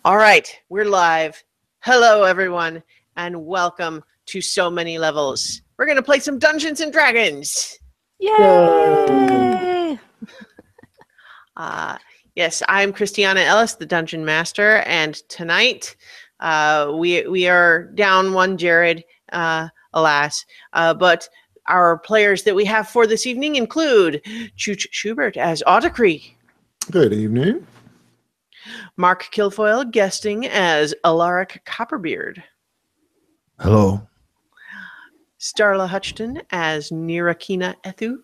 All right, we're live. Hello, everyone, and welcome to So Many Levels. We're going to play some Dungeons and Dragons. Yay! Yes, I'm Christiana Ellis, the Dungeon Master, and tonight we are down one Jared, alas. But our players that we have for this evening include Chooch Schubert as Audacree. Good evening. Mark Kilfoyle guesting as Alaric Copperbeard. Hello. Starla Hutchton as Nirakina Ethu.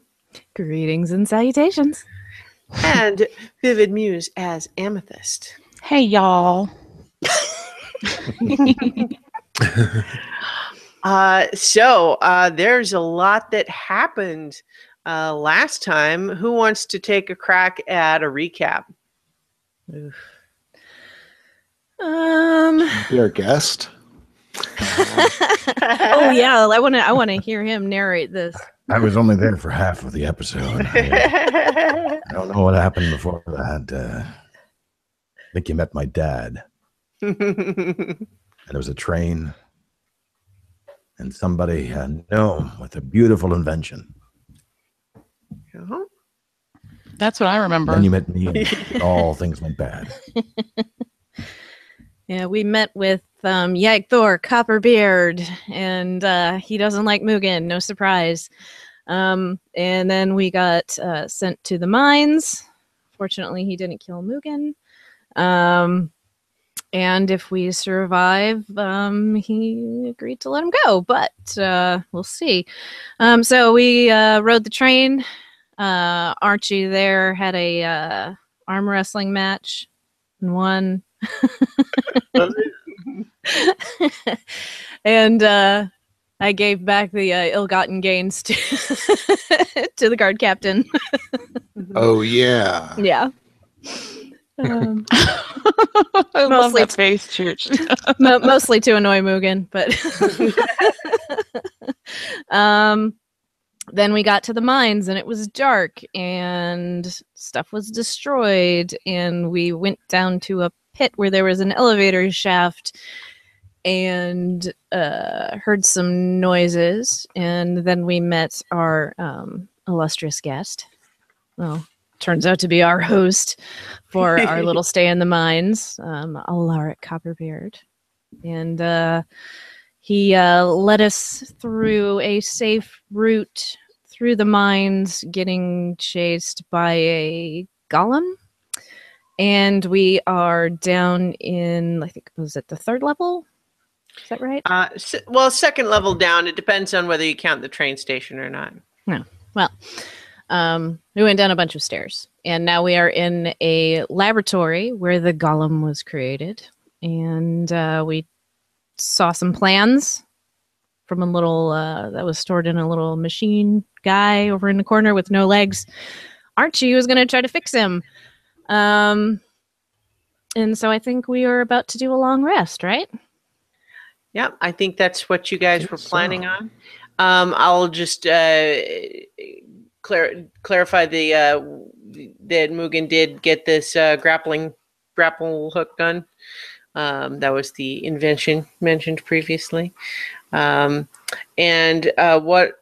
Greetings and salutations. And Vivid Muse as Amethyst. Hey, y'all. So there's a lot that happened last time. Who wants to take a crack at a recap? Oof. Be our guest. Oh yeah, I want to hear him narrate this. I was only there for half of the episode. I don't know what happened before that. I think you met my dad. And there was a train. And somebody, a gnome with a beautiful invention. Uh-huh. That's what I remember. Then you met me and all things went bad. Yeah, we met with Yagthor Copperbeard, and he doesn't like Mugen, no surprise. And then we got sent to the mines. Fortunately, he didn't kill Mugen. And if we survive, he agreed to let him go, but we'll see. So we rode the train. Archie there had a arm wrestling match and won. And I gave back the ill-gotten gains to to the guard captain. Oh, yeah. Yeah. I love that face, Church. Mostly to annoy Mugen, but then we got to the mines and it was dark and stuff was destroyed, and we went down to a pit where there was an elevator shaft and heard some noises, and then we met our illustrious guest. Well, turns out to be our host for our little stay in the mines, Alaric Copperbeard. And he led us through a safe route through the mines, getting chased by a golem. And we are down in, I think, was it the third level? Is that right? Well, second level down. It depends on whether you count the train station or not. No. Well, we went down a bunch of stairs, and now we are in a laboratory where the golem was created. And we saw some plans from a little that was stored in a little machine guy over in the corner with no legs. Archie was going to try to fix him. And so I think we are about to do a long rest, right? Yeah, I think that's what you guys were planning on. I'll just clarify that Mugen did get this grapple hook done. That was the invention mentioned previously. And what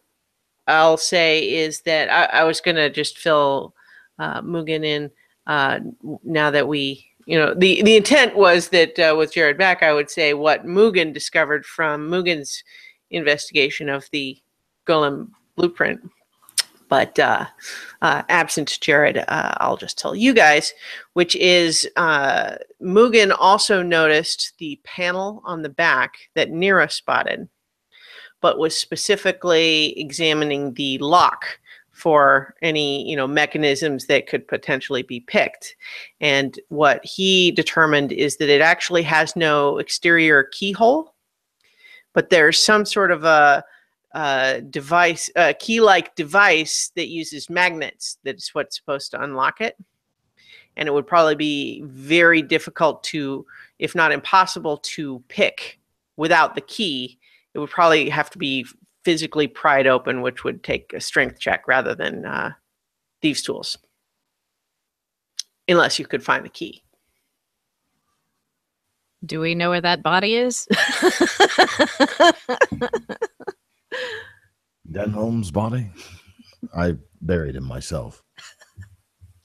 I'll say is that I was going to just fill Mugen in now that we, the intent was that with Jared back, I would say what Mugen discovered from Mugen's investigation of the Golem blueprint. But absent Jared, I'll just tell you guys, which is Mugen also noticed the panel on the back that Nira spotted, but was specifically examining the lock for any, mechanisms that could potentially be picked. And what he determined is that it actually has no exterior keyhole, but there's some sort of a device, a key-like device that uses magnets. That's what's supposed to unlock it. And it would probably be very difficult to, if not impossible, to pick without the key. It would probably have to be physically pried open, which would take a strength check rather than thieves' tools. Unless you could find the key. Do we know where that body is? Denholm's body? I buried him myself.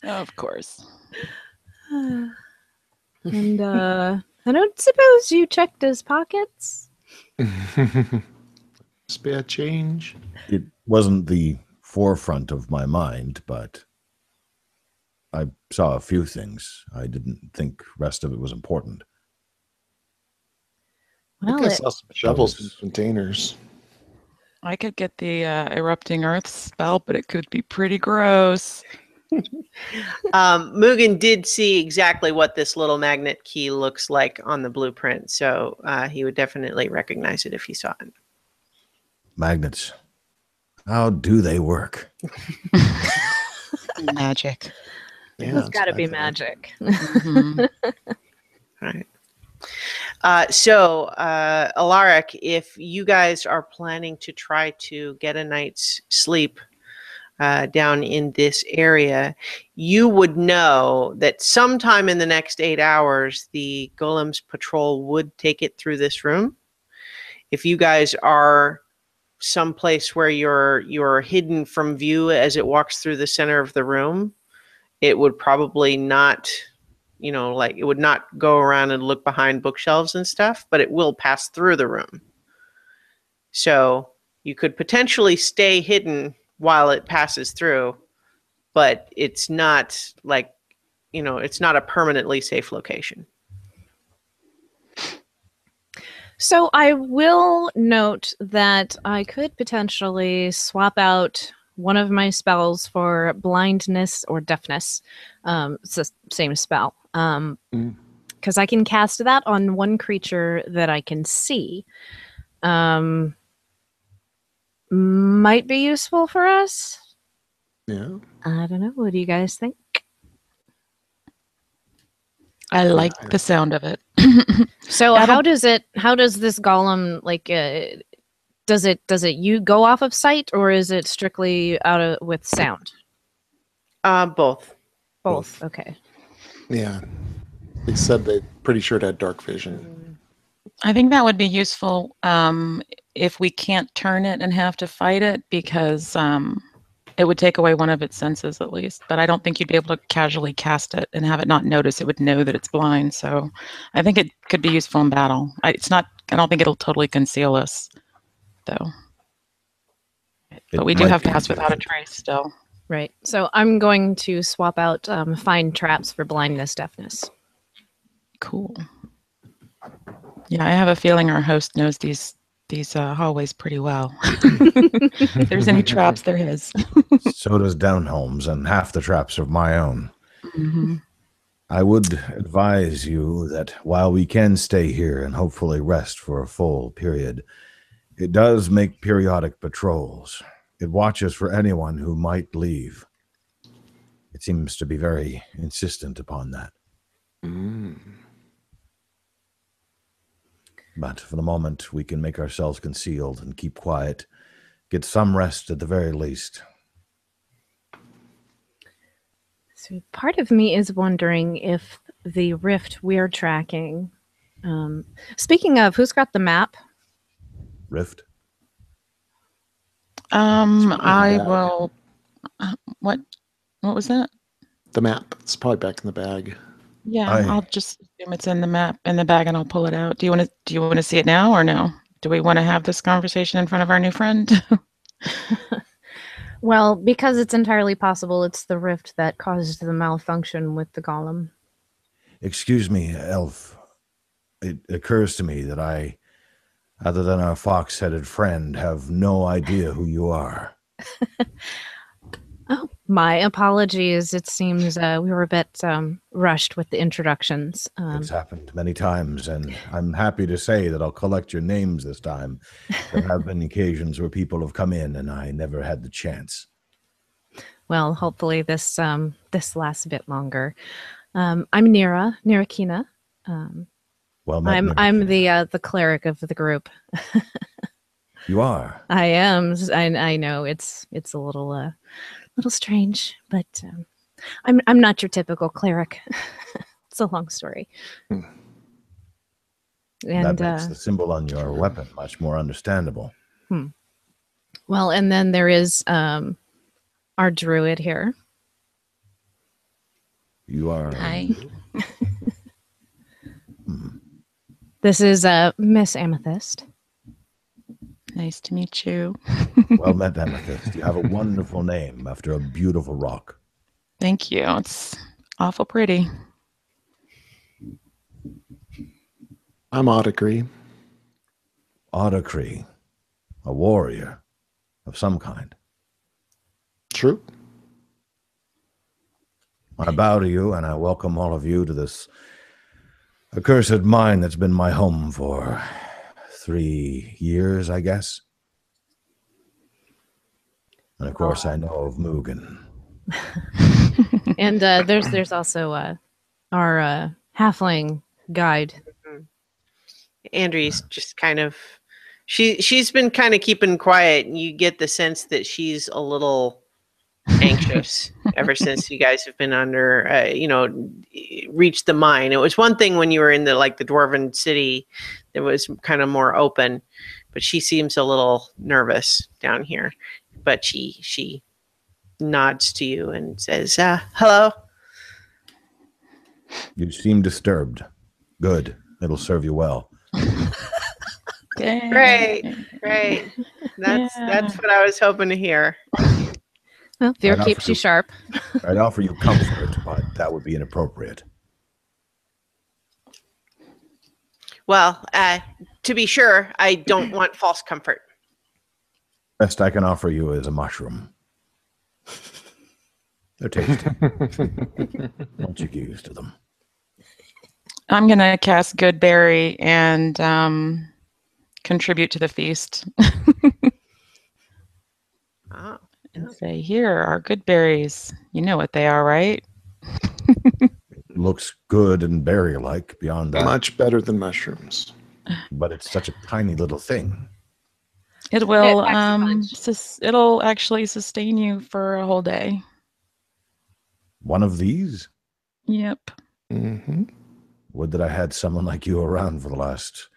Of course. And I don't suppose you checked his pockets? Spare change. It wasn't the forefront of my mind, but I saw a few things. I didn't think rest of it was important. I Well, think I saw some shovels in containers. I could get the erupting earth spell, but it could be pretty gross. Mugen did see exactly what this little magnet key looks like on the blueprint, so he would definitely recognize it if he saw it. Magnets. How do they work? Magic. Yeah, it's got to be exactly. magic. Mhm. Right. So, Alaric, if you guys are planning to try to get a night's sleep down in this area, you would know that sometime in the next 8 hours, the Golem's patrol would take it through this room. If you guys are someplace where you're hidden from view as it walks through the center of the room, it would probably not, like it would not go around and look behind bookshelves and stuff, but it will pass through the room. So you could potentially stay hidden while it passes through, but it's not like, it's not a permanently safe location. So I will note that I could potentially swap out one of my spells for blindness or deafness. It's the same spell. Because I can cast that on one creature that I can see. Might be useful for us. Yeah. I don't know. What do you guys think? I like the sound of it. So That'll- how does this golem does it you go off of sight, or is it strictly with sound? Both. Both. Okay. Yeah. They said they're pretty sure it had dark vision. I think that would be useful if we can't turn it and have to fight it, because it would take away one of its senses at least. But I don't think you'd be able to casually cast it and have it not notice. It would know that it's blind. So I think it could be useful in battle. I don't think it'll totally conceal us, though. But we do might have be pass without a efficient. trace still. Right. So I'm going to swap out find traps for blindness, deafness. Cool. Yeah, I have a feeling our host knows these hallways pretty well. If there's any traps, they're his. So does Downholmes, and half the traps are my own. Mm-hmm. I would advise you that while we can stay here and hopefully rest for a full period, it does make periodic patrols. It watches for anyone who might leave. It seems to be very insistent upon that. But for the moment, we can make ourselves concealed and keep quiet. Get some rest at the very least. So part of me is wondering if the rift we're tracking. Speaking of, who's got the map? Rift? I bag. will. What was that? The map. It's probably back in the bag. Yeah, I- I'll just assume it's in the bag, and I'll pull it out. Do you want to see it now or no? Do we want to have this conversation in front of our new friend? Well, because it's entirely possible it's the rift that caused the malfunction with the golem. Excuse me, Elf. It occurs to me that I, other than our fox-headed friend, have no idea who you are. Oh, my apologies. It seems we were a bit rushed with the introductions. It's happened many times, and I'm happy to say that I'll collect your names this time. There have been occasions where people have come in, and I never had the chance. Well, hopefully this lasts a bit longer. I'm Nirakina. Well met, I'm Nirakina. the cleric of the group. You are. I am. I know it's a little strange, but I'm not your typical cleric. It's a long story. And that makes the symbol on your weapon much more understandable. well, and then there is our druid here. You are. Hi. This is Miss Amethyst. Nice to meet you. Well met, Amethyst. You have a wonderful name after a beautiful rock. Thank you. It's awful pretty. I'm Audacree. Audacree, a warrior of some kind. True. I bow to you and I welcome all of you to this accursed mine that's been my home for 3 years, I guess. And of course, I know of Mugen. And there's also our halfling guide. Andrea's just kind of she's been kind of keeping quiet, and you get the sense that she's a little anxious ever since you guys have been under reached the mine. It was one thing when you were in the dwarven city that was kind of more open, but she seems a little nervous down here. But she nods to you and says, hello. You seem disturbed. Good. It'll serve you well. Great. That's what I was hoping to hear. Well, fear keeps you sharp. I'd offer you comfort, but that would be inappropriate. Well, to be sure, I don't want false comfort. Best I can offer you is a mushroom. They're tasty. Once you get used to them. I'm going to cast Good Berry and contribute to the feast. Oh. And say, here are good berries. You know what they are, right? Looks good and berry-like beyond that. Much better than mushrooms. But it's such a tiny little thing. It will. It packs a punch. It'll actually sustain you for a whole day. One of these? Yep. Mm-hmm. Would that I had someone like you around for the last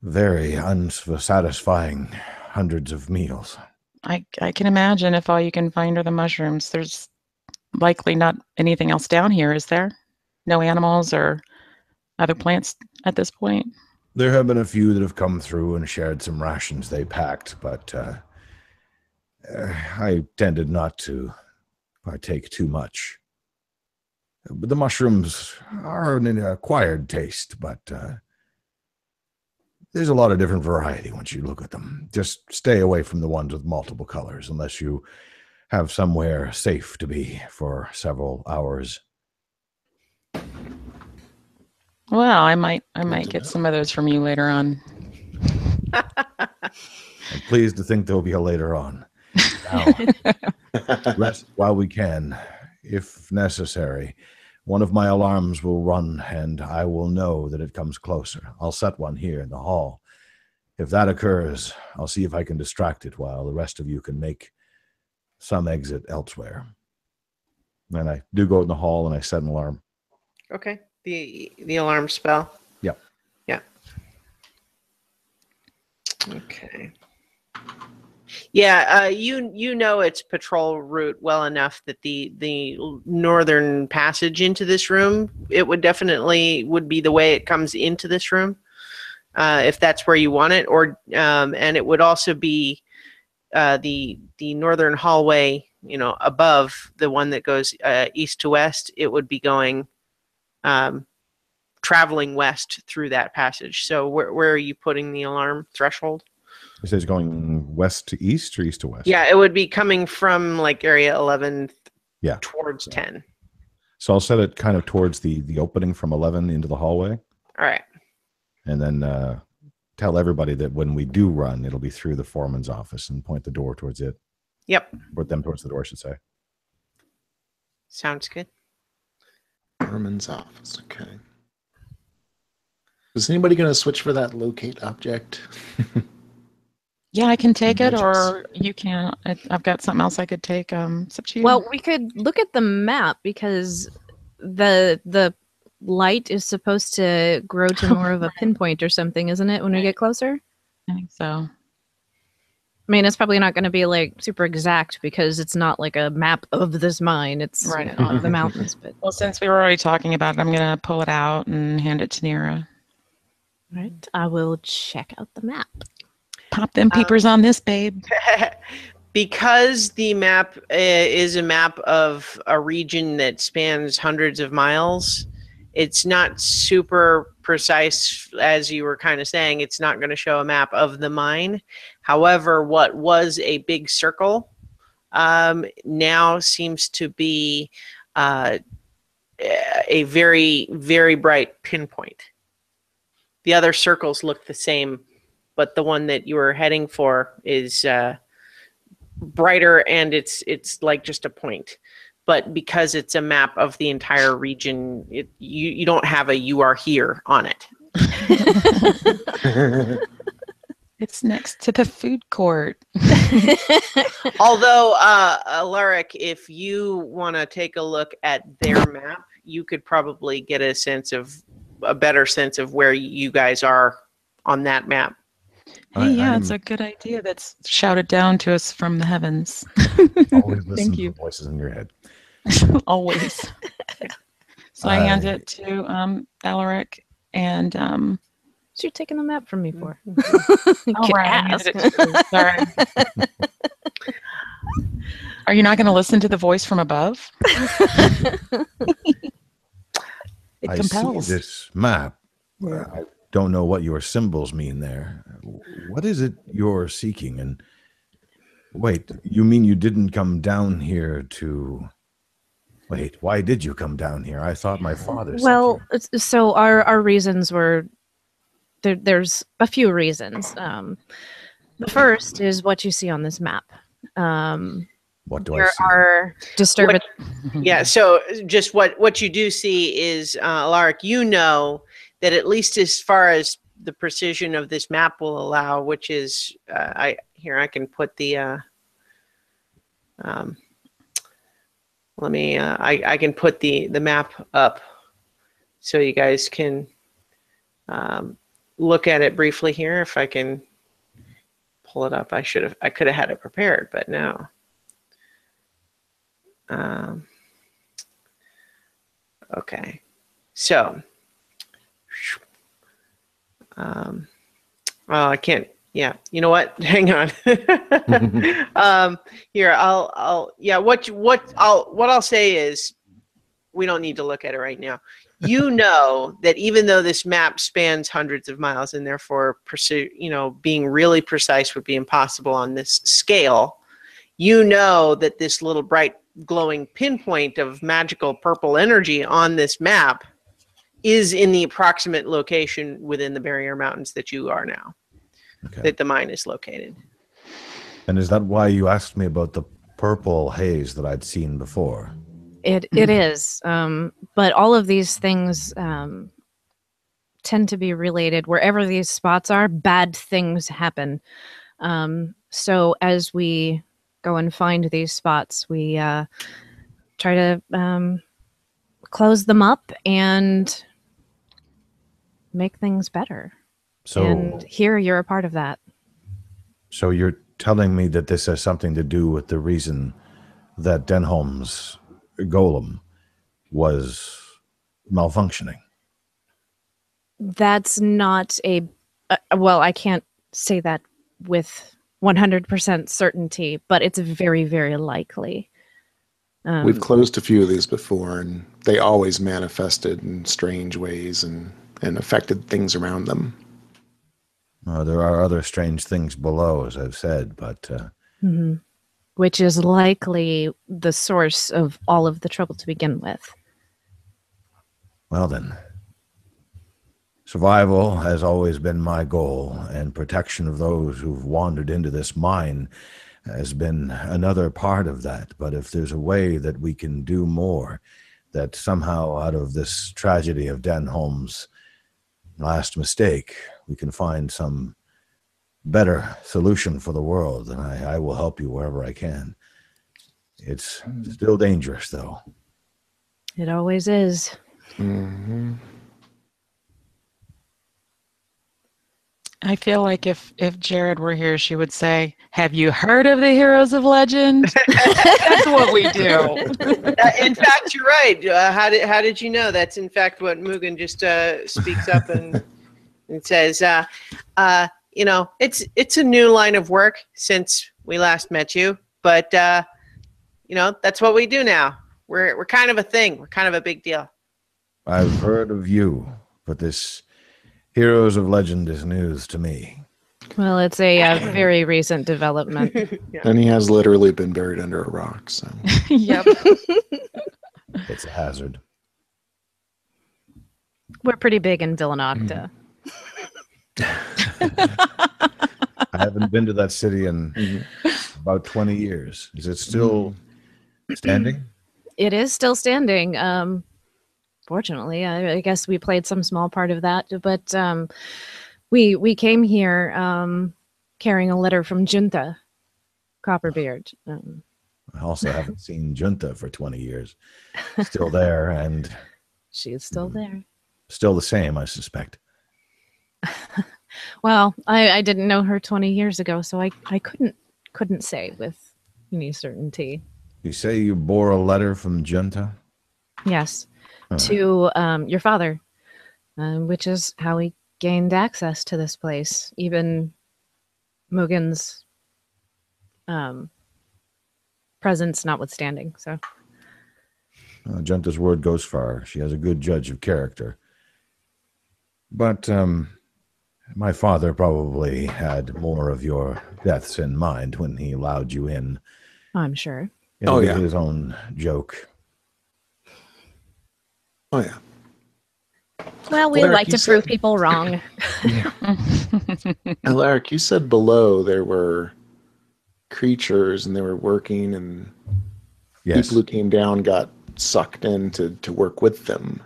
very unsatisfying hundreds of meals. I can imagine if all you can find are the mushrooms. There's likely not anything else down here, is there? No animals or other plants at this point? There have been a few that have come through and shared some rations they packed, but I tended not to partake too much. But the mushrooms are an acquired taste, but there's a lot of different variety once you look at them. Just stay away from the ones with multiple colors unless you have somewhere safe to be for several hours. Well, I might get some of those from you later on. I'm pleased to think there'll be a later on. Now, rest while we can, if necessary. One of my alarms will run, and I will know that it comes closer. I'll set one here in the hall. If that occurs, I'll see if I can distract it while the rest of you can make some exit elsewhere. And I do go in the hall, and I set an alarm. Okay. The alarm spell. Yep. Yeah. Okay. Yeah, you know its patrol route well enough that the northern passage into this room, it would be the way it comes into this room, if that's where you want it, or and it would also be the northern hallway, above the one that goes east to west. It would be going traveling west through that passage. So where are you putting the alarm threshold? It says going west to east or east to west? Yeah, it would be coming from area 11 towards 10. So I'll set it kind of towards the opening from 11 into the hallway. All right. And then tell everybody that when we do run, it'll be through the foreman's office and point the door towards it. Yep. Point them towards the door, I should say. Sounds good. Foreman's office, okay. Is anybody going to switch for that locate object? Yeah, I can take it, or you can. I've got something else I could take. It's up to you. Well, we could look at the map because the light is supposed to grow to more of a pinpoint or something, isn't it, when we get closer? I think so. I mean, it's probably not going to be like super exact because it's not like a map of this mine. It's Right. of the mountains. But Well, since we were already talking about it, I'm going to pull it out and hand it to Nira. right, I will check out the map. Pop them peepers on this, babe. Because the map is a map of a region that spans hundreds of miles, it's not super precise, as you were kind of saying. It's not going to show a map of the mine. However, what was a big circle now seems to be a very, very bright pinpoint. The other circles look the same, but the one that you were heading for is brighter, and it's like just a point. But because it's a map of the entire region, you don't have a "you are here" on it. It's next to the food court. Although, Alaric, if you want to take a look at their map, you could probably get a better sense of where you guys are on that map. Hey, yeah, it's a good idea that's shouted down to us from the heavens. Always listen Thank to you. the voices in your head. Always. So I hand it to Alaric, and What you taking the map from me for? oh, Can right, I ask. handed it to you. Sorry. Are you not going to listen to the voice from above? It I compels. see this map. I don't know what your symbols mean there. What is it you're seeking? And wait, you mean you didn't come down here to... Wait, why did you come down here? I thought my father sent Well, you. so our reasons were there's a few reasons. The first is what you see on this map. What do I There see? are disturbance. Yeah, so just what you do see is, Alaric, you know that at least as far as the precision of this map will allow, which is, I can put the, I can put the map up so you guys can look at it briefly here. If I can pull it up, I could have had it prepared, but no. Okay, so, I can't. Yeah, you know what? Hang on. Here, what I'll say is, we don't need to look at it right now. You know that even though this map spans hundreds of miles, and therefore being really precise would be impossible on this scale, you know that this little bright glowing pinpoint of magical purple energy on this map is in the approximate location within the barrier mountains that you are now, that the mine is located. And is that why you asked me about the purple haze that I'd seen before? It is, but all of these things tend to be related. Wherever these spots are, bad things happen. So as we go and find these spots, we try to close them up and make things better. So, and here you're a part of that. So you're telling me that this has something to do with the reason that Denholm's golem was malfunctioning? That's not a well, I can't say that with 100% certainty, but it's very, very likely. We've closed a few of these before, and they always manifested in strange ways and affected things around them. There are other strange things below, as I've said, but... Which is likely the source of all of the trouble to begin with. Well then, survival has always been my goal, and protection of those who've wandered into this mine has been another part of that. But if there's a way that we can do more, that somehow out of this tragedy of Denholm's last mistake, we can find some better solution for the world, then I will help you wherever I can. It's still dangerous, though. It always is. Mm-hmm. I feel like if Jared were here, she would say, "Have you heard of the heroes of legend?" That's what we do. In fact, you're right. How did you know? That's in fact what Mugen just speaks up and says. It's a new line of work since we last met you, but that's what we do now. We're kind of a thing. We're kind of a big deal. I've heard of you, but this Heroes of Legend is news to me. Well, it's a very recent development. Yeah. And he has literally been buried under a rock. So Yep. It's a hazard. We're pretty big in Villanocta. I haven't been to that city in about 20 years. Is it still standing? It is still standing. Fortunately, I guess we played some small part of that, but we came here carrying a letter from Junta Copperbeard. I also haven't seen Junta for 20 years. Still there and She's still there. still the same, I suspect. Well, I didn't know her 20 years ago, so I couldn't say with any certainty. You say you bore a letter from Junta? Yes, Huh. to your father, which is how he gained access to this place. Even Mugen's presence notwithstanding. So Junta's word goes far. She has a good judge of character. But my father probably had more of your deaths in mind when he allowed you in. I'm sure. It'll be yeah. his own joke. Oh yeah. Well, we Larry, like you to said- prove people wrong. And Larry, you said below there were creatures and they were working, and Yes. people who came down got sucked in to work with them.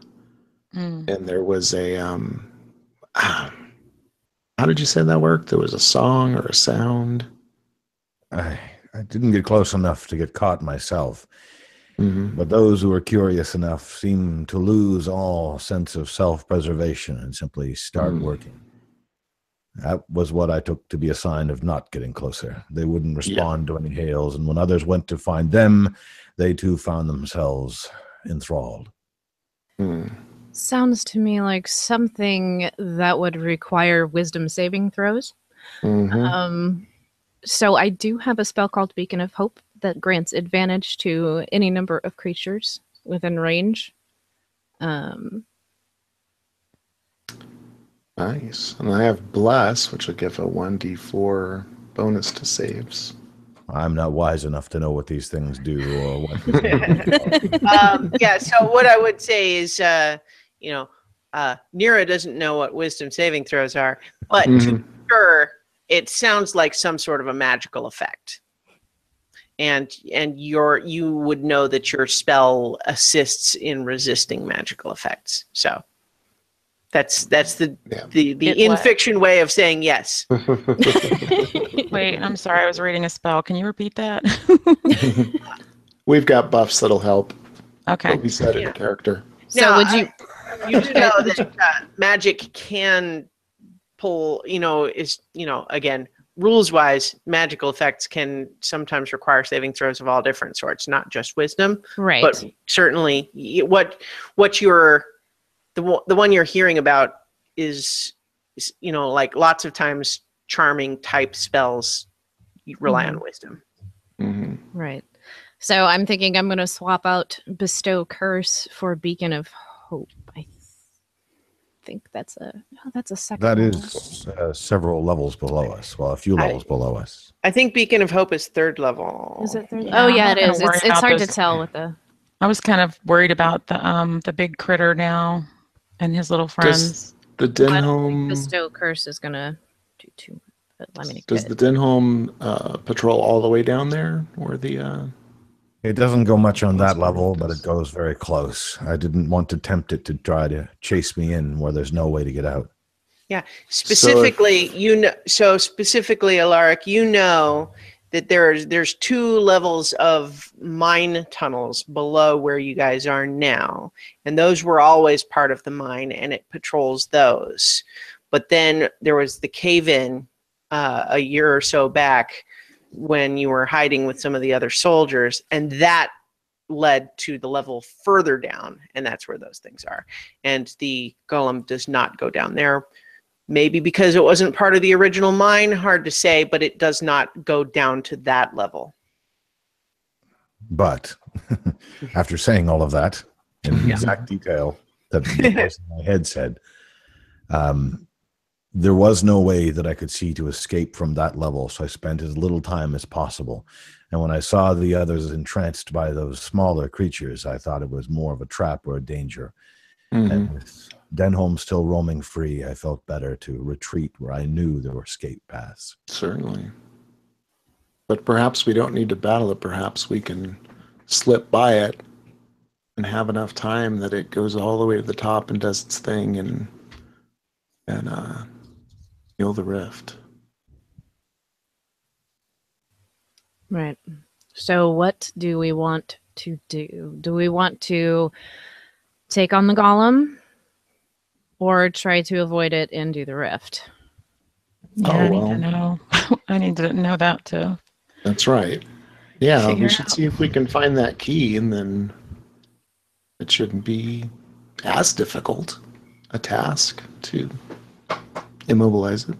Mm. And there was a how did you say that worked? There was a song or a sound. I didn't get close enough to get caught myself. Mm-hmm. But those who were curious enough seem to lose all sense of self-preservation and simply start working. That was what I took to be a sign of not getting closer. They wouldn't respond to any hails, and when others went to find them, they too found themselves enthralled. Mm. Sounds to me like something that would require wisdom saving throws. Mm-hmm. So I do have a spell called Beacon of Hope that grants advantage to any number of creatures within range. Nice. And I have Bless, which will give a 1d4 bonus to saves. I'm not wise enough to know what these things do or what. So what I would say is, Nira doesn't know what wisdom saving throws are, but to sure, it sounds like some sort of a magical effect. And you would know that your spell assists in resisting magical effects. So that's the in what? fiction way of saying yes. Wait, I'm sorry. I was reading a spell. Can you repeat that? We've got buffs that'll help. Okay. But we said it in character. So Now, would you? You do know that magic can pull, again, rules-wise, magical effects can sometimes require saving throws of all different sorts, not just wisdom. Right. But certainly, what you're the one you're hearing about is like lots of times charming type spells rely on wisdom. Mm-hmm. Right. So I'm thinking I'm going to swap out Bestow Curse for Beacon of Hope. I think that's a second. That level. is several levels below us. Well, a few levels below us. I think Beacon of Hope is third level. Is it third? Yeah, Oh I'm yeah, not it gonna is. worry It's about hard to those. tell with the. I was kind of worried about the big critter now and his little friends. The I don't think Denholm Bestow Curse is going to do too. But let me does the Denholm patrol all the way down there, or the? It doesn't go much on that level, but it goes very close. I didn't want to tempt it to try to chase me in where there's no way to get out. Yeah, specifically, specifically, Alaric, that there's 2 levels of mine tunnels below where you guys are now, and those were always part of the mine, and it patrols those. But then there was the cave-in a year or so back when you were hiding with some of the other soldiers, and that led to the level further down, and that's where those things are. And the golem does not go down there. Maybe because it wasn't part of the original mine, hard to say, but it does not go down to that level. But after saying all of that in exact detail that the voice in my head said, there was no way that I could see to escape from that level, so I spent as little time as possible. And when I saw the others entranced by those smaller creatures, I thought it was more of a trap or a danger. And with Denholm still roaming free, I felt better to retreat where I knew there were escape paths. Certainly. But perhaps we don't need to battle it. Perhaps we can slip by it and have enough time that it goes all the way to the top and does its thing and heal the rift. Right. So what do we want to do? Do we want to take on the golem or try to avoid it and do the rift? Yeah, I need to know. I need to know that too. That's right. Yeah, Figure we should see if we can find that key, and then it shouldn't be as difficult a task to immobilize it.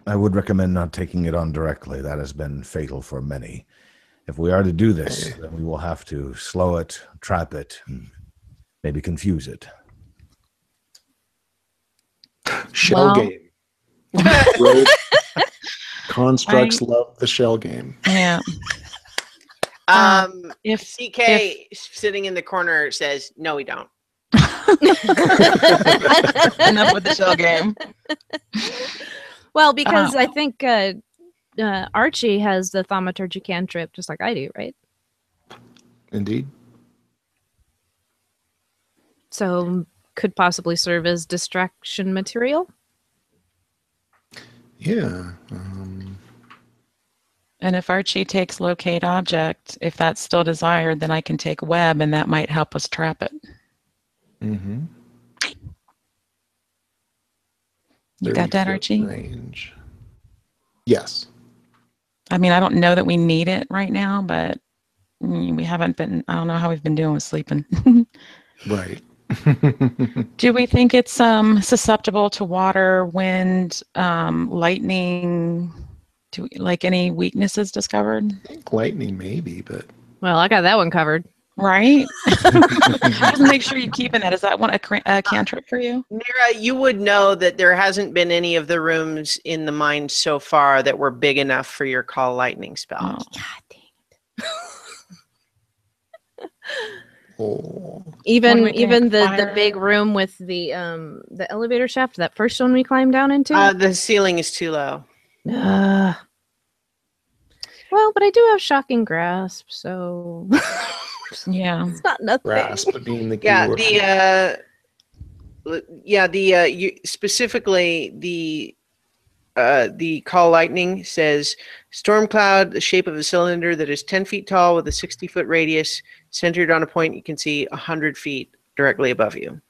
I would recommend not taking it on directly. That has been fatal for many. If we are to do this, then we will have to slow it, trap it, and maybe confuse it. Shell game. Rogue constructs love the shell game. Yeah. If CK sitting in the corner says, no, we don't. Enough with the shell game. Well, because I think Archie has the thaumaturgy cantrip just like I do, right? Indeed. So could possibly serve as distraction material. Yeah. And if Archie takes locate object, if that's still desired, then I can take web, and that might help us trap it. Mm-hmm. You got that, Archie? Range. Yes. I mean, I don't know that we need it right now, but we haven't been, I don't know how we've been doing with sleeping. Right. Do we think it's susceptible to water, wind, lightning? Like any weaknesses discovered? I think lightning maybe, but... Well, I got that one covered. Right? Just make sure you keep in that. Is that one a cantrip for you? Mira, you would know that there hasn't been any of the rooms in the mine so far that were big enough for your call lightning spell. Oh. God dang it. Oh. Even the big room with the elevator shaft, that first one we climbed down into? The ceiling is too low. Well, but I do have shocking grasp, so yeah, it's not nothing. Grasp being the key word. Specifically the call lightning says storm cloud, the shape of a cylinder that is 10 feet tall with a 60-foot radius, centered on a point you can see 100 feet directly above you.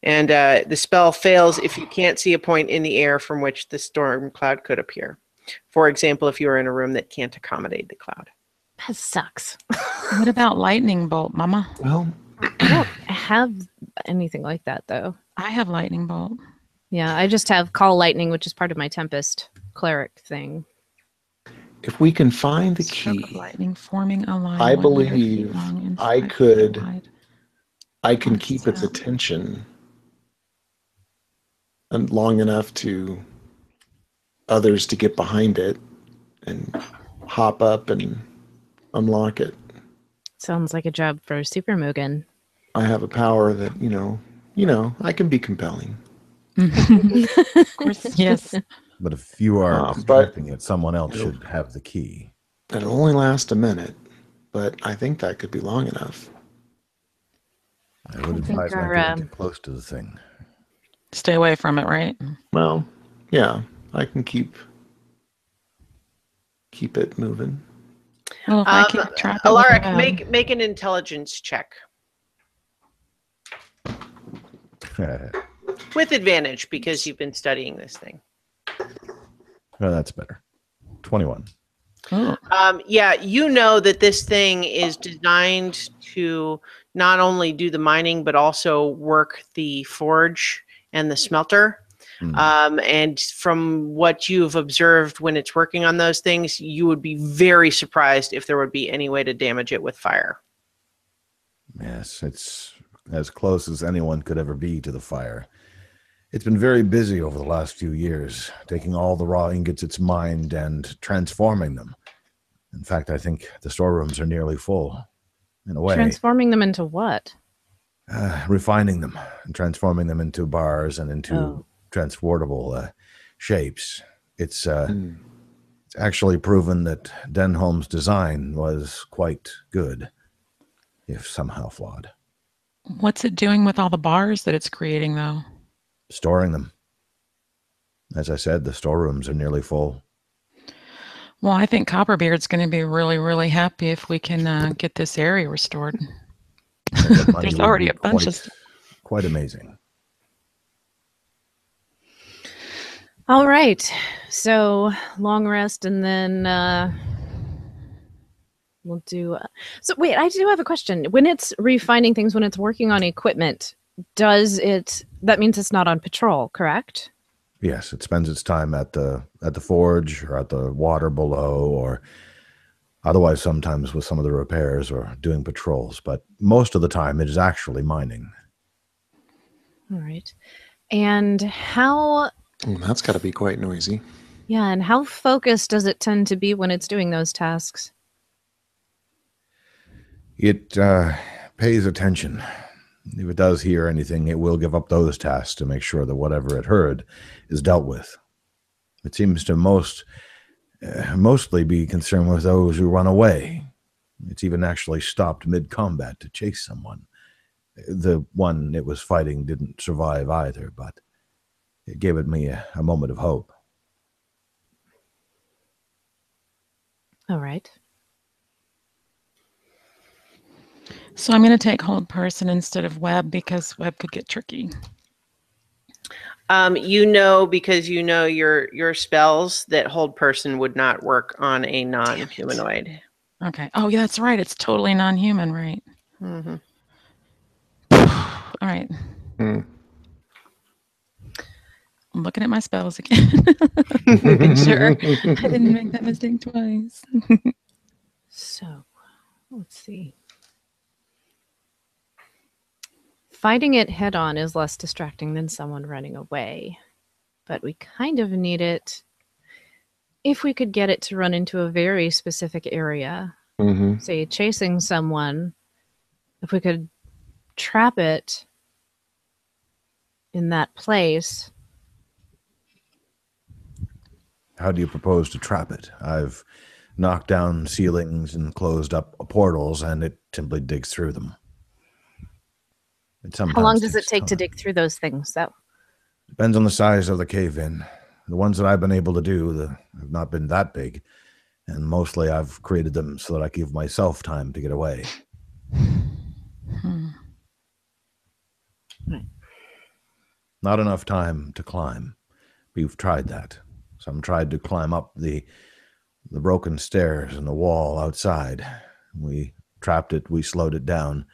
And the spell fails if you can't see a point in the air from which the storm cloud could appear. For example, if you are in a room that can't accommodate the cloud. That sucks. What about lightning bolt, Mama? Well, I don't have anything like that, though. I have lightning bolt. Yeah, I just have call lightning, which is part of my Tempest cleric thing. if we can find the Stroke of key, lightning forming a line I 100 feet believe long and I 5 feet could- wide. I can keep its attention and long enough to others to get behind it and hop up and unlock it. Sounds like a job for Super Mugen. I have a power that, I can be compelling. Of course, yes. But if you are but- distracting it, someone else should have the key. It'll only last a minute, but I think that could be long enough. I would think advise not our, getting too close to the thing. Stay away from it, right? Well, yeah, I can keep keep it moving. Well, if I can trap it with Alaric, a web. make an intelligence check with advantage because you've been studying this thing. Oh, that's better. 21. Ooh. Yeah, you know that this thing is designed to not only do the mining, but also work the forge and the smelter. And from what you've observed when it's working on those things, you would be very surprised if there would be any way to damage it with fire. Yes, it's as close as anyone could ever be to the fire. It's been very busy over the last few years, taking all the raw ingots it's mined and transforming them. In fact, I think the storerooms are nearly full, in a way. Transforming them into what? Refining them and transforming them into bars and into transportable shapes. It's actually proven that Denholm's design was quite good, if somehow flawed. What's it doing with all the bars that it's creating, though? Storing them. As I said, the storerooms are nearly full. Well, I think Copperbeard's going to be really, really happy if we can get this area restored. There's already a bunch of stuff. Quite amazing. All right. So long rest and then we'll do... So wait, I do have a question. When it's refining things, when it's working on equipment, does it... That means it's not on patrol, correct? Yes, it spends its time at the forge or at the water below, or otherwise sometimes with some of the repairs or doing patrols. But most of the time it is actually mining. All right. And how... That's got to be quite noisy. Yeah, and how focused does it tend to be when it's doing those tasks? It pays attention. If it does hear anything, it will give up those tasks to make sure that whatever it heard is dealt with. It seems to mostly be concerned with those who run away. It's even actually stopped mid-combat to chase someone. The one it was fighting didn't survive either, but it gave me a moment of hope. All right. So I'm going to take hold person instead of web because web could get tricky. You know, because you know your spells, that hold person would not work on a non-humanoid. Okay. Oh, yeah, that's right. It's totally non-human, right? Mm-hmm. All right. I'm looking at my spells again. Making sure I didn't make that mistake twice. So, let's see. Fighting it head on is less distracting than someone running away, but we kind of need it if we could get it to run into a very specific area. Say, chasing someone, if we could trap it in that place. How do you propose to trap it? I've knocked down ceilings and closed up portals, and it simply digs through them. How long does it take to dig through those things, though? Depends on the size of the cave-in. The ones that I've been able to do have not been that big, and mostly I've created them so that I give myself time to get away. Not enough time to climb. We've tried that. Some tried to climb up the broken stairs and the wall outside. We trapped it, we slowed it down,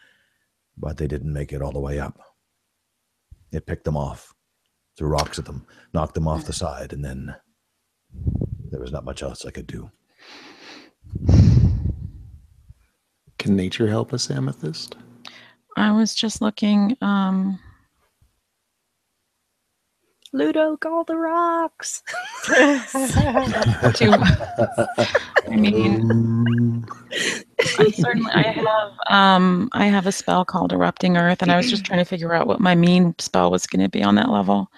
but they didn't make it all the way up. It picked them off, threw rocks at them, knocked them off the side, and then there was not much else I could do. Can nature help us, Amethyst? I was just looking. Ludo, call the rocks. I mean, I have a spell called Erupting Earth, and I was just trying to figure out what my mean spell was going to be on that level.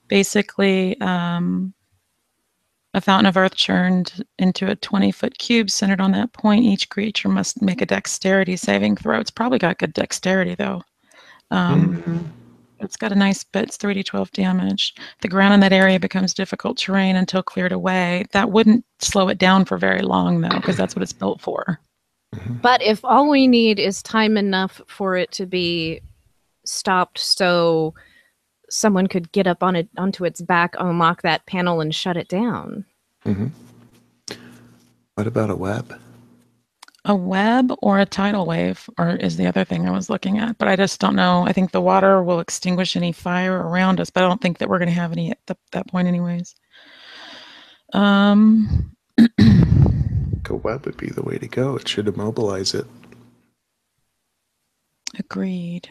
Basically, a fountain of earth churned into a 20-foot cube centered on that point. Each creature must make a dexterity saving throw. It's probably got good dexterity, though. It's got a nice bit. It's 3d12 damage. The ground in that area becomes difficult terrain until cleared away. That wouldn't slow it down for very long, though, because that's what it's built for. But if all we need is time enough for it to be stopped so someone could get up on it onto its back, unlock that panel, and shut it down. What about a web? A web or a tidal wave, or is the other thing I was looking at, but I just don't know. I think the water will extinguish any fire around us, but I don't think that we're going to have any at that point anyways. A web would be the way to go. It should immobilize it. Agreed.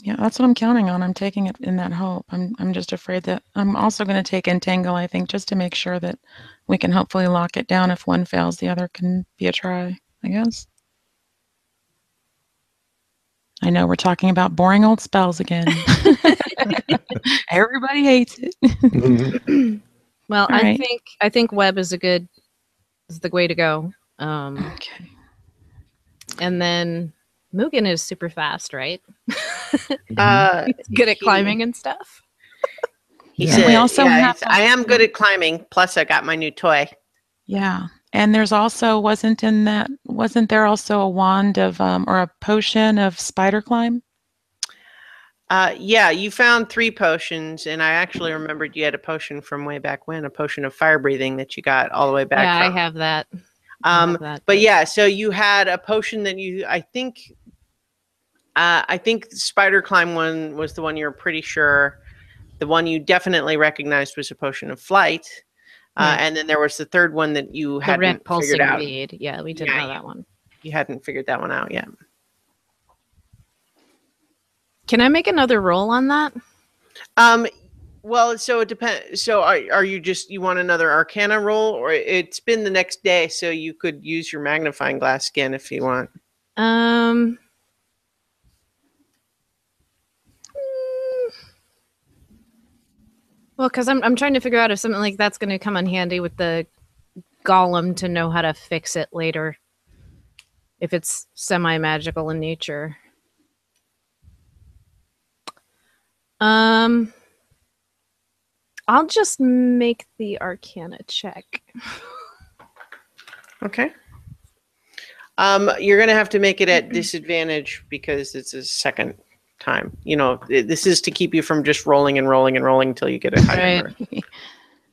Yeah, that's what I'm counting on. I'm taking it in that hope. I'm just afraid that I'm also going to take Entangle, I think, just to make sure that we can hopefully lock it down. If one fails, the other can be a try, I guess. I know we're talking about boring old spells again. Everybody hates it. Well, All right. I think web is the way to go. Okay. And then Mugen is super fast, right? He's Good at climbing and stuff. He Yeah. said, We also have I am good at climbing. Plus, I got my new toy. Yeah. And there's also, wasn't there also a wand of, or a potion of spider climb? Yeah, you found 3 potions, and I actually remembered you had a potion from way back when, a potion of fire breathing that you got all the way back Yeah, from. I have that. But yeah, so you had a potion that I think spider climb one was the one you're pretty sure. The one you definitely recognized was a potion of flight. And then there was the third one that you The hadn't red figured pulsing out. bead. Yeah, we didn't know that one. You hadn't figured that one out yet. Can I make another roll on that? Well, so it depends. So are you want another Arcana roll, or it's been the next day, so you could use your magnifying glass again if you want. Well, because I'm trying to figure out if something like that's going to come in handy with the golem to know how to fix it later. If it's semi-magical in nature. I'll just make the Arcana check. Okay. You're gonna have to make it at disadvantage because it's a second time. You know, this is to keep you from just rolling and rolling and rolling until you get a high number.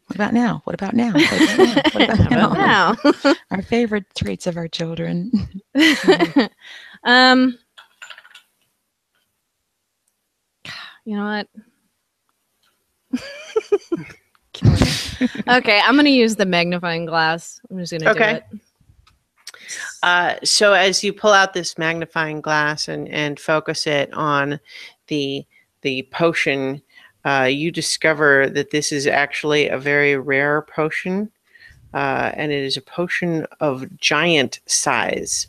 What about now? What about now? What about now? Now. Our favorite traits of our children. You know what? Okay, I'm going to use the magnifying glass. I'm just going to do it. So as you pull out this magnifying glass and focus it on the potion, you discover that this is actually a very rare potion, and it is a potion of giant size.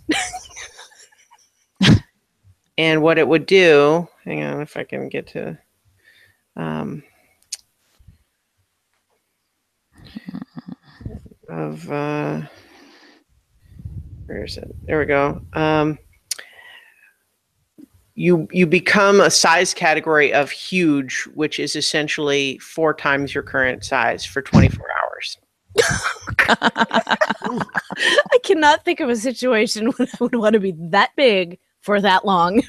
And what it would do, hang on if I can get to, where is it? There we go. You become a size category of huge, which is essentially 4 times your current size for 24 hours. I cannot think of a situation when I would want to be that big for that long.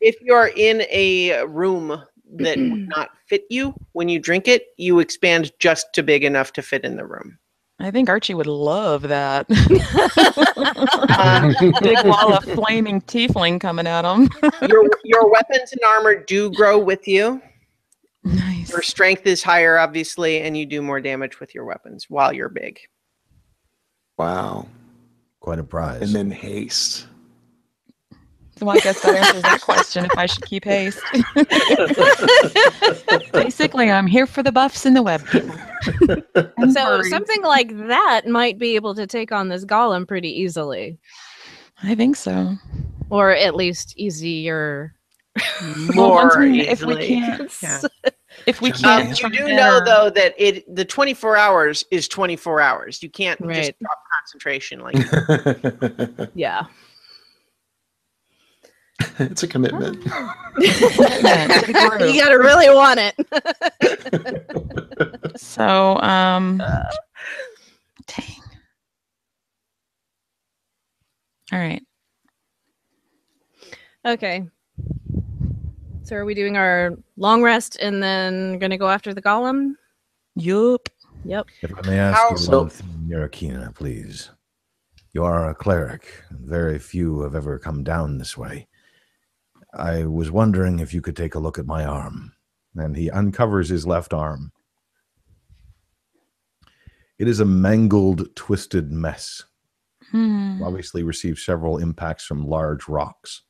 If you're in a room that would not fit you when you drink it, you expand just to big enough to fit in the room. I think Archie would love that. Big wall of flaming tiefling coming at him. Your weapons and armor do grow with you. Nice. Your strength is higher, obviously, and you do more damage with your weapons while you're big. Wow. Quite a prize. And then haste. So I guess that answers that question, if I should keep haste. Basically, I'm here for the buffs and the web people. So something like that might be able to take on this golem pretty easily. I think so. Or at least easier. If we can't, if we can't, you do know though that the 24 hours is 24 hours. You can't just drop concentration like that. Yeah. It's a commitment. You gotta really want it. So, dang. All right. Okay. So are we doing our long rest and then gonna go after the golem? Yup. Yep. If I may ask How- you So- one thing, Mirakina, please. You are a cleric. Very few have ever come down this way. I was wondering if you could take a look at my arm. And he uncovers his left arm. It is a mangled, twisted mess. Obviously received several impacts from large rocks.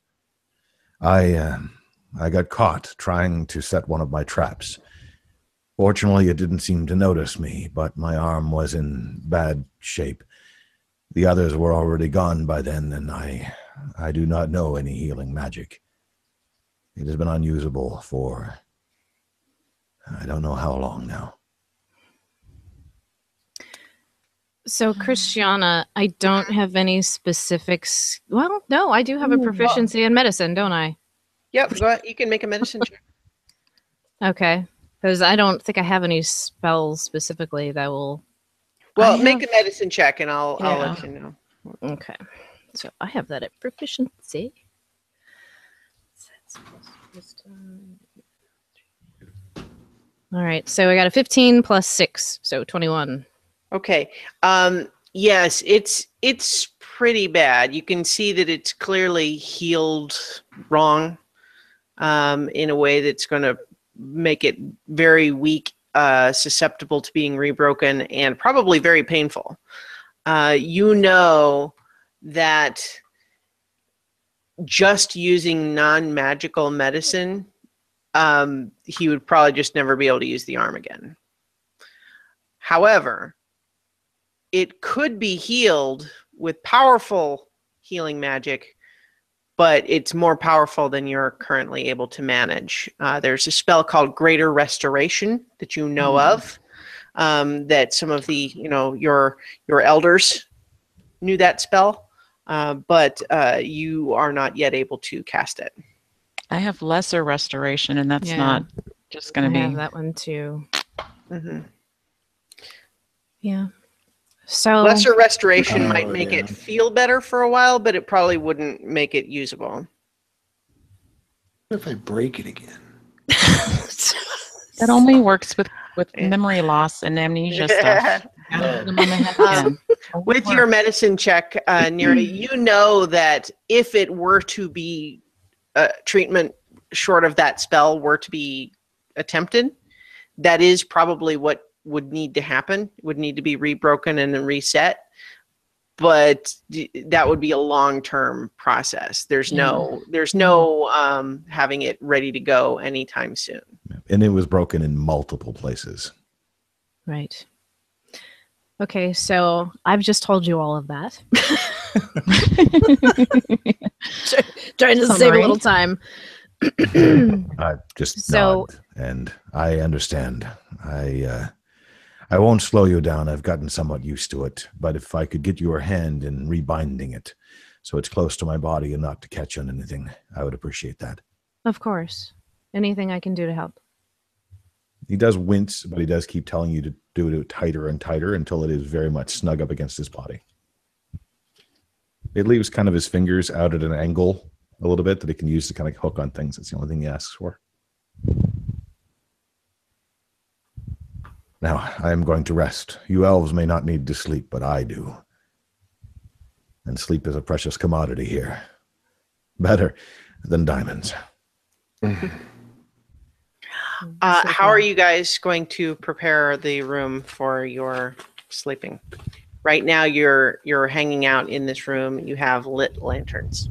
I got caught trying to set one of my traps. Fortunately, it didn't seem to notice me, but my arm was in bad shape. The others were already gone by then, and I do not know any healing magic. It has been unusable for I don't know how long now. So Christiana, I don't have any specifics. Well, no, I do have a proficiency in medicine, don't I? Yep, go ahead. You can make a medicine check. Okay. Because I don't think I have any spells specifically that will. Well, I make have- a medicine check, and I'll Yeah. let you know. Okay. So I have that at proficiency. All right. So I got a 15 plus 6, so 21. Okay. Yes, it's pretty bad. You can see that it's clearly healed wrong, in a way that's going to make it very weak, susceptible to being rebroken, and probably very painful. You know that just using non-magical medicine, he would probably just never be able to use the arm again. However, it could be healed with powerful healing magic, but it's more powerful than you're currently able to manage. There's a spell called Greater Restoration that you know of, that some of the, your elders knew that spell, but you are not yet able to cast it. I have lesser restoration, and that's Yeah. not just going I to have be. that one too. Mm-hmm. Yeah. So Lesser Restoration might Oh, make yeah. it feel better for a while, but it probably wouldn't make it usable. What if I break it again? That only works with Yeah. memory loss and amnesia stuff. You gotta hit 'em on the head again. With your medicine check, Nira, you know that if it were to be treatment short of that spell were to be attempted, that is probably what would need to happen, would need to be rebroken and then reset. But that would be a long-term process. There's no having it ready to go anytime soon. And it was broken in multiple places. right. Okay, so I've just told you all of that. Trying to save a Summary. little time. I just So- nod, and I understand. I won't slow you down. I've gotten somewhat used to it. But if I could get your hand in rebinding it so it's close to my body and not to catch on anything, I would appreciate that. Of course. Anything I can do to help. He does wince, but he does keep telling you to do it tighter and tighter until it is very much snug up against his body. It leaves kind of his fingers out at an angle a little bit that he can use to kind of hook on things. That's the only thing he asks for. Now, I am going to rest. You elves may not need to sleep, but I do. And sleep is a precious commodity here. Better than diamonds. How are you guys going to prepare the room for your sleeping? Right now, you're hanging out in this room. You have lit lanterns.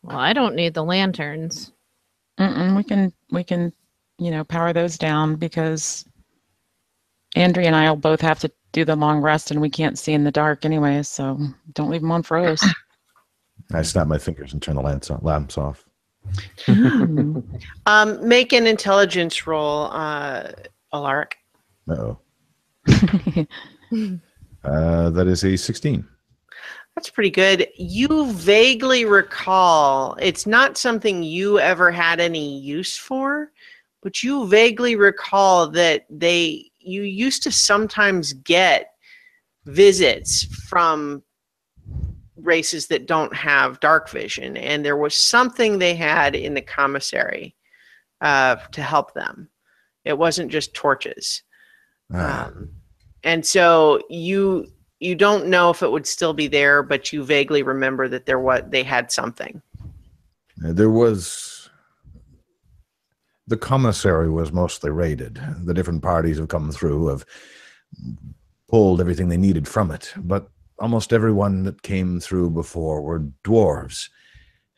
Well, I don't need the lanterns. We can, power those down because Andrea and I will both have to do the long rest, and we can't see in the dark anyway. So don't leave them on for us. I snap my fingers and turn the lamps off. Make an intelligence roll, Alaric. Uh-oh. That is a 16. That's pretty good. You vaguely recall, it's not something you ever had any use for, but you vaguely recall that you used to sometimes get visits from races that don't have dark vision, and there was something they had in the commissary to help them. It wasn't just torches. And so you don't know if it would still be there, but you vaguely remember that they had something. There was, the commissary was mostly raided. The different parties have come through, have pulled everything they needed from it, but almost everyone that came through before were dwarves.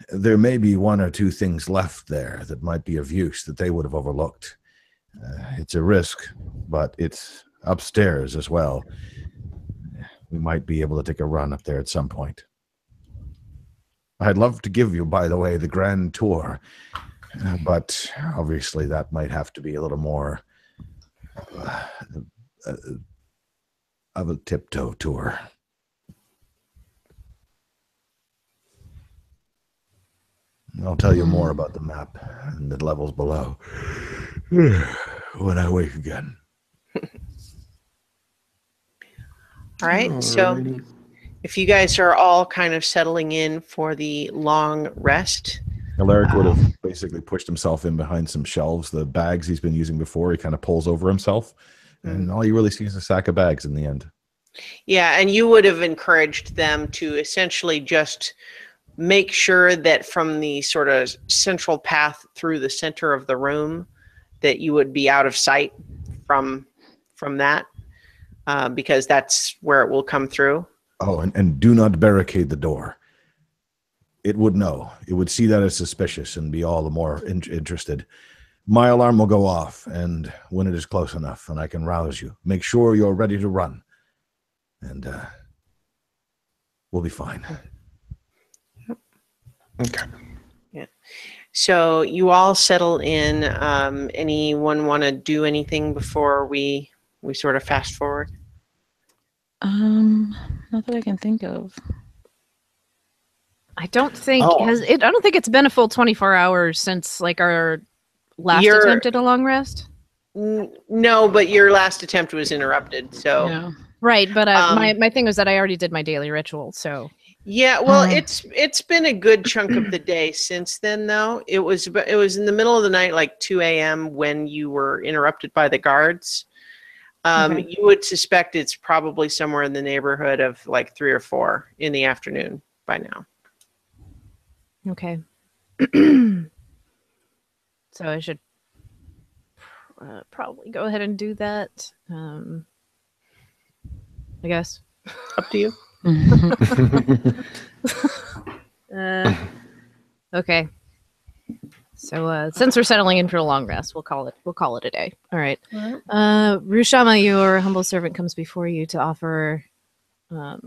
There may be one or two things left there that might be of use that they would have overlooked. It's a risk, but it's upstairs as well. We might be able to take a run up there at some point. I'd love to give you, by the way, the grand tour, but obviously that might have to be a little more of a tiptoe tour. I'll tell you more about the map and the levels below when I wake again. All right, so if you guys are all kind of settling in for the long rest. Alaric would have basically pushed himself in behind some shelves. The bags he's been using before, he kind of pulls over himself, and all you really see is a sack of bags in the end. Yeah, and you would have encouraged them to essentially just make sure that from the sort of central path through the center of the room that you would be out of sight from that, because that's where it will come through. Oh, and do not barricade the door. It would know. It would see that as suspicious and be all the more interested. My alarm will go off, and when it is close enough and I can rouse you, make sure you're ready to run. And we'll be fine. Okay. Yeah. So you all settle in. Anyone want to do anything before we sort of fast forward? Not that I can think of. I don't think I don't think it's been a full 24 hours since like our last attempt at a long rest. No, but your last attempt was interrupted. So Yeah. Right, but my thing was that I already did my daily ritual, so. Yeah, well, it's been a good chunk of the day since then, though. It was in the middle of the night, like 2 a.m. when you were interrupted by the guards. Okay. You would suspect it's probably somewhere in the neighborhood of like 3 or 4 in the afternoon by now. Okay. So I should probably go ahead and do that. I guess. Up to you. Okay. So since we're settling in for a long rest, we'll call it a day. All right. Rushama, your humble servant comes before you to offer the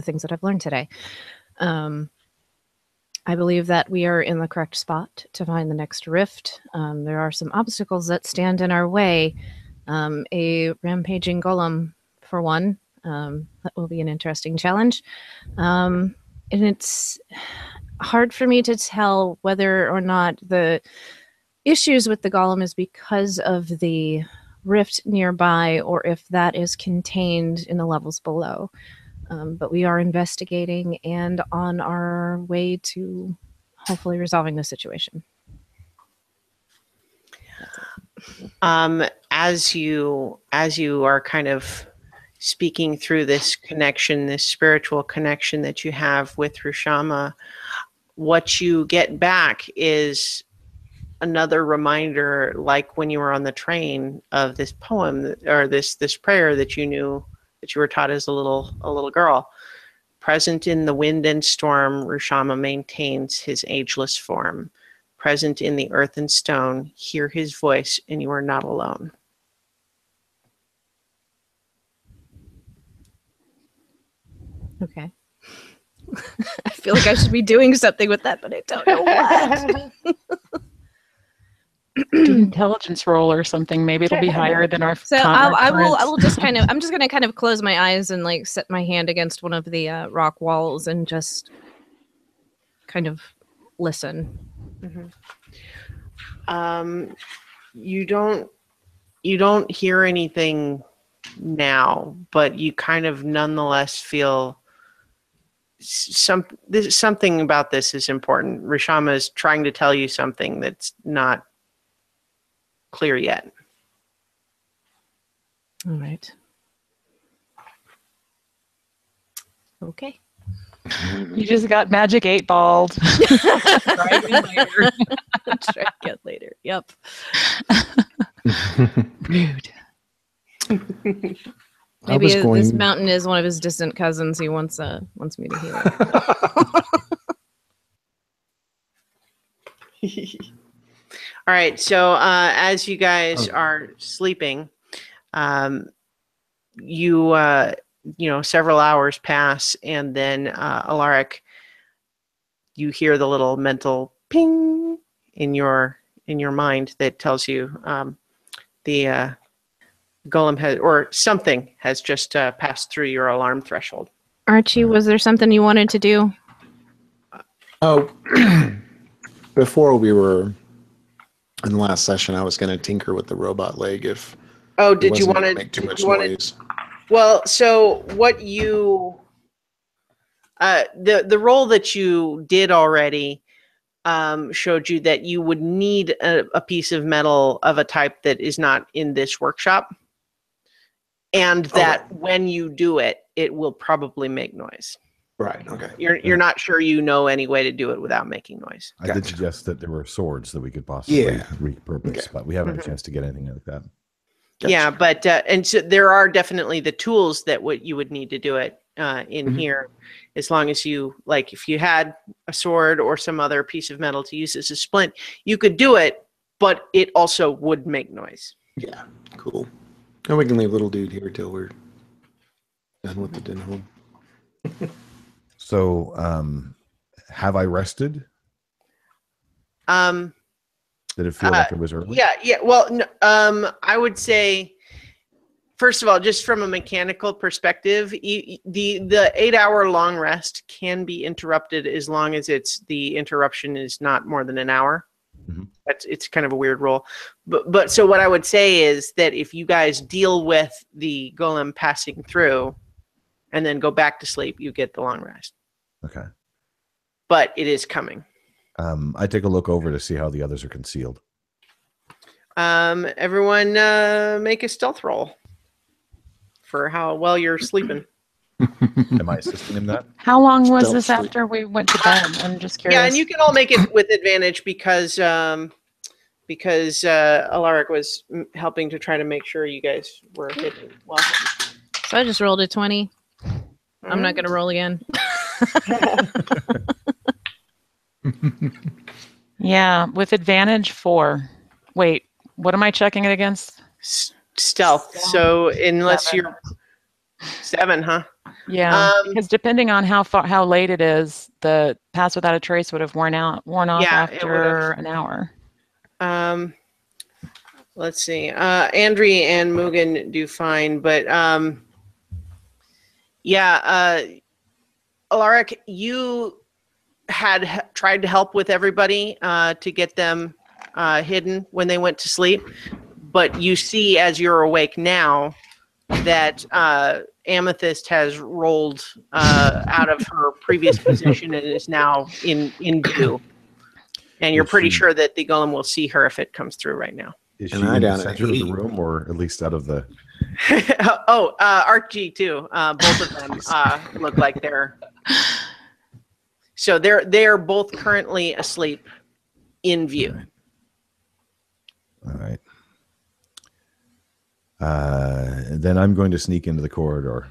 things that I've learned today. I believe that we are in the correct spot to find the next rift. There are some obstacles that stand in our way. A rampaging golem, for one. That will be an interesting challenge. And it's hard for me to tell whether or not the issues with the golem is because of the rift nearby or if that is contained in the levels below. But we are investigating and on our way to hopefully resolving the situation. As you are kind of speaking through this connection, this spiritual connection that you have with Rushama, what you get back is another reminder, like when you were on the train, of this poem or this prayer that you knew, that you were taught as a little girl. Present in the wind and storm, Rushama maintains his ageless form. Present in the earth and stone, hear his voice, and you are not alone. Okay. I feel like I should be doing something with that, but I don't know what. Do an intelligence roll or something. Maybe it'll be higher than our. So our I will. current- I will just kind of. I'm just gonna kind of close my eyes and like set my hand against one of the rock walls and just kind of listen. You don't hear anything now, but you kind of nonetheless feel something about this is important. Rishama is trying to tell you something that's not clear yet. All right. Okay. You just got magic 8-balled. Try again later. Try again later. Yep. Rude. Maybe was this going- mountain is one of his distant cousins. He wants me to heal it. All right. So as you guys are sleeping, several hours pass, and then Alaric, you hear the little mental ping in your mind that tells you the golem has, or something has just passed through your alarm threshold. Archie, was there something you wanted to do? Oh, before we were in the last session, I was going to tinker with the robot leg if Oh, it did you wasn't want gonna to make too much want to? noise. Well, so what you the role that you did already showed you that you would need a piece of metal of a type that is not in this workshop, and that when you do it, it will probably make noise. Right. Okay. You're not sure you know any way to do it without making noise. I did Gotcha. suggest that there were swords that we could possibly repurpose, Okay. but we haven't had a chance to get anything like that. Gotcha. Yeah, but and so there are definitely the tools that what you would need to do it in here, as long as you like. If you had a sword or some other piece of metal to use as a splint, you could do it, but it also would make noise. Yeah. Cool. And we can leave little dude here till we're done with the din home. So, have I rested? Did it feel like it was early? Yeah. Well, I would say, first of all, just from a mechanical perspective, the 8-hour long rest can be interrupted as long as the interruption is not more than an hour. Mm-hmm. It's kind of a weird rule, but so what I would say is that if you guys deal with the golem passing through, and then go back to sleep, you get the long rest. Okay. But it is coming. I take a look over to see how the others are concealed. Everyone make a stealth roll for how well you're sleeping. Am I assisting in that? How long was Stealth this sleep. after we went to bed? I'm just curious. Yeah, and you can all make it with advantage because Alaric was helping to try to make sure you guys were hidden well. So I just rolled a 20. I'm not gonna roll again. Yeah, with advantage 4. Wait, what am I checking it against? Stealth. So unless you're 7, huh? Yeah, because depending on how late it is, the pass without a trace would have worn off Yeah, it after an hour. Let's see. Andri and Mugen do fine, but Alaric, you had tried to help with everybody to get them hidden when they went to sleep, but you see as you're awake now that Amethyst has rolled out of her previous position and is now in view. And you're pretty sure that the golem will see her if it comes through right now. Is she And I in the down at center of the 8. room, or at least out of the? Archie too. Both of them look like they're. So they're both currently asleep in view. All right. Then I'm going to sneak into the corridor.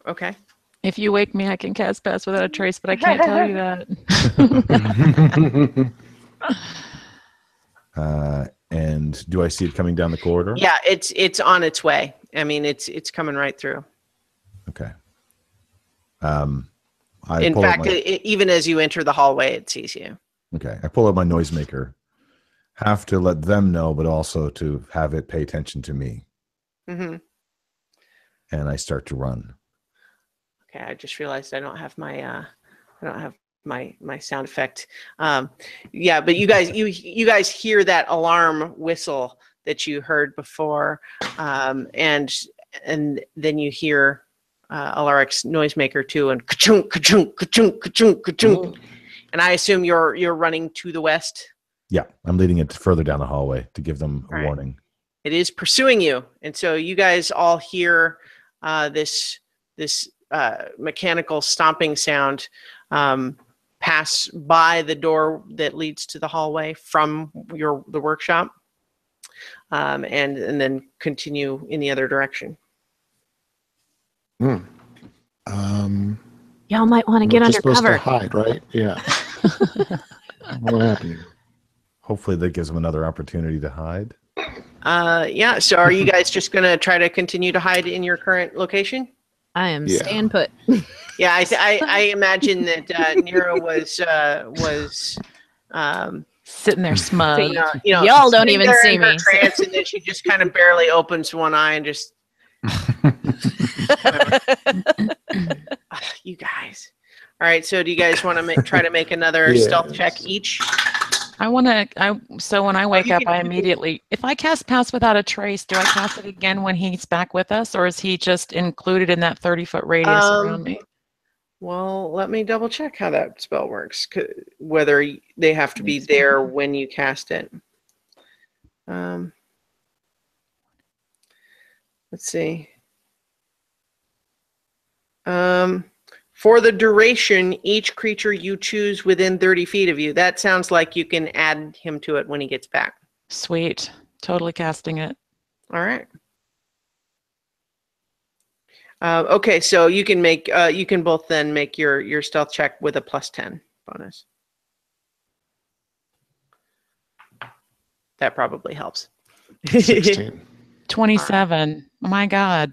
Okay. If you wake me, I can cast pass without a trace, but I can't tell you that. And do I see it coming down the corridor? Yeah, it's on its way. I mean, it's coming right through. Okay. In fact, even as you enter the hallway, it sees you. Okay. I pull out my noisemaker have to let them know, but also to have it pay attention to me. Mm-hmm. And I start to run. Okay, I just realized I don't have my my sound effect. Yeah, but you guys hear that alarm whistle that you heard before, and then you hear Alaric's noisemaker too, and ka-chunk, ka-chunk, ka-chunk, ka-chunk, ka-chunk. And I assume you're running to the west. Yeah, I'm leading it further down the hallway to give them a All right. warning. It is pursuing you, and so you guys all hear this mechanical stomping sound pass by the door that leads to the hallway from the workshop, and then continue in the other direction. Hmm. Y'all might want to get We're under just supposed cover. to hide, right? Yeah. What happened? Hopefully that gives them another opportunity to hide. Yeah. So are you guys just gonna try to continue to hide in your current location? I am Yeah. staying put. Yeah, I imagine that Nero was Sitting there smug. Y'all don't sitting even there see in her me. trance, and then she just kind of barely opens one eye and just you guys. All right, so do you guys want to try to make another stealth check each? So when I wake you up, can- I immediately, if I cast Pass Without a Trace, do I cast it again when he's back with us, or is he just included in that 30-foot radius around me? Well, let me double check how that spell works, whether they have to be there when you cast it. Let's see. For the duration, each creature you choose within 30 feet of you. That sounds like you can add him to it when he gets back. Sweet. Totally casting it. All right. Okay, so you can both then make your stealth check with a +10 bonus. That probably helps. 16. 27. Oh my God.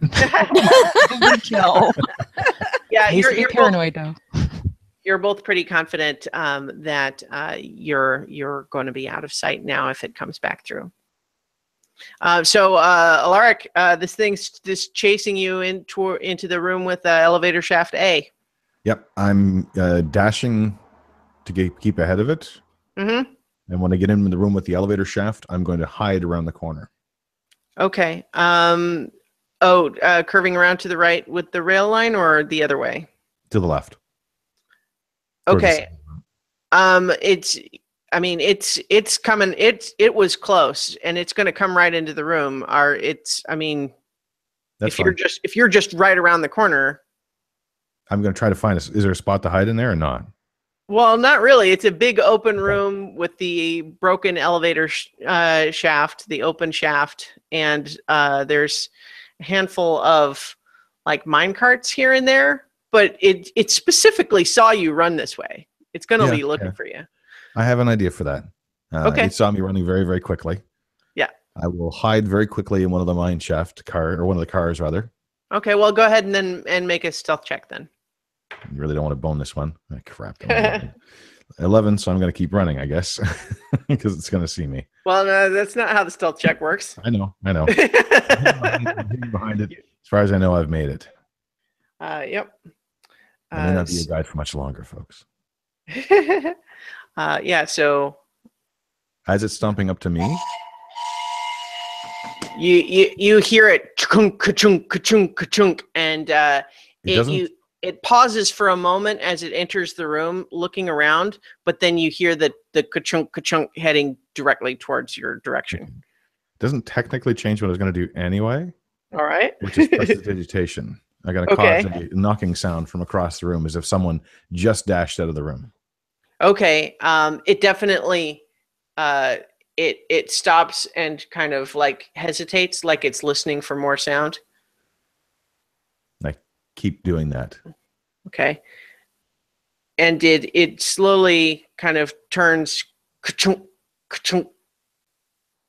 Kill. Yeah, You're you're paranoid though. you're both pretty confident that you're going to be out of sight now if it comes back through. So Alaric, this thing's just chasing you into the room with elevator shaft A. Yep, I'm dashing to keep ahead of it. Mm-hmm. And when I get in the room with the elevator shaft, I'm going to hide around the corner. Okay. Curving around to the right with the rail line, or the other way? To the left. Okay. It's coming. It was close, and it's going to come right into the room. That's if fine. you're just right around the corner. I'm going to try to find is there a spot to hide in there or not? Well, not really. It's a big open room with the broken elevator shaft, the open shaft, and there's a handful of like mine carts here and there. But it specifically saw you run this way. It's going to be looking for you. I have an idea for that. Okay. It saw me running very, very quickly. Yeah. I will hide very quickly in one of the mine shaft or one of the cars rather. Okay. Well, go ahead and make a stealth check then. You really don't want to bone this one. Oh, crap. 11, so I'm going to keep running, I guess, because it's going to see me. Well, no, that's not how the stealth check works. I know. I'm hiding behind it. As far as I know, I've made it. Yep. I may not be a guide for much longer, folks. Yeah, so as it's stomping up to me, you hear it ka-chunk, ka-chunk, ka-chunk, ka-chunk, and it pauses for a moment as it enters the room, looking around, but then you hear the ka-chunk, ka-chunk heading directly towards your direction. It doesn't technically change what I was going to do anyway. All right. Which is prestidigitation. I'm going to cause a knocking sound from across the room as if someone just dashed out of the room. Okay. It definitely it stops and kind of like hesitates, like it's listening for more sound. I keep doing that. Okay. And it slowly kind of turns ka-chunk, ka-chunk,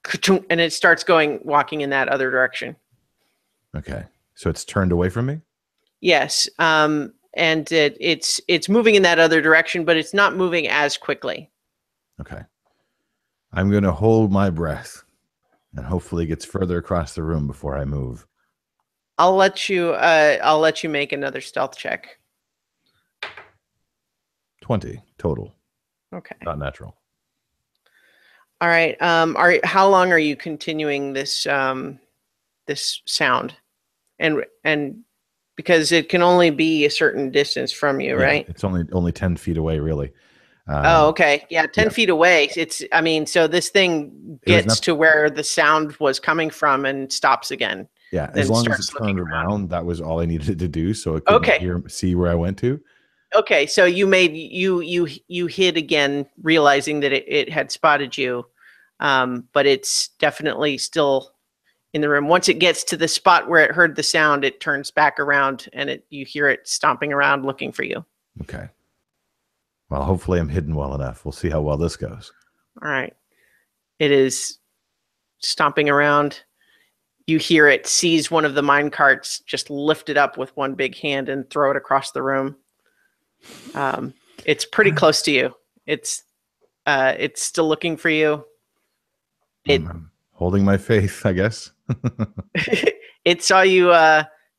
ka-chunk, and it starts walking in that other direction. Okay. So it's turned away from me? Yes. And it's moving in that other direction, but it's not moving as quickly. Okay. I'm going to hold my breath and hopefully it gets further across the room before I move. I'll let you make another stealth check. 20 total. Okay. Not natural. All right. How long are you continuing this this sound? And because it can only be a certain distance from you, Yeah, right? it's only 10 feet away, really. Oh, okay. Yeah, 10 yeah. feet away. So this thing gets to where the sound was coming from and stops again. Yeah, then as long as it starts turned looking around, that was all I needed to do, so it could see where I went to. Okay, so you hid again, realizing that it had spotted you, but it's definitely still in the room. Once it gets to the spot where it heard the sound, it turns back around and you hear it stomping around looking for you. Okay. Well, hopefully I'm hidden well enough. We'll see how well this goes. All right. It is stomping around. You hear it seize one of the mine carts, just lift it up with one big hand and throw it across the room. It's pretty close to you. It's still looking for you. I'm holding my faith, I guess. It saw you.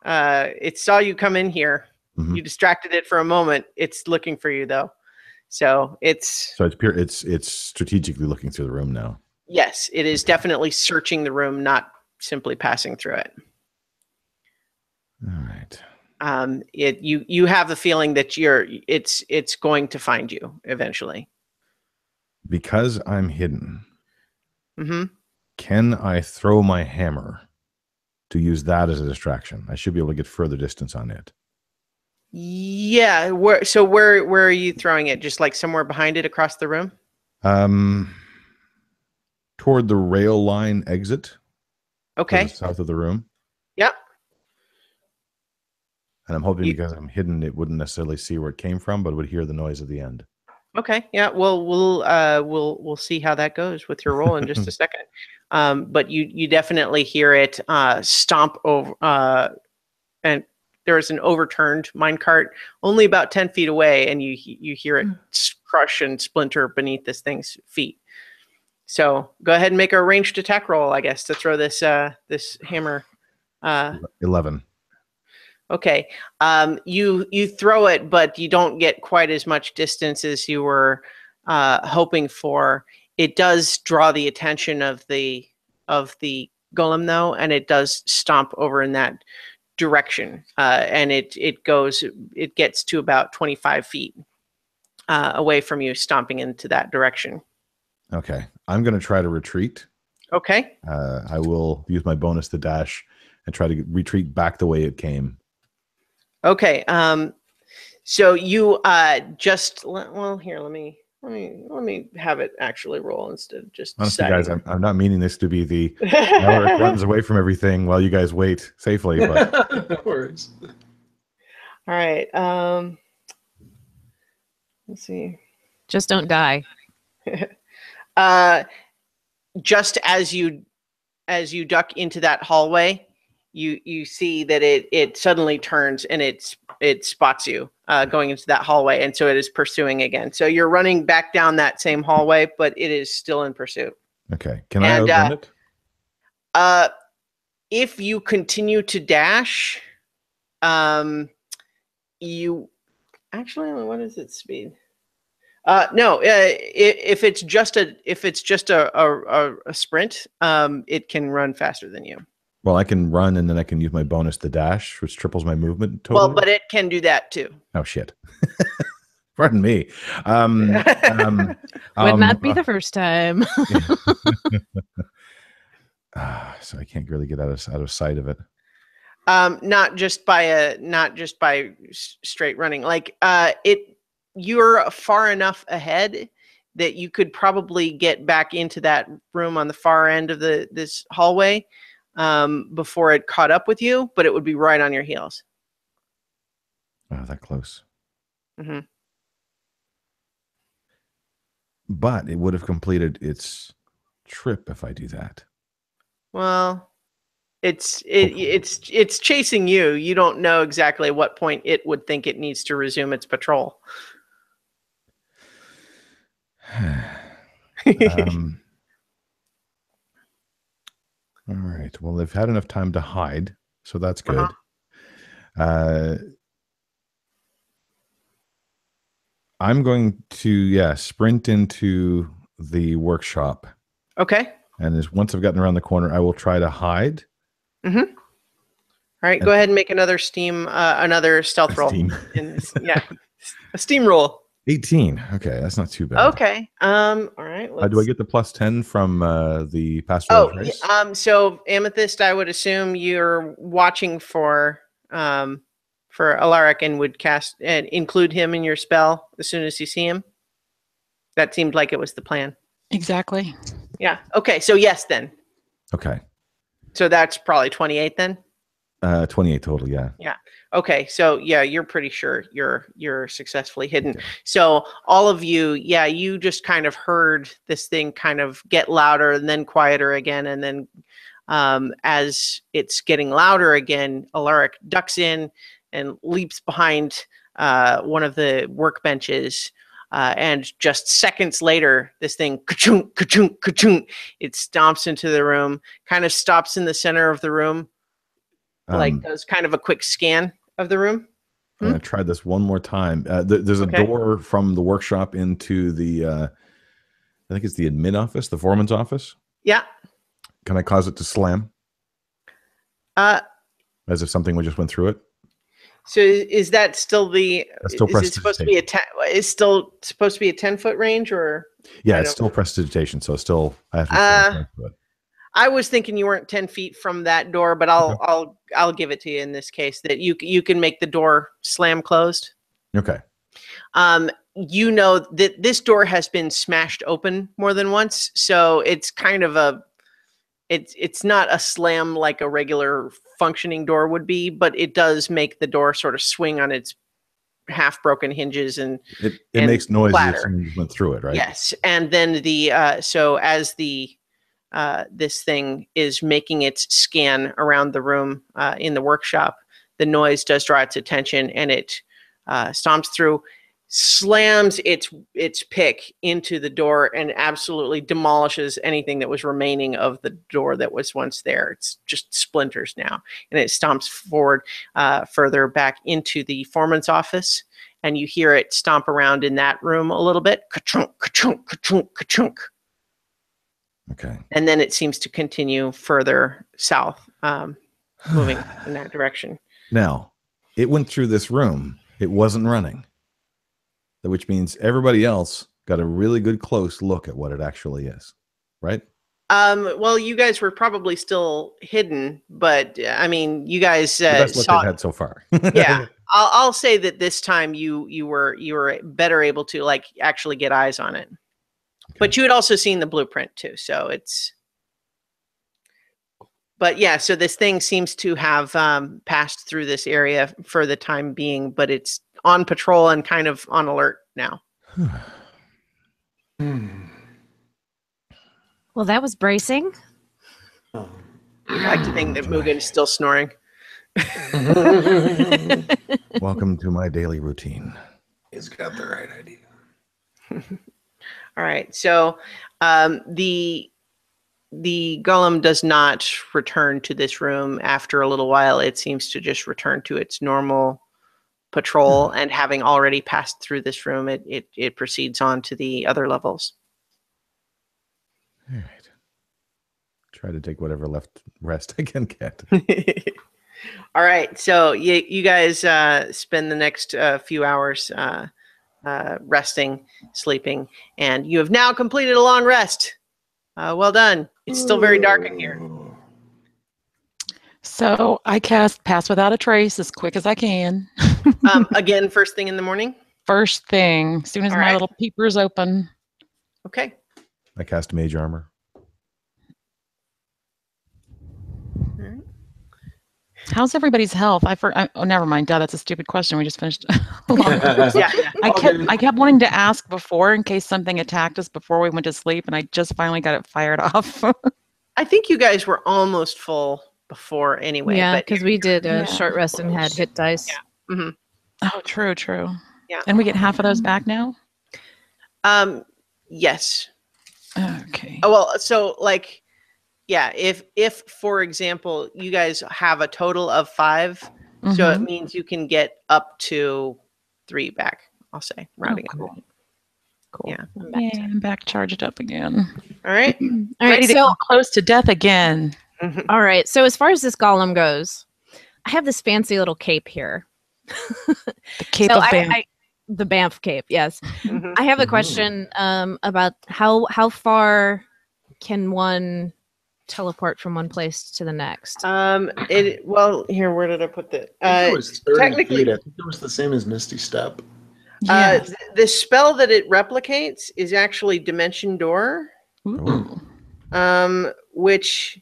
It saw you come in here. Mm-hmm. You distracted it for a moment. It's looking for you though. So it's pure. It's strategically looking through the room now. Yes, it is definitely searching the room, not simply passing through it. All right. You have the feeling that it's going to find you eventually. Because I'm hidden. Mm-hmm. Can I throw my hammer to use that as a distraction? I should be able to get further distance on it. Yeah. Where are you throwing it? Just like somewhere behind it across the room? Toward the rail line exit. Okay. South of the room. Yep. And I'm hoping because I'm hidden, it wouldn't necessarily see where it came from, but would hear the noise at the end. Okay. Yeah. Well, we'll see how that goes with your roll in just a second. But you definitely hear it stomp over, and there's an overturned minecart only about 10 feet away, and you hear it crush and splinter beneath this thing's feet. So go ahead and make a ranged attack roll, I guess, to throw this this hammer. 11. Okay. You throw it, but you don't get quite as much distance as you were hoping for. It does draw the attention of the golem, though, and it does stomp over in that direction. And it gets to about 25 feet away from you, stomping into that direction. Okay. I'm going to try to retreat. Okay. I will use my bonus to dash and try to retreat back the way it came. Okay. So you here, let me have it actually roll instead of just honestly, guys, I'm not meaning this to be the Alaric runs away from everything while you guys wait safely, but no worries. All right. Let's see. Just don't die. Just as you duck into that hallway, you see that it suddenly turns and it spots you going into that hallway, and so it is pursuing again. So you're running back down that same hallway, but it is still in pursuit. Okay. Can I outrun it? If you continue to dash, you actually, what is its speed? No, if it's just a sprint, it can run faster than you. Well, I can run and then I can use my bonus to dash, which triples my movement totally. Well, but it can do that too. Oh shit! Pardon me. Would not be the first time. So I can't really get out of sight of it. Not just by straight running. Like you're far enough ahead that you could probably get back into that room on the far end of this hallway before it caught up with you, but it would be right on your heels. Oh, that close. Mm-hmm. But it would have completed its trip if I do that. Well, it's chasing you. You don't know exactly at what point it would think it needs to resume its patrol. All right. Well, they've had enough time to hide, so that's good. Uh-huh. I'm going to sprint into the workshop, Okay. and once I've gotten around the corner, I will try to hide. Mm-hmm. All right. And- Go ahead and make another another stealth roll. Steam. Yeah, a steam roll. 18. Okay, that's not too bad. Okay. All right. Do I get the +10 from the pastoral trace? So Amethyst, I would assume you're watching for Alaric and would cast and include him in your spell as soon as you see him. That seemed like it was the plan. Exactly. Yeah. Okay. So yes, then. Okay. So that's probably 28 then. 28 total. Yeah. Yeah. Okay. So yeah, you're pretty sure you're successfully hidden. Okay. So all of you, you just kind of heard this thing kind of get louder and then quieter again, and then as it's getting louder again, Alaric ducks in and leaps behind one of the workbenches. And just seconds later, this thing, ka-chunk, ka-chunk, ka-chunk, it stomps into the room, kind of stops in the center of the room, does kind of a quick scan of the room. I'm going to try this one more time. There's a door from the workshop into the, I think it's the admin office, the foreman's office. Yeah. Can I cause it to slam? As if something just went through it? So is that still the? That's still is it supposed to be Is still supposed to be a 10-foot range, or? Yeah, it's still prestidigitation, so still I have to. I was thinking you weren't 10 feet from that door, but I'll give it to you in this case that you can make the door slam closed. Okay. You know that this door has been smashed open more than once, so it's kind of it's not a slam like a regular functioning door would be, but it does make the door sort of swing on its half broken hinges, and it makes noise if someone went through it, right? Yes. And then so as this thing is making its scan around the room in the workshop, the noise does draw its attention, and it stomps through, slams its pick into the door, and absolutely demolishes anything that was remaining of the door that was once there. It's just splinters now, and it stomps forward further back into the foreman's office, and you hear it stomp around in that room a little bit. Ka-chunk, ka-chunk, ka-chunk, ka-chunk. Okay. And then it seems to continue further south, moving in that direction. Now, it went through this room. It wasn't running, which means everybody else got a really good close look at what it actually is, right? Well, you guys were probably still hidden, but I mean, you guys that's what they've had so far. Yeah, I'll say that this time you were better able to actually get eyes on it. Okay. But you had also seen the blueprint too, so it's. But yeah, so this thing seems to have passed through this area for the time being, but it's on patrol and kind of on alert now. Well, that was bracing. I like to think that Mugen is still snoring. Welcome to my daily routine. He's got the right idea. All right, so the golem does not return to this room after a little while. It seems to just return to its normal patrol, and having already passed through this room, it proceeds on to the other levels. All right. Try to take whatever rest I can get. All right, so you guys spend the next few hours resting, sleeping, and you have now completed a long rest. Well done. It's still very dark in here. So I cast Pass Without a Trace as quick as I can. Again, first thing in the morning? First thing, as soon as my little peepers open. Okay. I cast Mage Armor. How's everybody's health? Oh, never mind. Duh, that's a stupid question. We just finished. Yeah. I kept wanting to ask before in case something attacked us before we went to sleep, and I just finally got it fired off. I think you guys were almost full before anyway. Yeah, because we did a short rest and had hit dice. Yeah. Mm-hmm. Oh, true. Yeah. And we get half of those back now? Yes. Okay. Oh, well, so Yeah, if for example you guys have a total of 5, so it Mhm. means you can get up to 3 back. I'll say rounding Oh, up. cool. Cool. Yeah. I'm back Yay, to- I'm back charged up again. All right. All right. Ready to So come close to death again. all right. So as far as this golem goes, I have this fancy little cape here. The Cape So of Bam. the Banff cape. Yes. Mhm. I have a Mhm. question about how far can one teleport from one place to the next? Well, here, where did I put that? I think it was 30 technically, feet. I think it was the same as Misty Step. Yes. the spell that it replicates is actually Dimension Door, Ooh. which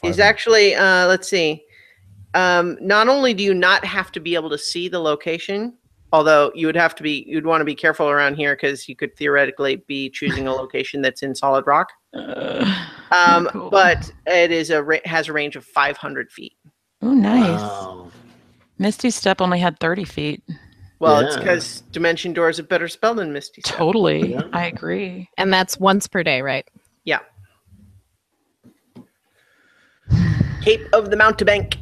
is 500. actually, let's see. Not only do you not have to be able to see the location, although you'd want to be careful around here because you could theoretically be choosing a location that's in solid rock. Cool. But it has a range of 500 feet. Oh, nice. Wow. Misty Step only had 30 feet. Well, it's Yeah. because Dimension Door is a better spell than Misty Step. Totally. Yeah. I agree. And that's once per day, right? Yeah. Cape of the Mountebank.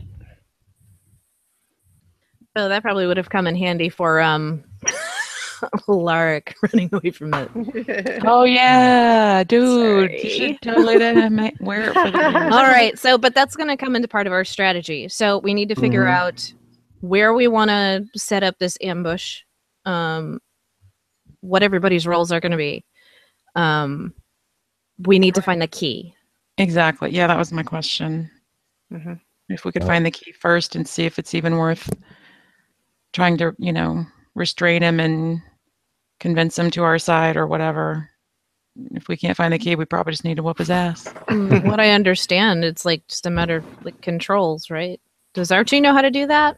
So that probably would have come in handy for Lark running away from it. Oh, yeah. Dude. You Sorry. should totally wear it for the All right. So, but that's going to come into part of our strategy. So we need to figure Mhm. out where we want to set up this ambush, what everybody's roles are going to be. We need to find the key. Exactly. Yeah, that was my question. Mhm. If we could find the key first and see if it's even worth trying to, restrain him and convince him to our side or whatever. If we can't find the key, we probably just need to whoop his ass. From what I understand, it's like just a matter of like controls, right? Does Archie know how to do that?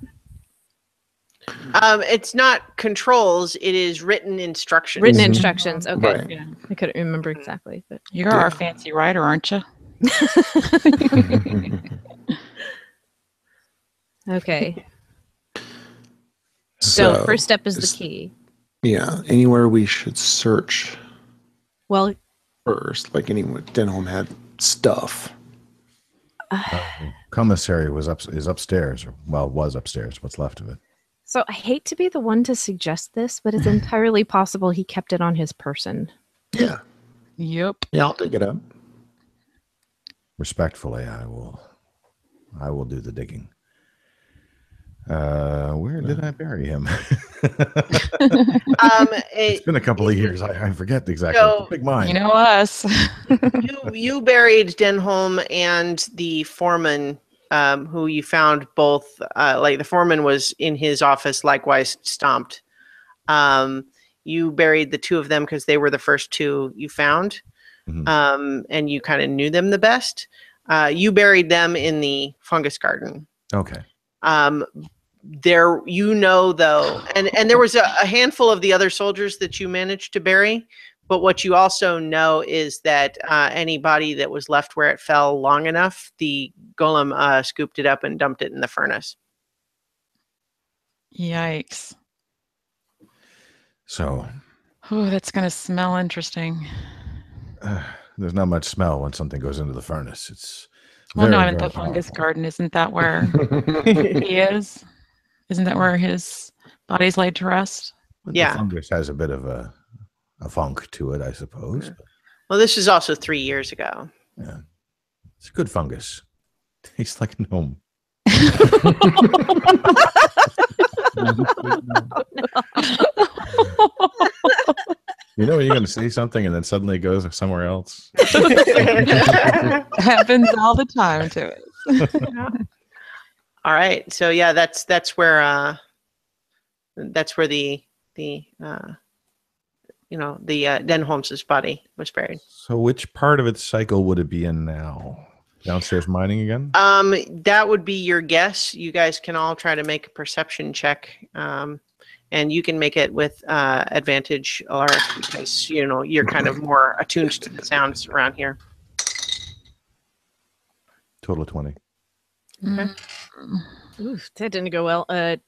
It's not controls; it is written instructions. Written Mhm. instructions. Okay. Right. Yeah. I couldn't remember exactly, but You're our fancy writer, aren't you? okay. So, first step is is- the key. Yeah, anywhere we should search Well, first, like anywhere Denholm had stuff. Commissary is upstairs, or was upstairs. What's left of it? so I hate to be the one to suggest this, but it's entirely possible he kept it on his person. Yeah. Yep. Yeah, I'll take it up. Respectfully, I will do the digging. Where did I bury him? It's been a couple of years. I forget exactly. So, It's a big mine. You know us. you buried Denholm and the foreman, who you found both. Like the foreman was in his office, likewise stomped. You buried the two of them because they were the first two you found, Mhm. and you kind of knew them the best. You buried them in the fungus garden. Okay. There, though, and there was a handful of the other soldiers that you managed to bury. But what you also know is that any body that was left where it fell long enough, the golem scooped it up and dumped it in the furnace. Yikes. So Oh, that's going to smell interesting. there's not much smell when something goes into the furnace. It's Well, no, very, I meant very the fungus powerful. garden. Isn't that where he is? Isn't that where his body's laid to rest? But Yeah. The fungus has a bit of a funk to it, I suppose. Well, this is also 3 years ago. Yeah. It's a good fungus. Tastes like a gnome. You know when you're going to say something and then suddenly it goes somewhere else? Happens all the time to us. All right, so yeah, that's where the Denholm's body was buried. So which part of its cycle would it be in now? Downstairs mining again? That would be your guess. You guys can all try to make a perception check, and you can make it with advantage, or because you're kind of more attuned to the sounds around here. Total of 20. Oof, that didn't go well. 8.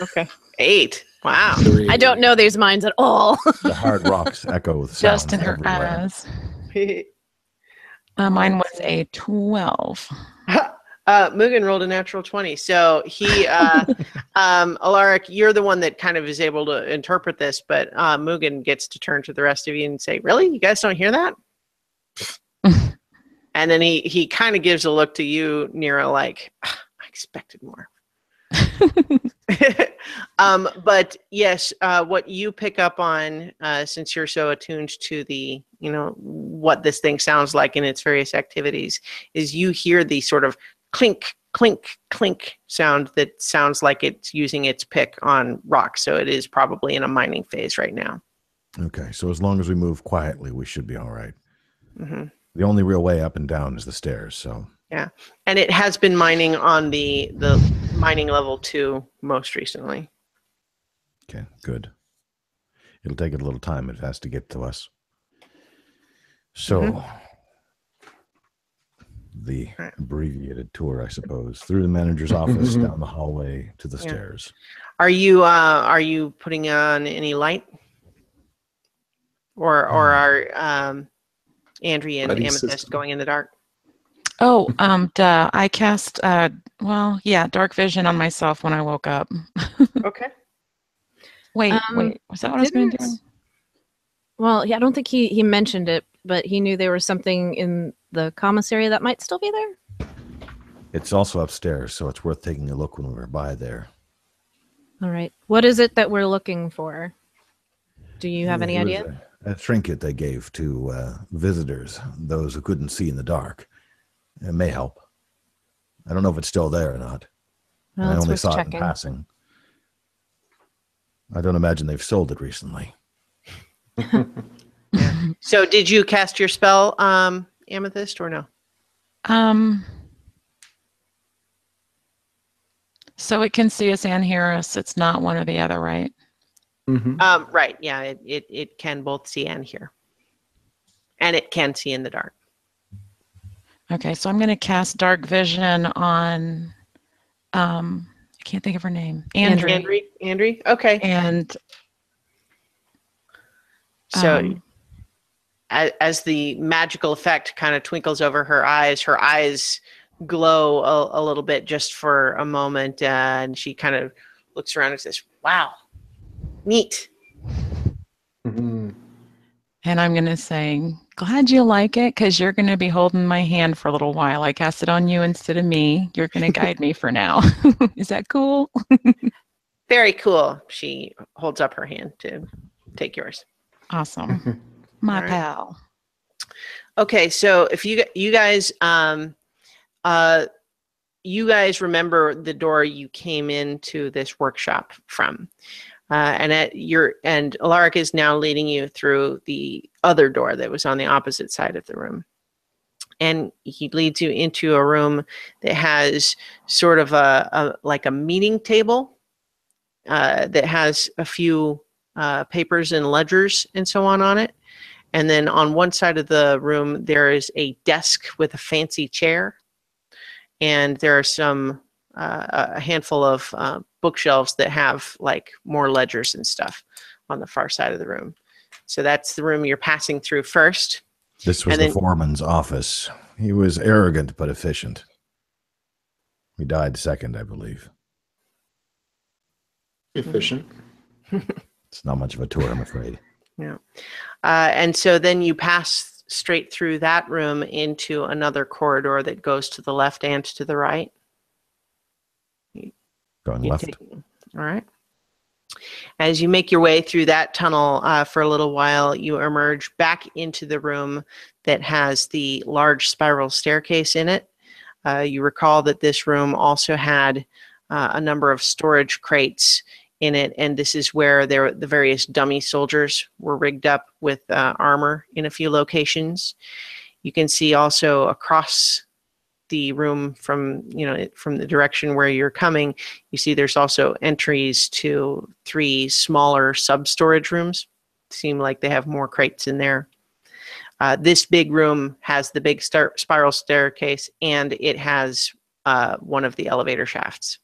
Okay, 8. Wow. 3. I don't know these mines at all. The hard rocks echo with Just sounds in her everywhere. eyes. Mine was a 12. Mugen rolled a natural 20. So he, Alaric, you're the one that kind of is able to interpret this, but Mugen gets to turn to the rest of you and say, really? You guys don't hear that? And then he kind of gives a look to you, Nero, like, I expected more. But yes, what you pick up on, since you're so attuned to the, what this thing sounds like in its various activities, is you hear the sort of clink, clink, clink sound that sounds like it's using its pick on rock. So it is probably in a mining phase right now. Okay, so as long as we move quietly, we should be all right. Mm-hmm. The only real way up and down is the stairs, so. Yeah, and it has been mining on the mining level 2 most recently. Okay, good. It'll take it a little time. It has to get to us. So, the abbreviated tour, I suppose, through the manager's office, down the hallway to the stairs. Are you putting on any light, or are Andrea and Amethyst going in the dark? Oh, I cast, dark vision on myself when I woke up. Okay. Wait, was that what I was going to do? Well, I don't think he mentioned it, but he knew there was something in the commissary that might still be there. It's also upstairs, so it's worth taking a look when we're by there. All right. What is it that we're looking for? Do you have any It was idea? A trinket they gave to visitors, those who couldn't see in the dark. It may help. I don't know if it's still there or not. Well, I it's only worth saw it checking. in passing. I don't imagine they've sold it recently. So did you cast your spell, Amethyst, or no? So it can see us and hear us. It's not one or the other, right? Mm-hmm. Right. Yeah, it can both see and hear. And it can see in the dark. Okay, so I'm going to cast dark vision on, I can't think of her name. Andrea. Andrea? Okay. And so as the magical effect kind of twinkles over her eyes glow a little bit just for a moment, and she kind of looks around and says, wow, neat. Mm-hmm. And I'm going to say, glad you like it, because you're going to be holding my hand for a little while. I cast it on you instead of me. You're going to guide me for now. Is that cool? Very cool. She holds up her hand to take yours. Awesome. My All right. pal. Okay, so if you guys remember the door you came into this workshop from. And Alaric is now leading you through the other door that was on the opposite side of the room. And he leads you into a room that has sort of like a meeting table that has a few papers and ledgers and so on it. And then on one side of the room, there is a desk with a fancy chair. And there are a handful of bookshelves that have like more ledgers and stuff on the far side of the room. So that's the room you're passing through first. This was the foreman's office. He was arrogant but efficient. He died second, I believe. Efficient. It's not much of a tour, I'm afraid. Yeah. And so then you pass straight through that room into another corridor that goes to the left and to the right. Going left. All right. As you make your way through that tunnel for a little while, you emerge back into the room that has the large spiral staircase in it. You recall that this room also had a number of storage crates in it, and this is where the various dummy soldiers were rigged up with armor in a few locations. You can see also across the room from the direction where you're coming, you see there's also entries to 3 smaller sub-storage rooms. Seem like they have more crates in there. This big room has the big spiral staircase, and it has one of the elevator shafts.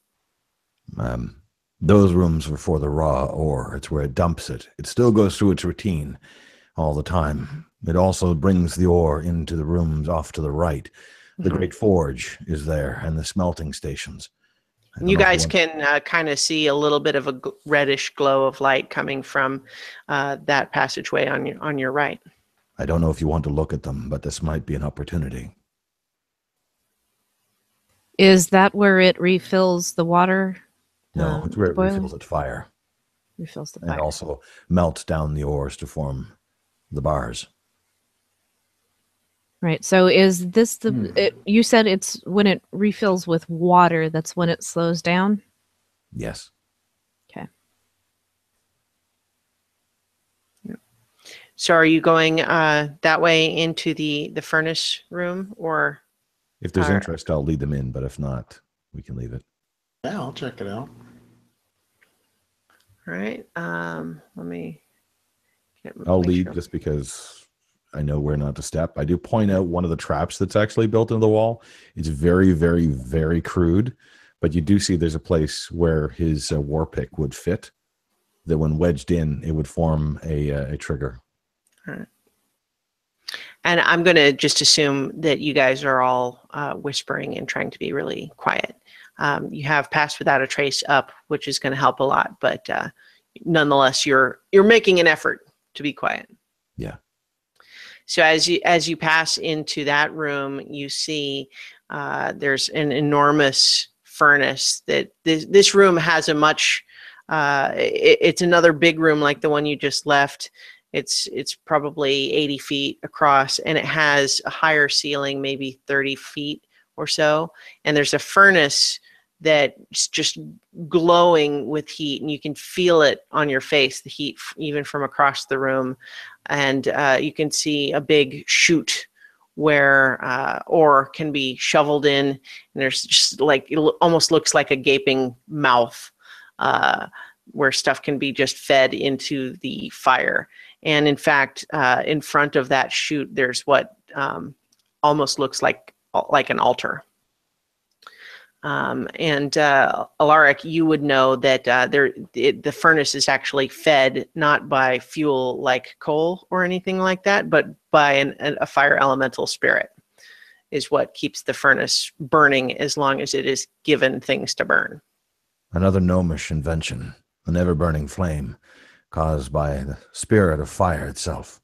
Those rooms were for the raw ore. It's where it dumps it. It still goes through its routine, all the time. It also brings the ore into the rooms off to the right. The great forge is there, and the smelting stations. You guys can kind of see a little bit of a reddish glow of light coming from that passageway on your right. I don't know if you want to look at them, but this might be an opportunity. Is that where it refills the water? No, it's where it refills its fire. Refills the And fire. also melts down the ores to form the bars. Right. So is this you said it's when it refills with water, that's when it slows down? Yes. Okay. So are you going that way into the furnace room, or? If there's interest, I'll lead them in, but if not, we can leave it. Yeah, I'll check it out. All right. Let me. I'll lead just because I know where not to step. I do point out one of the traps that's actually built into the wall. It's very, very, very crude, but you do see there's a place where his war pick would fit, that when wedged in, it would form a trigger. All right. And I'm going to just assume that you guys are all whispering and trying to be really quiet. You have passed without a trace up, which is going to help a lot, but nonetheless, you're making an effort to be quiet. Yeah. So as you pass into that room, you see there's an enormous furnace. That this room has a much. It's another big room like the one you just left. It's probably 80 feet across, and it has a higher ceiling, maybe 30 feet or so. And there's a furnace that's just glowing with heat, and you can feel it on your face, the heat even from across the room. And you can see a big chute where ore can be shoveled in, and there's just like, it almost looks like a gaping mouth where stuff can be just fed into the fire. And in fact, in front of that chute, there's what almost looks like an altar. And Alaric, you would know that the furnace is actually fed not by fuel like coal or anything like that, but by a fire elemental spirit is what keeps the furnace burning as long as it is given things to burn. Another gnomish invention, an ever-burning flame caused by the spirit of fire itself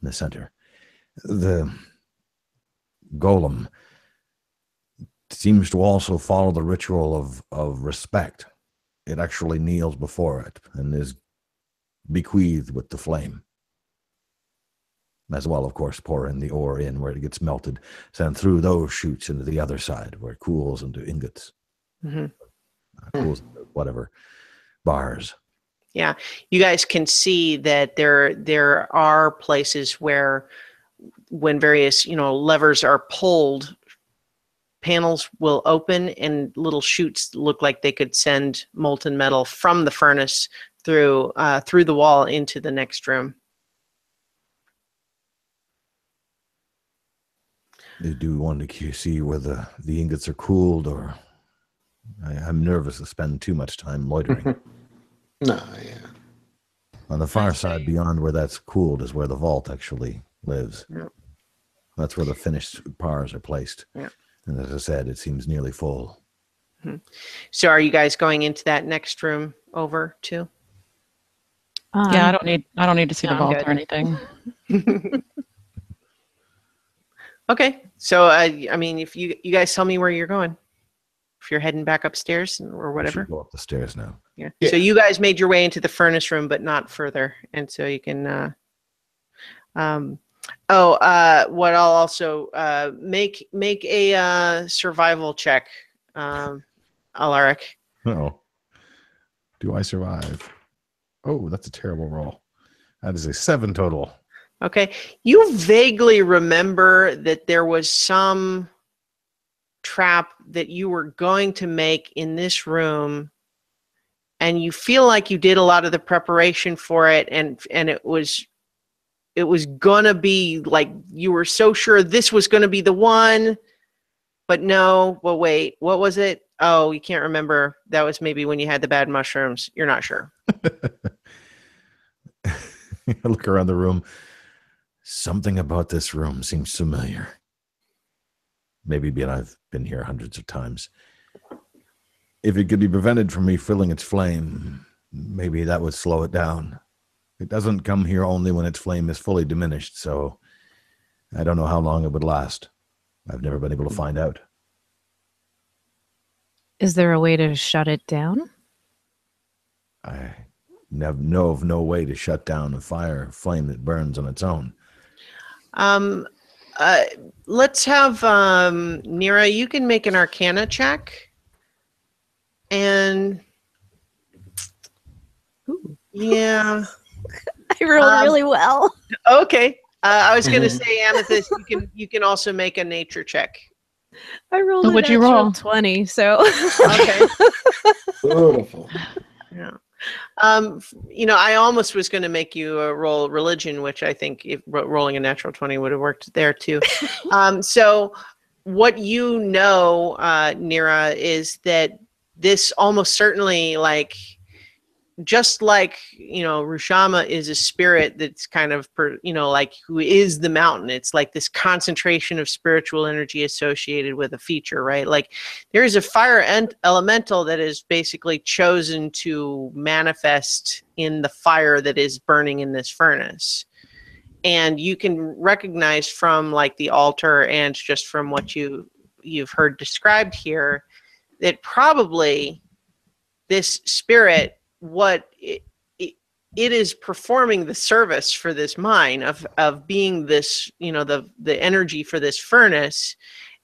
in the center. The golem seems to also follow the ritual of respect. It actually kneels before it and is bequeathed with the flame. As well, of course, pouring the ore in where it gets melted, sent through those chutes into the other side where it cools into ingots. Mm-hmm. Cools into whatever bars. Yeah, you guys can see that there are places where when various levers are pulled, panels will open and little chutes look like they could send molten metal from the furnace through the wall into the next room. They do want to see whether the ingots are cooled, or I'm nervous to spend too much time loitering. No, yeah. On the far side, beyond where that's cooled, is where the vault actually lives. Yep. That's where the finished bars are placed. Yep. And as I said, it seems nearly full. Mm-hmm. So are you guys going into that next room over too? Yeah, I don't need to see the vault good. or anything. Okay. So I mean, if you guys tell me where you're going, if you're heading back upstairs or whatever. We should go up the stairs now. Yeah. So you guys made your way into the furnace room, but not further, and so you can. What I'll also make a survival check, Alaric. Oh, do I survive? Oh, that's a terrible roll. That is a 7 total. Okay, you vaguely remember that there was some trap that you were going to make in this room, and you feel like you did a lot of the preparation for it, and it was gonna be like you were so sure this was gonna be the one, but no. Well, wait, what was it? Oh, you can't remember. That was maybe when you had the bad mushrooms. You're not sure. I look around the room. Something about this room seems familiar. Maybe I've been here hundreds of times. If it could be prevented from me filling its flame, maybe that would slow it down. It doesn't come here only when its flame is fully diminished, so I don't know how long it would last. I've never been able to find out. Is there a way to shut it down? I know of no way to shut down a flame that burns on its own. Let's have Nira, you can make an Arcana check. And yeah. I rolled really well. Okay. I was going to say, Amethyst, you can also make a nature check. I rolled a What'd you natural roll? 20, so. Okay. Beautiful. Yeah. I almost was going to make you roll religion, which I think if rolling a natural 20 would have worked there too. So what Nira, is that this almost certainly, like, just like, Rushama is a spirit that's kind of, like, who is the mountain. It's like this concentration of spiritual energy associated with a feature, right? Like, there is a fire elemental that is basically chosen to manifest in the fire that is burning in this furnace. And you can recognize from, like, the altar and just from what you've heard described here that probably this spirit, what it is performing the service for this mine of being this, the energy for this furnace,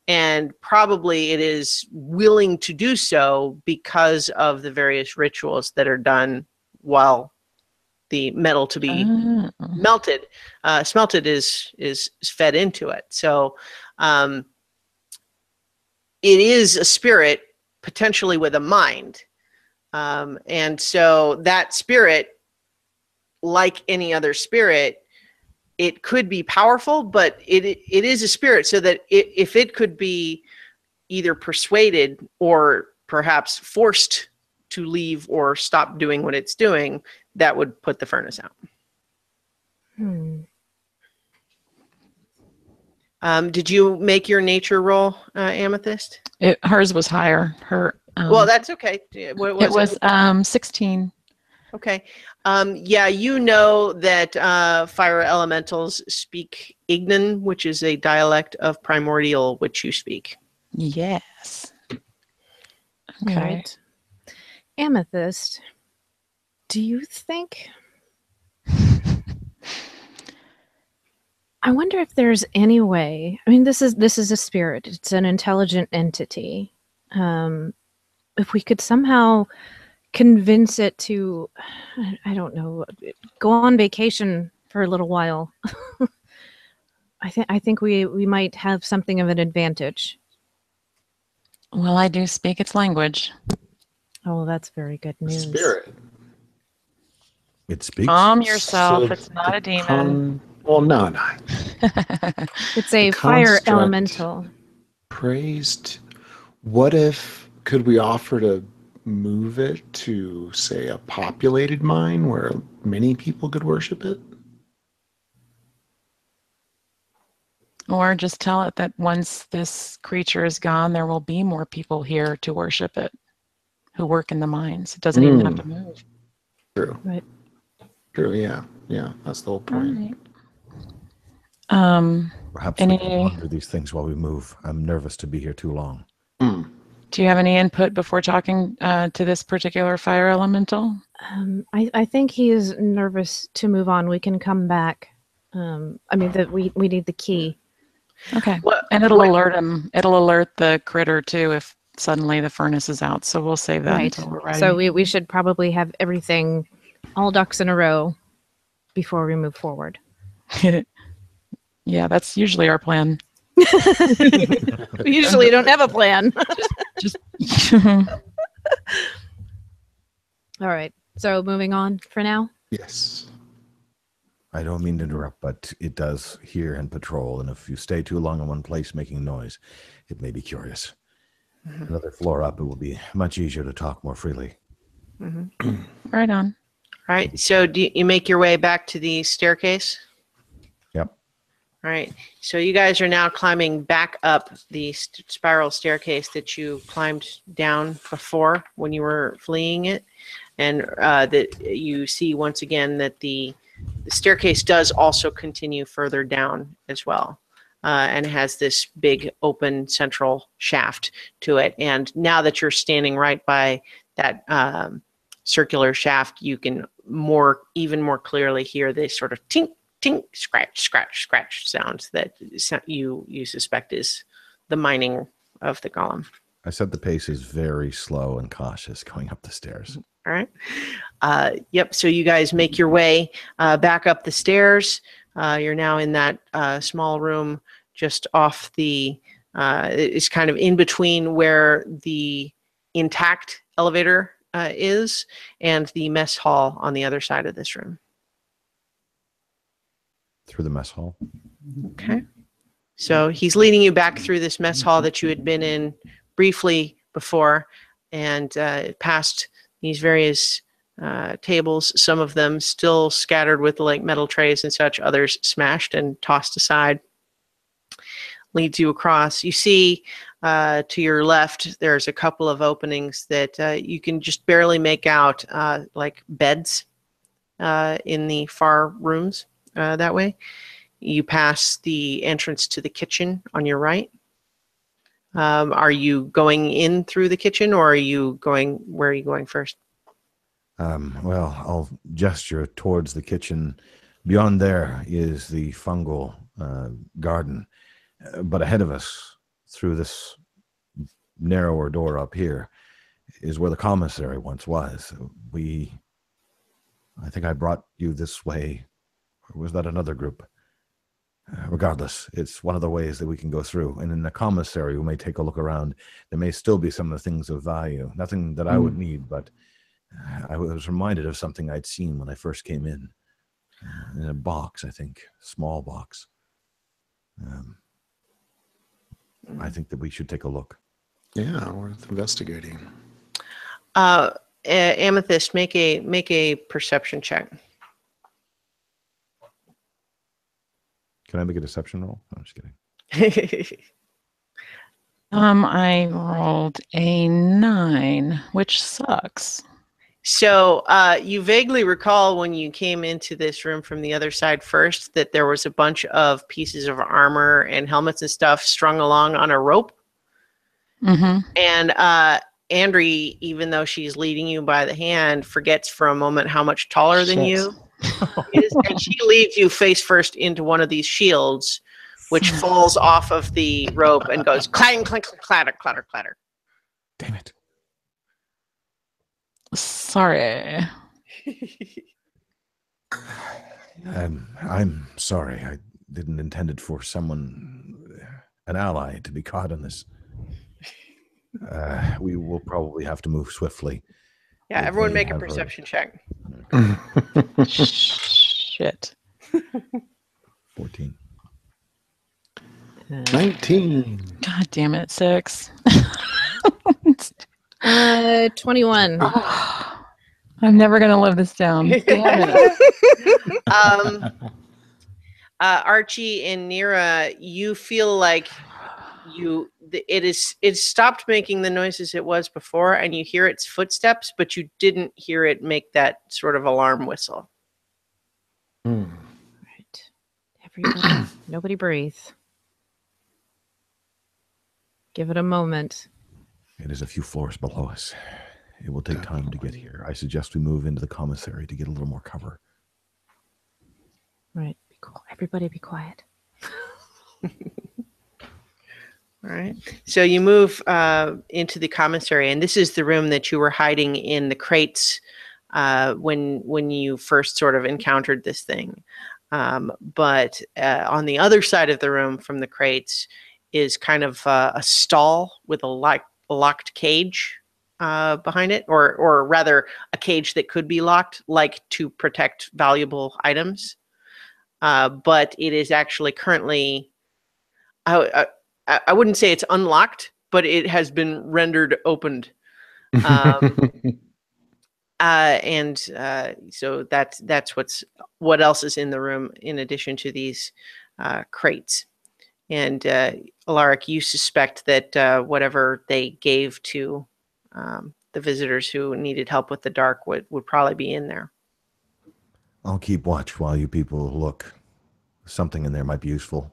and probably it is willing to do so because of the various rituals that are done while the metal to be smelted is fed into it. So it is a spirit potentially with a mind. And so that spirit, like any other spirit, it could be powerful, but it is a spirit, so that if it could be either persuaded or perhaps forced to leave or stop doing what it's doing, that would put the furnace out. Did you make your nature roll, Amethyst? Hers was higher. Well, that's okay. What was it was 16. Okay. That fire elementals speak Ignan, which is a dialect of primordial, which you speak. Yes. Okay. Right. Amethyst, do you think... I wonder if there's any way... I mean, this is a spirit. It's an intelligent entity. If we could somehow convince it to, I don't know, go on vacation for a little while, I think we might have something of an advantage. Well, I do speak its language. Oh, that's very good news. Spirit. It speaks. Calm yourself. So It's not a demon. Well, no. It's a The fire construct elemental. Praised. What if, could we offer to move it to, say, a populated mine where many people could worship it? Or just tell it that once this creature is gone, there will be more people here to worship it who work in the mines. It doesn't even have to move. True. Right. True, yeah. Yeah, that's the whole point. Right. Perhaps we can ponder these things while we move. I'm nervous to be here too long. Do you have any input before talking to this particular fire elemental? I think he is nervous to move on. We can come back. We need the key. Okay. And it'll alert him. It'll alert the critter too if suddenly the furnace is out. So we'll save that until we're ready. So we should probably have everything, all ducks in a row, before we move forward. Yeah, that's usually our plan. We usually don't have a plan. Just All right. So moving on for now. Yes. I don't mean to interrupt, but it does hear and patrol, and if you stay too long in one place making noise, it may be curious. Another floor up, it will be much easier to talk more freely. right on. All right. So do you make your way back to the staircase? Yep. All right. So you guys are now climbing back up the spiral staircase that you climbed down before when you were fleeing it. And that you see once again that the staircase does also continue further down as well. And has this big open central shaft to it. And now that you're standing right by that circular shaft, you can even more clearly hear this sort of tink, tink, scratch, scratch, scratch sounds that you suspect is the mining of the golem. I said the pace is very slow and cautious going up the stairs. All right. Yep. So you guys make your way back up the stairs. You're now in that small room just off the, it's kind of in between where the intact elevator is and the mess hall on the other side of this room. Through the mess hall. Okay. So he's leading you back through this mess hall that you had been in briefly before, and past these various tables, some of them still scattered with like metal trays and such, others smashed and tossed aside. Leads you across. You see to your left, there's a couple of openings that you can just barely make out, like beds in the far rooms that way. You pass the entrance to the kitchen on your right. Are you going in through the kitchen, or are you going, where are you going first? Well, I'll gesture towards the kitchen. Beyond there is the fungal garden. But ahead of us, through this narrower door up here, is where the commissary once was. I think I brought you this way. Or was that another group? Regardless, it's one of the ways that we can go through. And in the commissary, we may take a look around. There may still be some of the things of value. Nothing that I would need, but I was reminded of something I'd seen when I first came in a box, I think, small box. I think that we should take a look. Yeah, worth investigating. Amethyst, make a perception check. Can I make a deception roll? I'm just kidding. I rolled a 9, which sucks. So you vaguely recall when you came into this room from the other side first that there was a bunch of pieces of armor and helmets and stuff strung along on a rope. Mm-hmm. And Andri, even though she's leading you by the hand, forgets for a moment how much taller than you is, and she leads you face first into one of these shields, which falls off of the rope and goes clang, clang, clatter, clatter, clatter. Damn it. Sorry. I'm sorry. I didn't intend it for someone, an ally, to be caught in this. We will probably have to move swiftly. Yeah, everyone make a perception check. Shit. 14. 19. God damn it, 6. 21. I'm never going to live this down. Damn it. Archie and Nira, you feel like it's stopped making the noises it was before, and you hear its footsteps, but you didn't hear it make that sort of alarm whistle. Right. Everybody, nobody breathe. Give it a moment. It is a few floors below us. It will take time to get here. I suggest we move into the commissary to get a little more cover. Right. Be cool. Everybody be quiet. All right. So you move into the commissary, and this is the room that you were hiding in the crates when you first sort of encountered this thing. But on the other side of the room from the crates is kind of a stall with a locked cage behind it, or rather a cage that could be locked, like to protect valuable items. But it is actually currently, I wouldn't say it's unlocked, but it has been rendered opened. So that's what else is in the room in addition to these crates. And Alaric, you suspect that whatever they gave to the visitors who needed help with the dark would probably be in there. I'll keep watch while you people look. Something in there might be useful.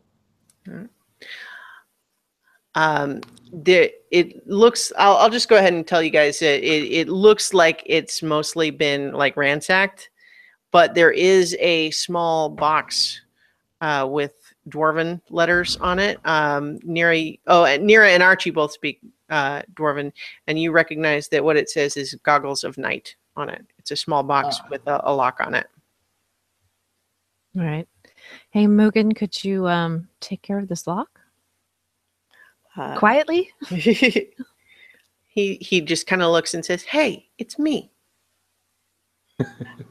It looks. I'll just go ahead and tell you guys. It looks like it's mostly been like ransacked, but there is a small box with Dwarven letters on it. Nira and Archie both speak Dwarven, and you recognize that what it says is "Goggles of Night" on it. It's a small box with a lock on it. All right. Hey, Mugen, could you take care of this lock? Quietly? He just kind of looks and says, "Hey, it's me."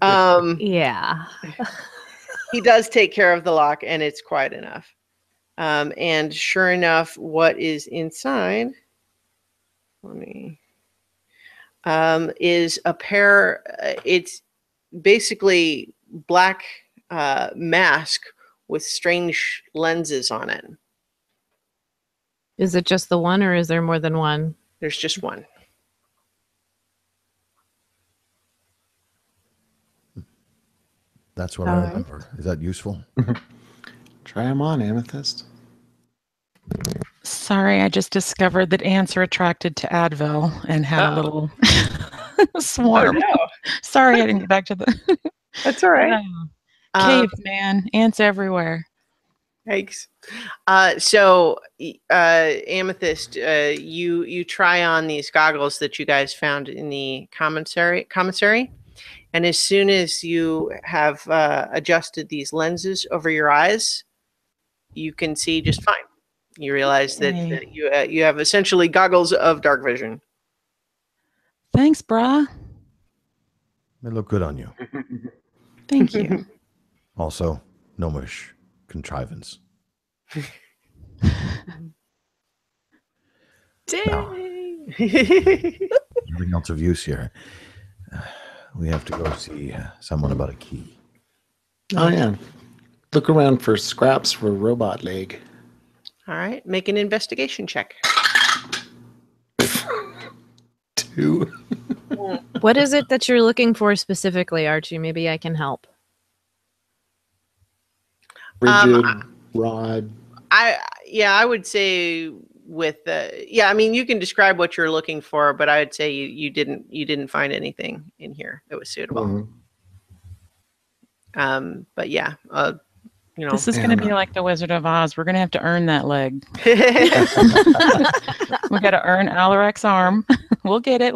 Yeah. He does take care of the lock, and it's quiet enough. And sure enough, what is inside? Is a pair. It's basically black mask with strange lenses on it. Is it just the one, or is there more than one? There's just one. That's what I remember. Is that useful? Try them on, Amethyst. Sorry, I just discovered that ants are attracted to Advil and had a little swarm. Oh, no. Sorry, I didn't get back to the That's all right. Caveman, ants everywhere. Yikes. So Amethyst, you try on these goggles that you guys found in the commissary, and as soon as you have adjusted these lenses over your eyes, you can see just fine. You realize that you have essentially goggles of dark vision. Thanks, brah. They look good on you. Thank you. Also, gnomish contrivance. Dang. Nothing else of use here. We have to go see someone about a key. Oh, yeah. Look around for scraps for a robot leg. All right, make an investigation check. 2. What is it that you're looking for specifically, Archie? Maybe I can help. Rigid rod. I would say with I mean, you can describe what you're looking for, but I would say you didn't find anything in here that was suitable. Mm-hmm. But yeah, This is going to be like the Wizard of Oz. We're going to have to earn that leg. We got to earn Alaric's arm. We'll get it.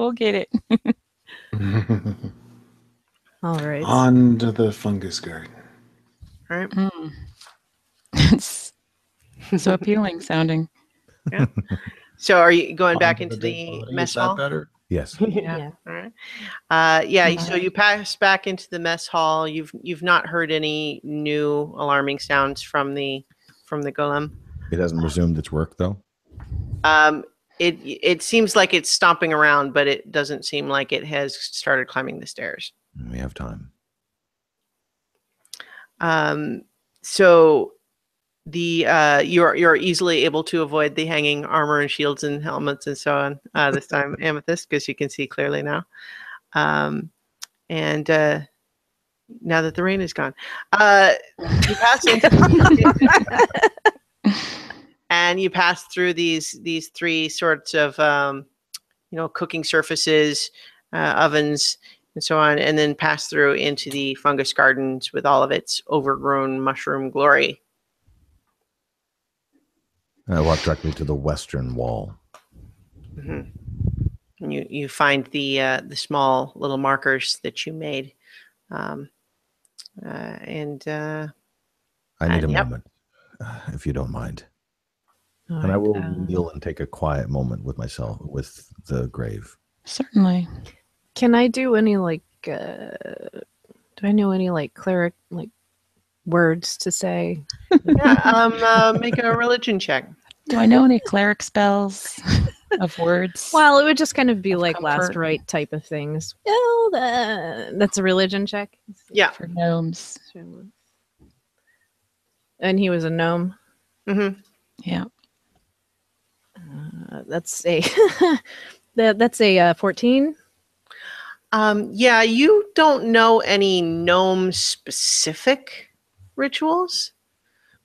All right. On to the fungus garden. All right. It's so appealing sounding. Yeah. So are you going back On to into the body. mess Is that hall? better? Yes. Yeah. All right. So you pass back into the mess hall. You've not heard any new alarming sounds from the golem. It hasn't resumed its work, though. It seems like it's stomping around, but it doesn't seem like it has started climbing the stairs. We have time. So the you're easily able to avoid the hanging armor and shields and helmets and so on this time, Amethyst, because you can see clearly now. And now that the rain is gone, you pass into and you pass through these three sorts of cooking surfaces, ovens, and so on, and then pass through into the fungus gardens with all of its overgrown mushroom glory. I walk directly to the western wall. Mm-hmm. And you find the small little markers that you made, I need a moment, if you don't mind. All And I right, will kneel and take a quiet moment with myself, with the grave. Certainly. Can I do any do I know any cleric words to say? Yeah, make a religion check. Do I know any cleric spells? of words. Well, it would just kind of be Of like last comfort. right type of things. Well, that's a religion check. Yeah. For gnomes. And he was a gnome. Mm-hmm. Yeah. That's a that's a 14. Yeah, you don't know any gnome specific rituals,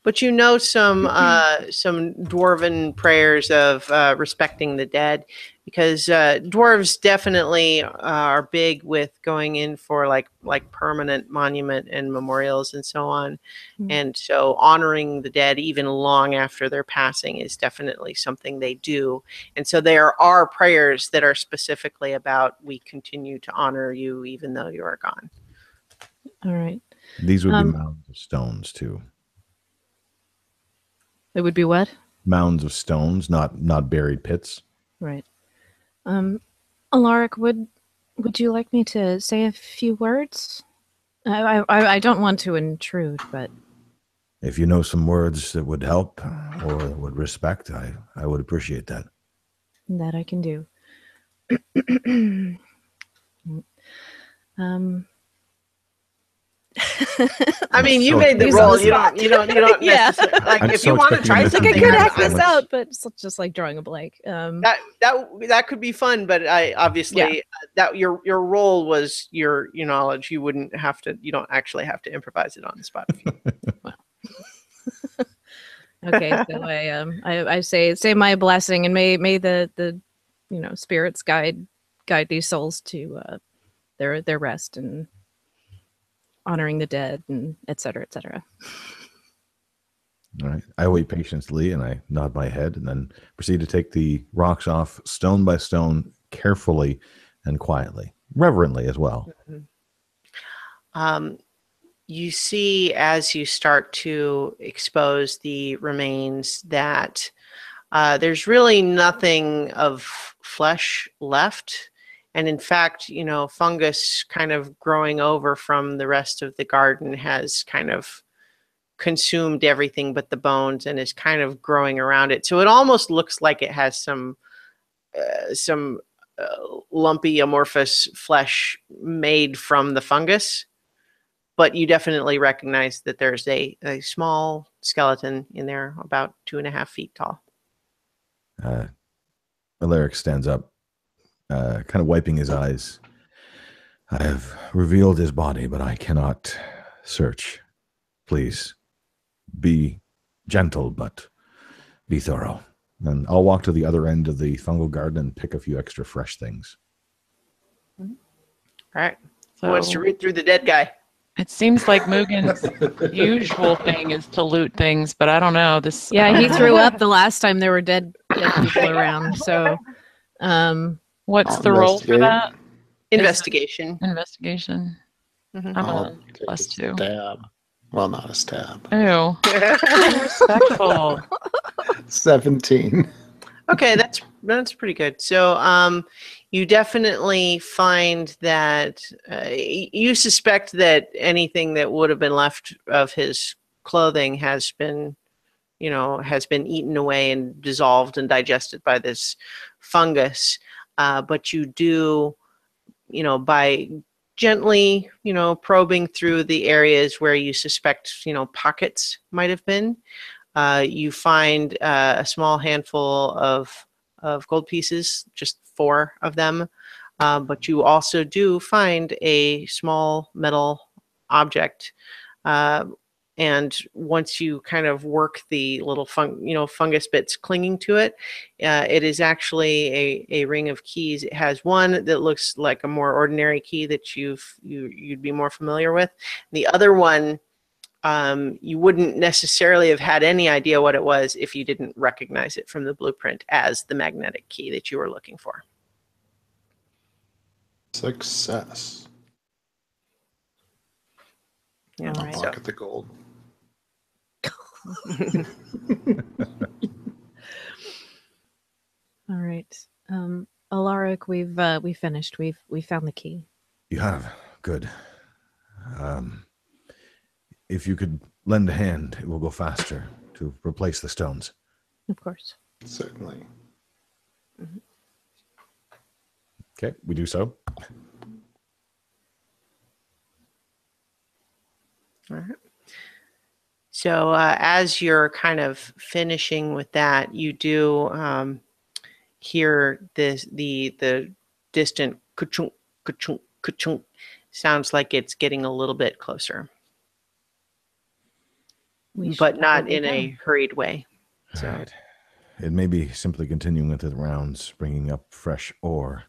but you know some dwarven prayers of respecting the dead, because dwarves definitely are big with going in for like permanent monument and memorials and so on. And so honoring the dead even long after their passing is definitely something they do. And so there are prayers that are specifically about, we continue to honor you even though you are gone. All right. These would be mounds of stones too. It would be what? Mounds of stones, not buried pits. Right. Alaric, would you like me to say a few words? I don't want to intrude, but If you know some words that would help or would respect, I would appreciate that. that I can do. I mean, you so made the He's on roll. the You spot. don't Yeah. necessarily, like, I'm if so you want to expecting try him to It's like I something, could that's act this fine. out, but it's just like drawing a blank. That could be fun, but I that your role was your knowledge. You wouldn't have to. You don't actually have to improvise it on the spot. Okay, so I say my blessing, and may the spirits guide these souls to their rest and honoring the dead, and et cetera, et cetera. All right. I wait patiently and I nod my head and then proceed to take the rocks off stone by stone, carefully and quietly, reverently as well. You see, as you start to expose the remains, that there's really nothing of flesh left. And in fact, fungus kind of growing over from the rest of the garden has kind of consumed everything but the bones and is kind of growing around it. So it almost looks like it has some lumpy amorphous flesh made from the fungus. But you definitely recognize that there's a small skeleton in there, about 2.5 feet tall. Alaric stands up, kind of wiping his eyes. I have revealed his body, but I cannot search. Please be gentle, but be thorough. And I'll walk to the other end of the fungal garden and pick a few extra fresh things. All right. Who wants to read through the dead guy? It seems like Mugen's usual thing is to loot things, but I don't know. Yeah, he threw up the last time there were dead people around. So, what's I'll the roll for investigate. that? Investigation. Investigation. Mhm. I'm I'll a take a +2. stab. Well, not a stab. Ew. Respectful. 17. Okay, that's pretty good. So, you definitely find that you suspect that anything that would have been left of his clothing has been eaten away and dissolved and digested by this fungus. But you do, by gently, probing through the areas where you suspect, pockets might have been, you find a small handful of gold pieces, just 4 of them. But you also do find a small metal object. And once you kind of work the little fungus bits clinging to it, it is actually a ring of keys. It has one that looks like a more ordinary key that you'd be more familiar with. The other one, you wouldn't necessarily have had any idea what it was if you didn't recognize it from the blueprint as the magnetic key that you were looking for. Success. Yeah, All I'll right. look at the gold. All right. Alaric, we finished. We found the key. You have. Good. If you could lend a hand, it will go faster to replace the stones. Of course. Certainly. Okay, we do so. All right. So as you're kind of finishing with that, you do hear the distant ka-chunk, ka-chunk, ka-chunk. Sounds like it's getting a little bit closer, but not in a hurried way. So Right. It may be simply continuing with the rounds, bringing up fresh ore.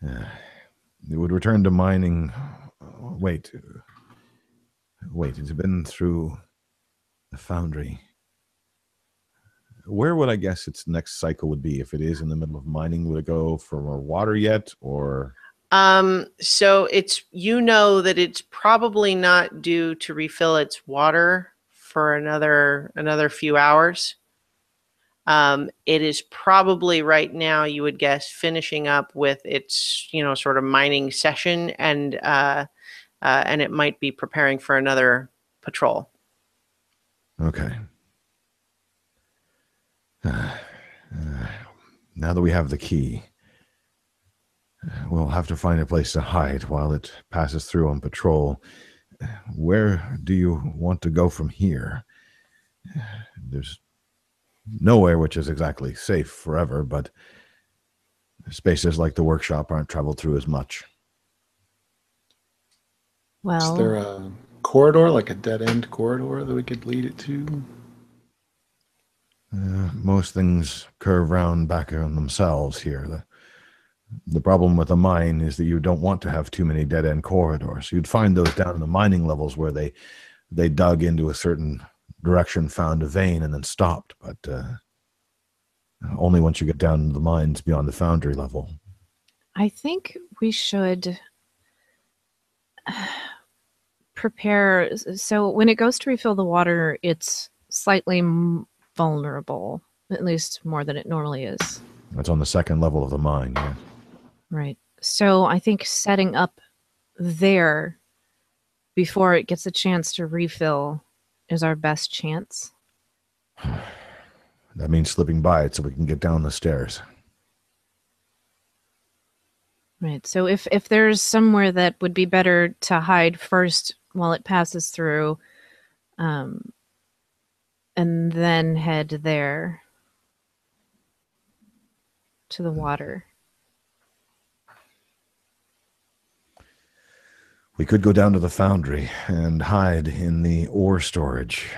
It would return to mining. Wait, it's been through the foundry. Where would I guess its next cycle would be? If it is in the middle of mining, would it go for more water yet, or? So it's, that it's probably not due to refill its water for another few hours. It is probably right now, you would guess, finishing up with its, sort of mining session, and it might be preparing for another patrol. Okay. Now that we have the key, we'll have to find a place to hide while it passes through on patrol. Where do you want to go from here? There's nowhere which is exactly safe forever, but spaces like the workshop aren't traveled through as much. Well, Is there a corridor, like a dead-end corridor that we could lead it to? Most things curve round back on themselves here. The problem with a mine is that you don't want to have too many dead-end corridors. You'd find those down in the mining levels where they dug into a certain direction, found a vein, and then stopped. But only once you get down into the mines beyond the foundry level. I think we should prepare. So when it goes to refill the water, it's slightly vulnerable, at least more than it normally is. That's on the second level of the mine, yeah. Right. So I think setting up there before it gets a chance to refill is our best chance. That means slipping by it so we can get down the stairs. Right. So if there's somewhere that would be better to hide first while it passes through, and then head there to the water. We could go down to the foundry and hide in the ore storage,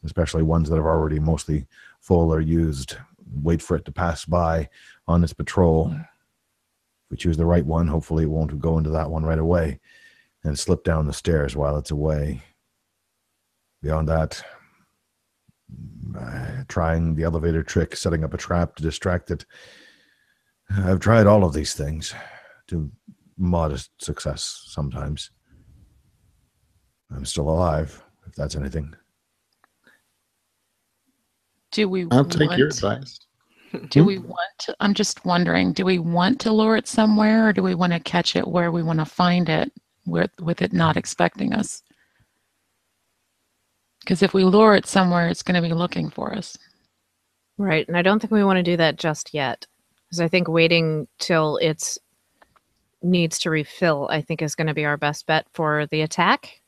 especially ones that are already mostly full or used. Wait for it to pass by on its patrol. If we choose the right one, hopefully it won't go into that one right away, and slip down the stairs while it's away. Beyond that, trying the elevator trick, setting up a trap to distract it. I've tried all of these things to modest success sometimes. I'm still alive, if that's anything. I'll take your advice. Do we want to, I'm just wondering, do we want to lure it somewhere, or do we want to catch it where we want to find it with it not expecting us? Because if we lure it somewhere, it's going to be looking for us. Right. And I don't think we want to do that just yet. Because I think waiting till it needs to refill, I think, is going to be our best bet for the attack.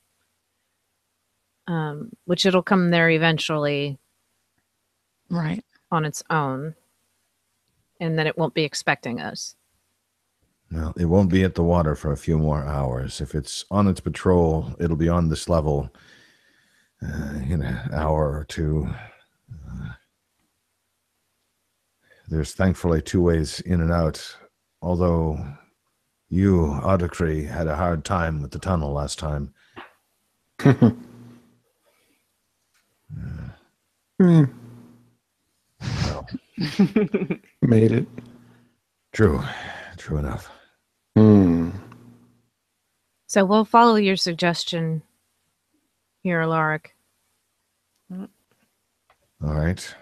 Which it'll come there eventually. Right. On its own. And then it won't be expecting us. Well, it won't be at the water for a few more hours. If it's on its patrol, it'll be on this level in an hour or two. There's thankfully 2 ways in and out, although you, Audacry, had a hard time with the tunnel last time. Well, Made it. True enough. So we'll follow your suggestion here, Alaric. All right.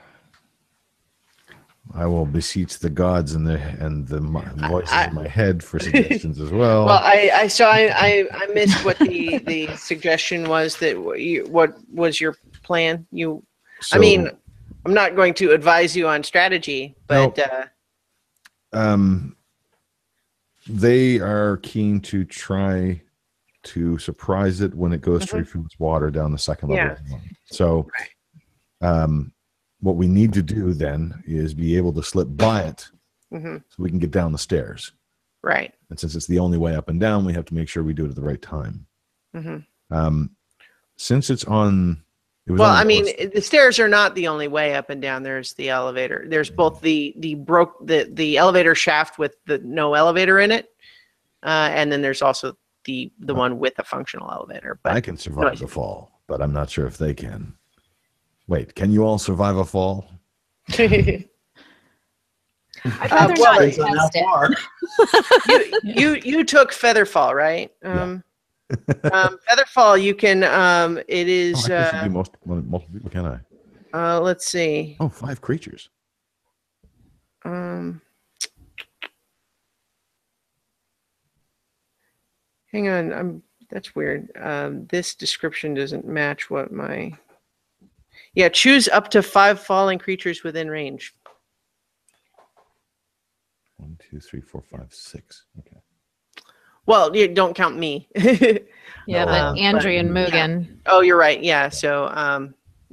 I will beseech the gods and the voices in my head for suggestions as well. Well, I missed what the suggestion was. What was your plan? I'm not going to advise you on strategy, but they are keen to try to surprise it when it goes to refill its water down the second level. Yeah. So what we need to do then is be able to slip by it so we can get down the stairs. Right. And since it's the only way up and down, we have to make sure we do it at the right time. Since it's on... Well, I mean, the stairs are not the only way up and down. There's the elevator. There's both the elevator shaft with the no elevator in it, and then there's also the one with a functional elevator. But I can survive a fall, but I'm not sure if they can. Wait, can you all survive a fall? I'd rather not test it. You took Featherfall, right? Featherfall, you can. It is. I can do multiple people, can I? Let's see. Oh, 5 creatures. Hang on. That's weird. This description doesn't match what my. Yeah, choose up to 5 falling creatures within range. 1, 2, 3, 4, 5, 6. Okay. Well, you don't count me. Yeah, but Andrea and Mugen. Yeah. Oh, you're right. Yeah. So,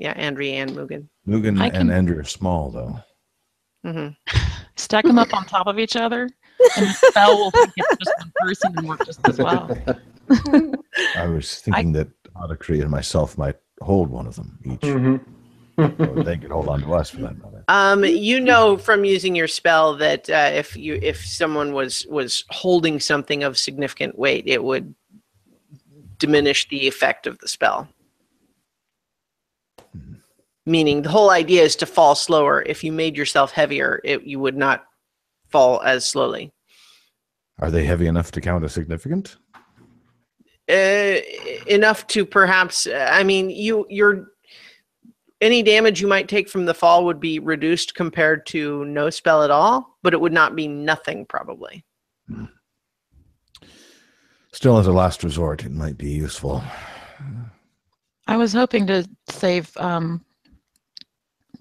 Andrea and Mugen. Mugen and Andrea are small, though. Stack them up on top of each other, and the spell will think it's just one person and work just as well. I was thinking that Autocree and myself might hold one of them each. Or they could hold on to us for that matter. You know from using your spell that if someone was holding something of significant weight, it would diminish the effect of the spell. Meaning the whole idea is to fall slower. If you made yourself heavier, you would not fall as slowly. Are they heavy enough to count as significant? Enough to perhaps. I mean, you're. Any damage you might take from the fall would be reduced compared to no spell at all, but it would not be nothing probably. Still, as a last resort, it might be useful. I was hoping to save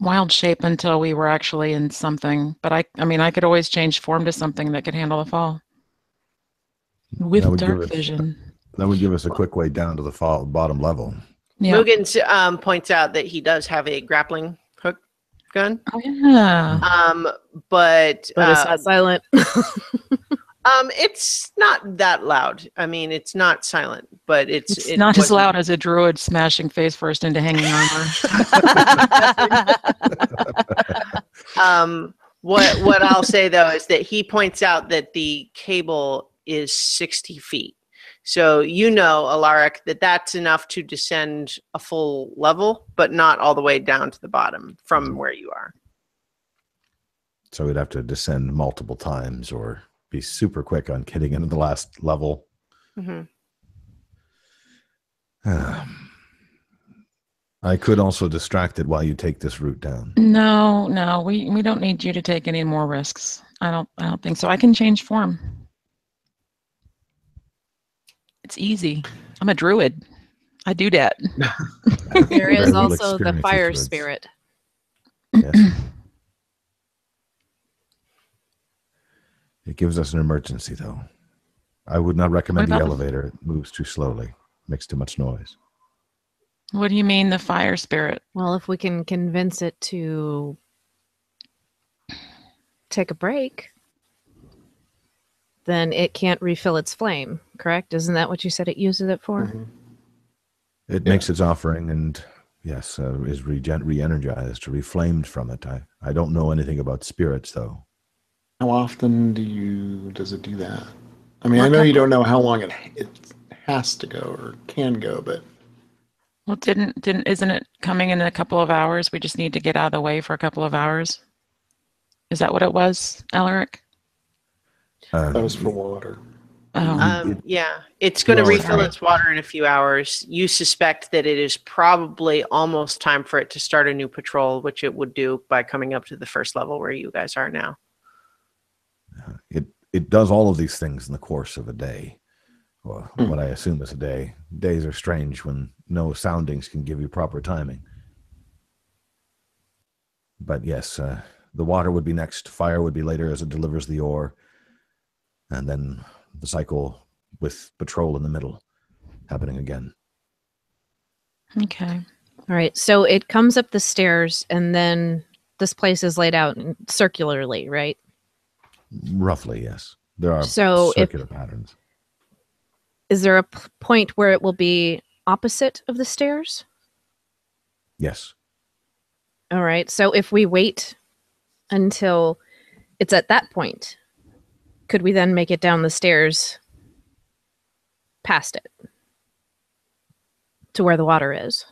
wild shape until we were actually in something, but I mean, I could always change form to something that could handle the fall with dark vision. That would give us a quick way down to the bottom level. Yeah. Mugen points out that he does have a grappling hook gun. Oh yeah. But it's not silent. It's not that loud. I mean, it's not silent, but it's not as loud as a druid smashing face first into hanging armor. What I'll say though is that he points out that the cable is 60 feet. So Alaric, that's enough to descend a full level, but not all the way down to the bottom from where you are. So we'd have to descend multiple times or be super quick on getting into the last level. I could also distract it while you take this route down. No, we don't need you to take any more risks. I don't think so. I can change form. It's easy. I'm a druid. I do that. There is also the fire spirit. Yes. It gives us an emergency, though. I would not recommend the elevator. It moves too slowly. Makes too much noise. What do you mean, the fire spirit? Well, if we can convince it to take a break, then it can't refill its flame, correct? Isn't that what you said it uses it for? It makes its offering and, yes, is re-energized, reflamed from it. I don't know anything about spirits, though. How often does it do that? I mean, I know you don't know how long it has to go or can go, but... Well, isn't it coming in a couple of hours? We just need to get out of the way for a couple of hours. Is that what it was, Alaric? That was for water. Yeah, it's going to refill its water in a few hours. You suspect that it is probably almost time for it to start a new patrol, which it would do by coming up to the first level where you guys are now. It does all of these things in the course of a day. Well, what I assume is a day. Days are strange when no soundings can give you proper timing. But yes, the water would be next, fire would be later as it delivers the ore, and then the cycle with patrol in the middle happening again. Okay. All right. So it comes up the stairs, and then this place is laid out circularly, right? Roughly, yes. There are So circular patterns. Is there a point where it will be opposite of the stairs? Yes. All right. So if we wait until it's at that point, could we then make it down the stairs past it to where the water is?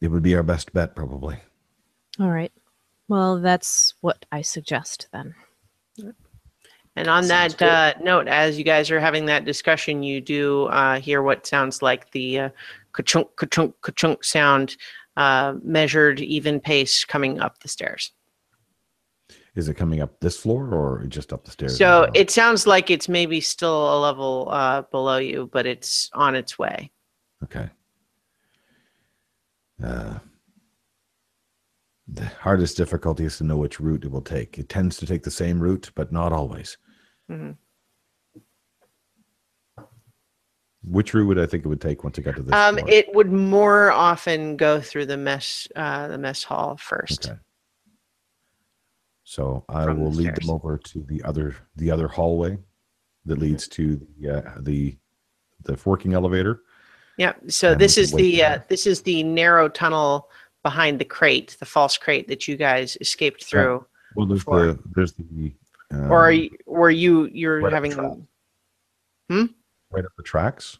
It would be our best bet, probably. All right. Well, that's what I suggest then. And on Sounds that note, as you guys are having that discussion, you do hear what sounds like the ka-chunk, ka-chunk, ka-chunk sound, measured, even pace coming up the stairs. Is it coming up this floor or just up the stairs? So it sounds like it's maybe still a level below you, but it's on its way. Okay. The hardest difficulty is to know which route it will take. It tends to take the same route, but not always. Mm-hmm. Which route would I think it would take once it got to this floor? It would more often go through the mess hall first. Okay. So I From will the lead stairs. them over to the other hallway that leads to the forking elevator. Yeah. So And this we is can wait there. this is the narrow tunnel behind the crate, the false crate that you guys escaped through. Well, before. there's the Or were you're right up having the them? right up the tracks.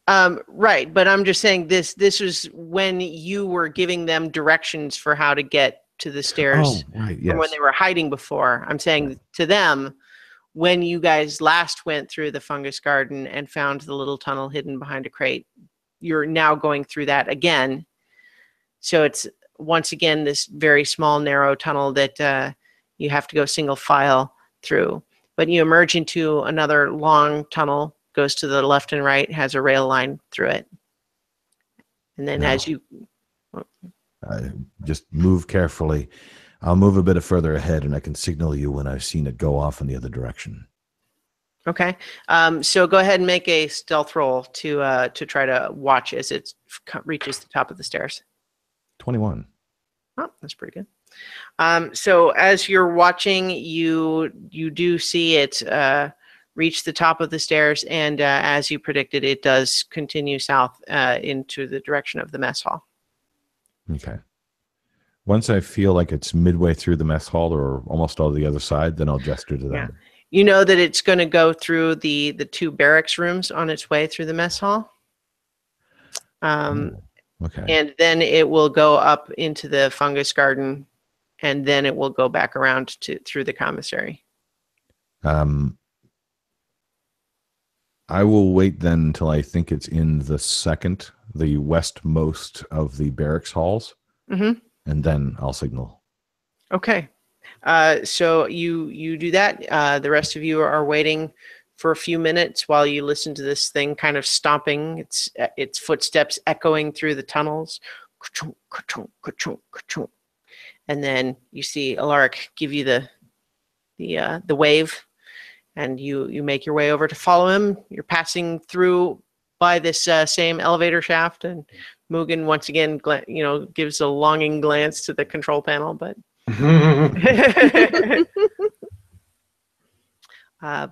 Right, but I'm just saying this was when you were giving them directions for how to get to the stairs Right. from when Yes. they were hiding before. I'm saying to them, when you guys last went through the fungus garden and found the little tunnel hidden behind a crate, you're now going through that again. So it's once again this very small, narrow tunnel that you have to go single file through. But you emerge into another long tunnel, goes to the left and right, has a rail line through it. And then Now, as you... just move carefully. I'll move a bit further ahead, and I can signal you when I've seen it go off in the other direction. Okay. So go ahead and make a stealth roll to try to watch as it reaches the top of the stairs. 21. Oh, that's pretty good. So as you're watching, you do see it reach the top of the stairs, and as you predicted, it does continue south into the direction of the mess hall. Okay. Once I feel like it's midway through the mess hall or almost all the other side, then I'll gesture to them. Yeah. You know that it's going to go through the two barracks rooms on its way through the mess hall. Okay. And then it will go up into the fungus garden, and then it will go back around through the commissary. I will wait then until I think it's in the westmost of the barracks halls, Mm-hmm. and then I'll signal. Okay. So you do that. The rest of you are waiting for a few minutes while you listen to this thing kind of stomping, its footsteps echoing through the tunnels. Ka-chunk, ka-chunk, ka-chunk, ka-chunk. And then you see Alaric give you the wave, and you make your way over to follow him. You're passing through by this same elevator shaft, and Mugen once again gives a longing glance to the control panel, but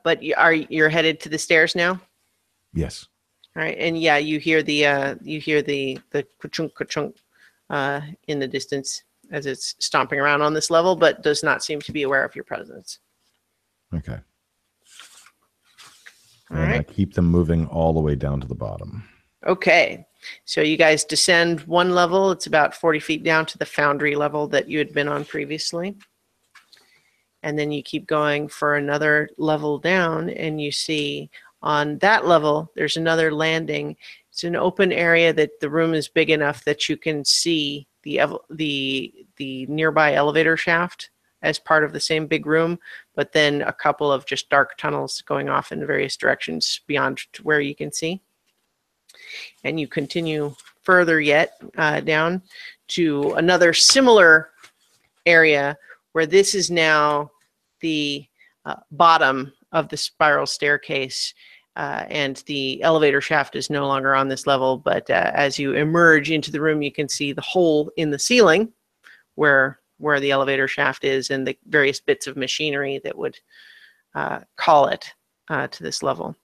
but you're headed to the stairs now. Yes. All right, and yeah, you hear the ka-chunk, ka-chunk in the distance as it's stomping around on this level, but does not seem to be aware of your presence. Okay. All And I right. keep them moving all the way down to the bottom. Okay, so you guys descend one level. It's about 40 feet down to the foundry level that you had been on previously. And then you keep going for another level down, and you see on that level, there's another landing. It's an open area that the room is big enough that you can see the nearby elevator shaft as part of the same big room, but then a couple of just dark tunnels going off in various directions beyond to where you can see. And you continue further yet down to another similar area where this is now the bottom of the spiral staircase, and the elevator shaft is no longer on this level, but as you emerge into the room, you can see the hole in the ceiling where the elevator shaft is and the various bits of machinery that would call it to this level.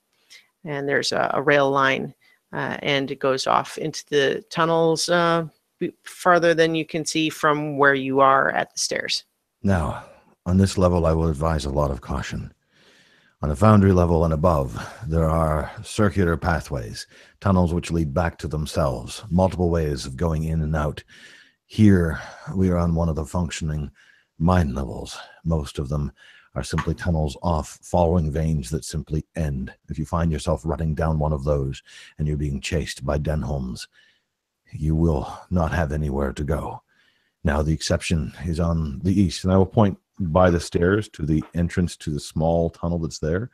And there's a rail line, and it goes off into the tunnels farther than you can see from where you are at the stairs. Now, on this level, I will advise a lot of caution. On the foundry level and above, there are circular pathways, tunnels which lead back to themselves, multiple ways of going in and out. Here, we are on one of the functioning mine levels. Most of them are simply tunnels off following veins that simply end. If you find yourself running down one of those and you're being chased by Denholms, you will not have anywhere to go. Now, the exception is on the east, and I will point by the stairs to the entrance to the small tunnel that's there.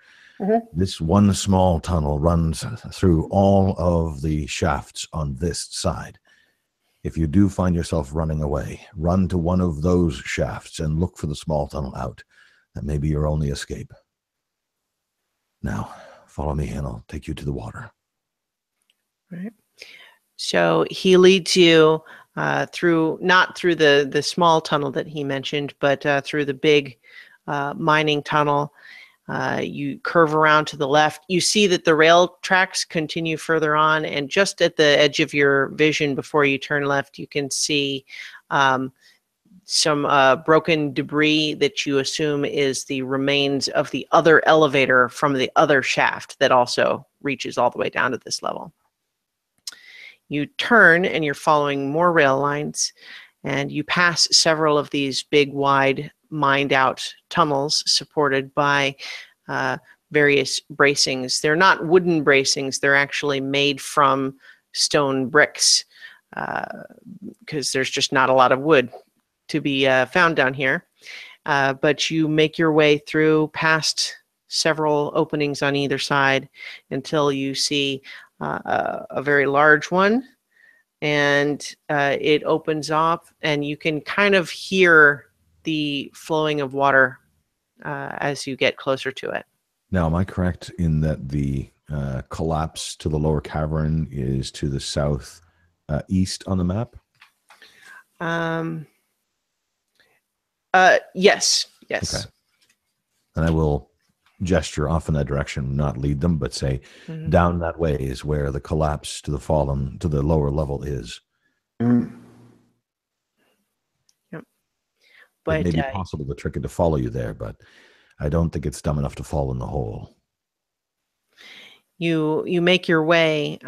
This one small tunnel runs through all of the shafts on this side. If you do find yourself running away, run to one of those shafts and look for the small tunnel out. That may be your only escape. Now, follow me and I'll take you to the water. Right. So he leads you not through the small tunnel that he mentioned, but through the big mining tunnel. You curve around to the left. You see that the rail tracks continue further on, and just at the edge of your vision before you turn left, you can see some broken debris that you assume is the remains of the other elevator from the other shaft that also reaches all the way down to this level. You turn and you're following more rail lines, and you pass several of these big, wide, mined out tunnels supported by various bracings. They're not wooden bracings, they're actually made from stone bricks, because there's just not a lot of wood to be found down here. But you make your way through past several openings on either side until you see a very large one, and it opens up and you can kind of hear the flowing of water as you get closer to it. Now, am I correct in that the collapse to the lower cavern is to the south east on the map? Yes. Okay. And I will gesture off in that direction, not lead them, but say down that way is where the collapse to the lower level is. Yep. But it may be possible to trick it to follow you there, but I don't think it's dumb enough to fall in the hole. You make your way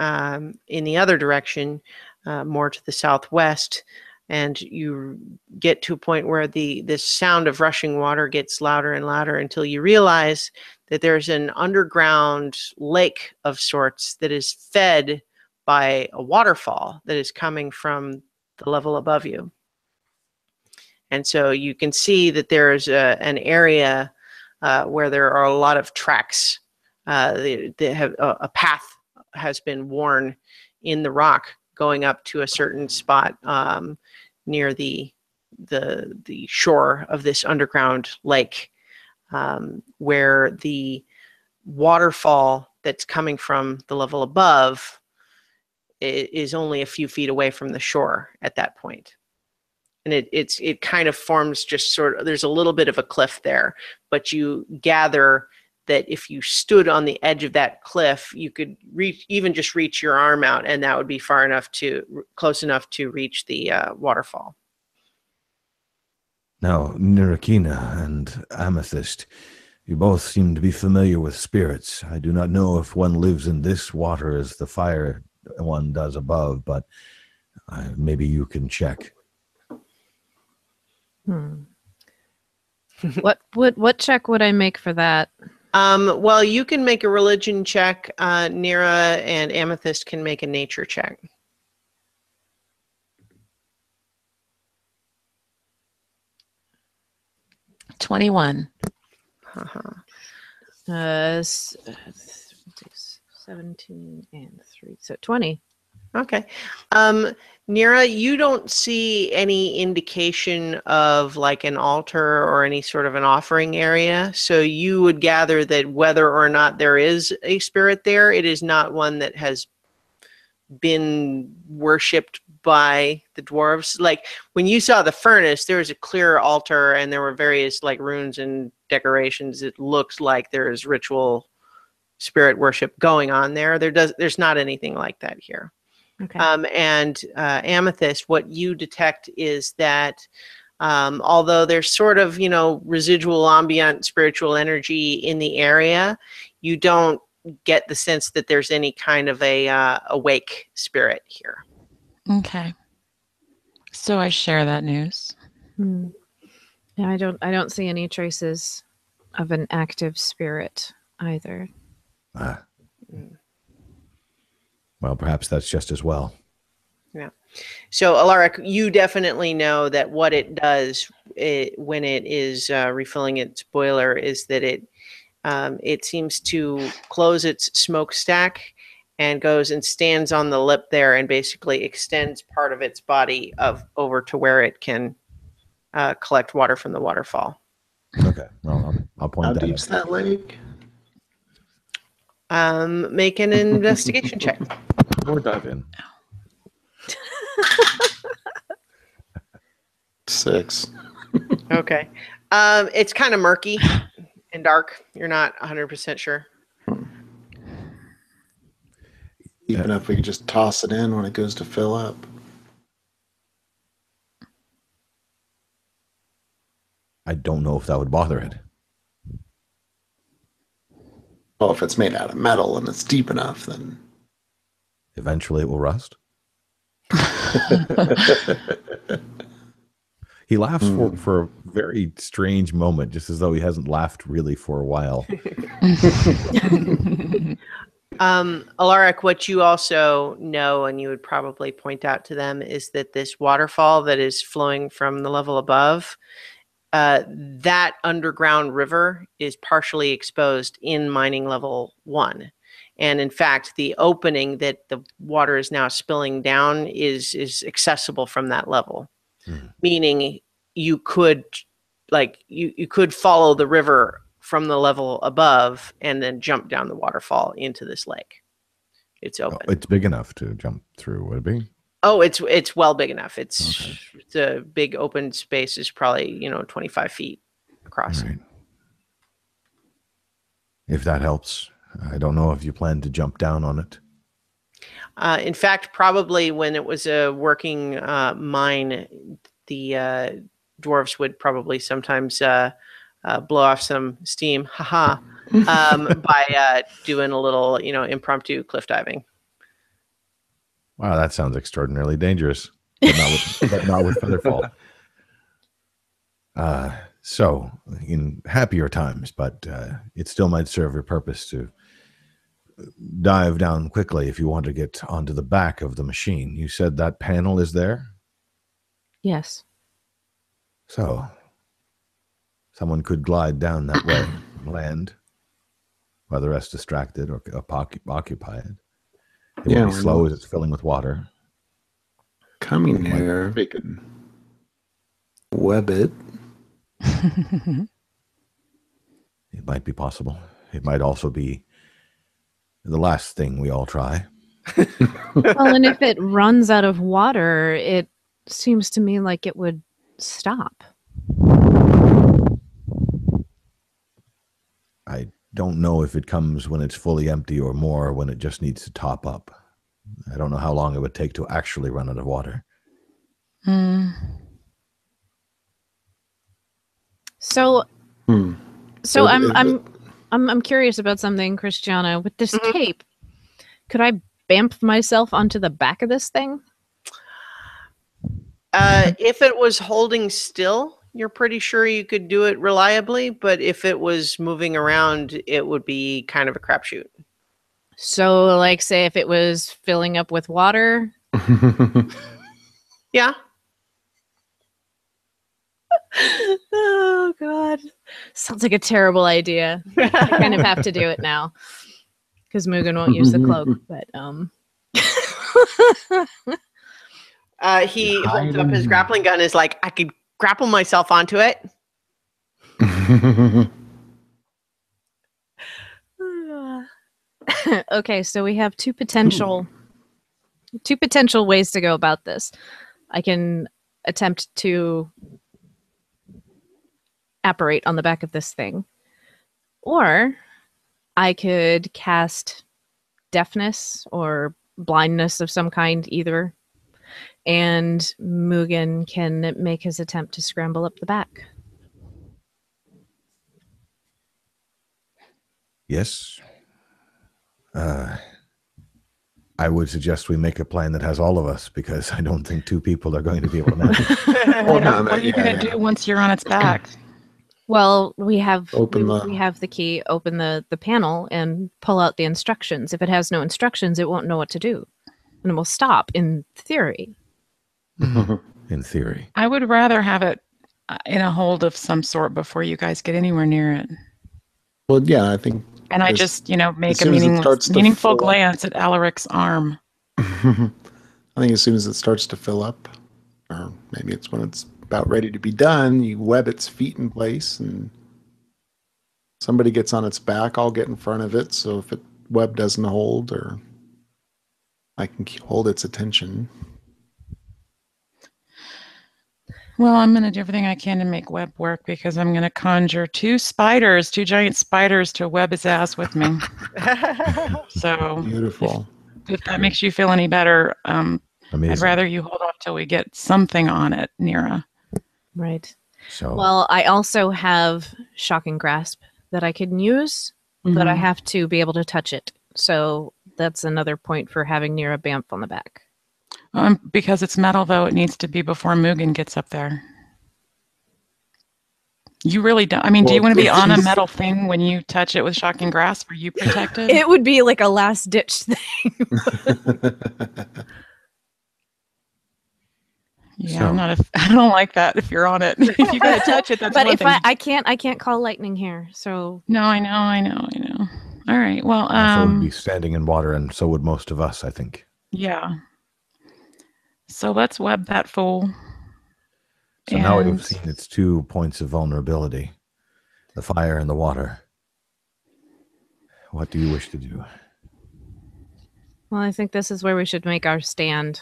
in the other direction, more to the southwest, and you get to a point where this sound of rushing water gets louder and louder until you realize that there's an underground lake of sorts that is fed by a waterfall that is coming from the level above you. And so you can see that there's an area where there are a lot of tracks. A path has been worn in the rock going up to a certain spot near the shore of this underground lake, where the waterfall that's coming from the level above is only a few feet away from the shore at that point. And it kind of forms just sort of, there's a little bit of a cliff there, but you gather that if you stood on the edge of that cliff, you could reach your arm out, and that would be close enough to reach the waterfall. Now, Nirakina and Amethyst, you both seem to be familiar with spirits. I do not know if one lives in this water as the fire one does above, but maybe you can check. What check would I make for that? Well, you can make a religion check. Nira and Amethyst can make a nature check. $21. 17 and 3, so 20. Okay. Nira, you don't see any indication of like an altar or any sort of an offering area. So you would gather that whether or not there is a spirit there, it is not one that has been worshipped by the dwarves. Like when you saw the furnace, there was a clear altar and there were various like runes and decorations. It looks like there is ritual spirit worship going on there. There's not anything like that here. Okay. And Amethyst, what you detect is that although there's sort of, residual ambient spiritual energy in the area, you don't get the sense that there's any kind of a awake spirit here. Okay. So I share that news. Yeah, I don't see any traces of an active spirit either. Well, perhaps that's just as well. Yeah. So, Alaric, you definitely know that what it does when it is refilling its boiler is that it seems to close its smokestack and goes and stands on the lip there and basically extends part of its body over to where it can collect water from the waterfall. Okay. Well, I'll point How that deep's out. that lake? Make an investigation check. Or dive in. 6. Okay. It's kind of murky and dark. You're not 100% sure. Even if we could just toss it in when it goes to fill up. I don't know if that would bother it. Well, if it's made out of metal and it's deep enough, then Eventually it will rust. He laughs for a very strange moment, just as though he hasn't laughed really for a while. Alaric, what you also know, and you would probably point out to them, is that this waterfall that is flowing from the level above, that underground river is partially exposed in mining level 1. And in fact, the opening that the water is now spilling down is accessible from that level. Meaning you could you could follow the river from the level above and then jump down the waterfall into this lake. It's open. Oh, it's big enough to jump through, would it be? Oh, it's well big enough. It's a big open space is probably 25 feet across. Right. If that helps. I don't know if you plan to jump down on it. In fact, probably when it was a working mine, the dwarves would probably sometimes blow off some steam, by doing a little, impromptu cliff diving. Wow, that sounds extraordinarily dangerous, but not with Featherfall. So, in happier times, but it still might serve your purpose to dive down quickly if you want to get onto the back of the machine. You said that panel is there? Yes. So, someone could glide down that way and land while the rest distracted or occupied. It will be slow as it's filling with water. Coming here, we could web it. It might be possible. It might also be the last thing we all try. Well, and if it runs out of water, it seems to me like it would stop. I don't know if it comes when it's fully empty or more when it just needs to top up. I don't know how long it would take to actually run out of water. So I'm curious about something, Christiana. With this tape, could I bamf myself onto the back of this thing? If it was holding still, you're pretty sure you could do it reliably, but if it was moving around, it would be kind of a crapshoot. So, like, say if it was filling up with water? Yeah. Oh, God. Sounds like a terrible idea. I kind of have to do it now because Mugen won't use the cloak, but He holds up his grappling gun. Is like, I could grapple myself onto it. Okay, so we have two potential ways to go about this. I can attempt to apparate on the back of this thing, or I could cast deafness or blindness of some kind, either, and Mugen can make his attempt to scramble up the back. Yes. I would suggest we make a plan that has all of us, because I don't think two people are going to be able to manage it. What are you going to do once you're on its back? Well, we have Open we have the key. Open the panel and pull out the instructions. If it has no instructions, it won't know what to do, and it will stop. In theory. In theory. I would rather have it in a hold of some sort before you guys get anywhere near it. Well, yeah, I think. And I just, make a soon as it starts to meaningful fill up. glance at Alaric's arm. I think as soon as it starts to fill up, or maybe it's when it's about ready to be done, you web its feet in place, and somebody gets on its back. I'll get in front of it, so if it web doesn't hold, or I can hold its attention. Well, I'm going to do everything I can to make web work, because I'm going to conjure two giant spiders to web his ass with me. So Beautiful. if that makes you feel any better, Amazing. I'd rather you hold off till we get something on it, Nira. Right. So, Well, I also have Shocking Grasp that I can use, but I have to be able to touch it. So that's another point for having Nira Bamf on the back. Because it's metal, though, it needs to be before Mugen gets up there. You really don't. I mean, do you want to be on a metal thing when you touch it with Shocking Grasp? Are you protected? It would be like a last ditch thing. Yeah, So- I don't like that if you're on it. If you gotta touch it, that's But one if thing. I can't call lightning here. So No, I know. All right. Well, also would be standing in water, and so would most of us, I think. yeah. So let's web that fool. So now And- we've seen its 2 points of vulnerability, the fire and the water. What do you wish to do? well, I think this is where we should make our stand.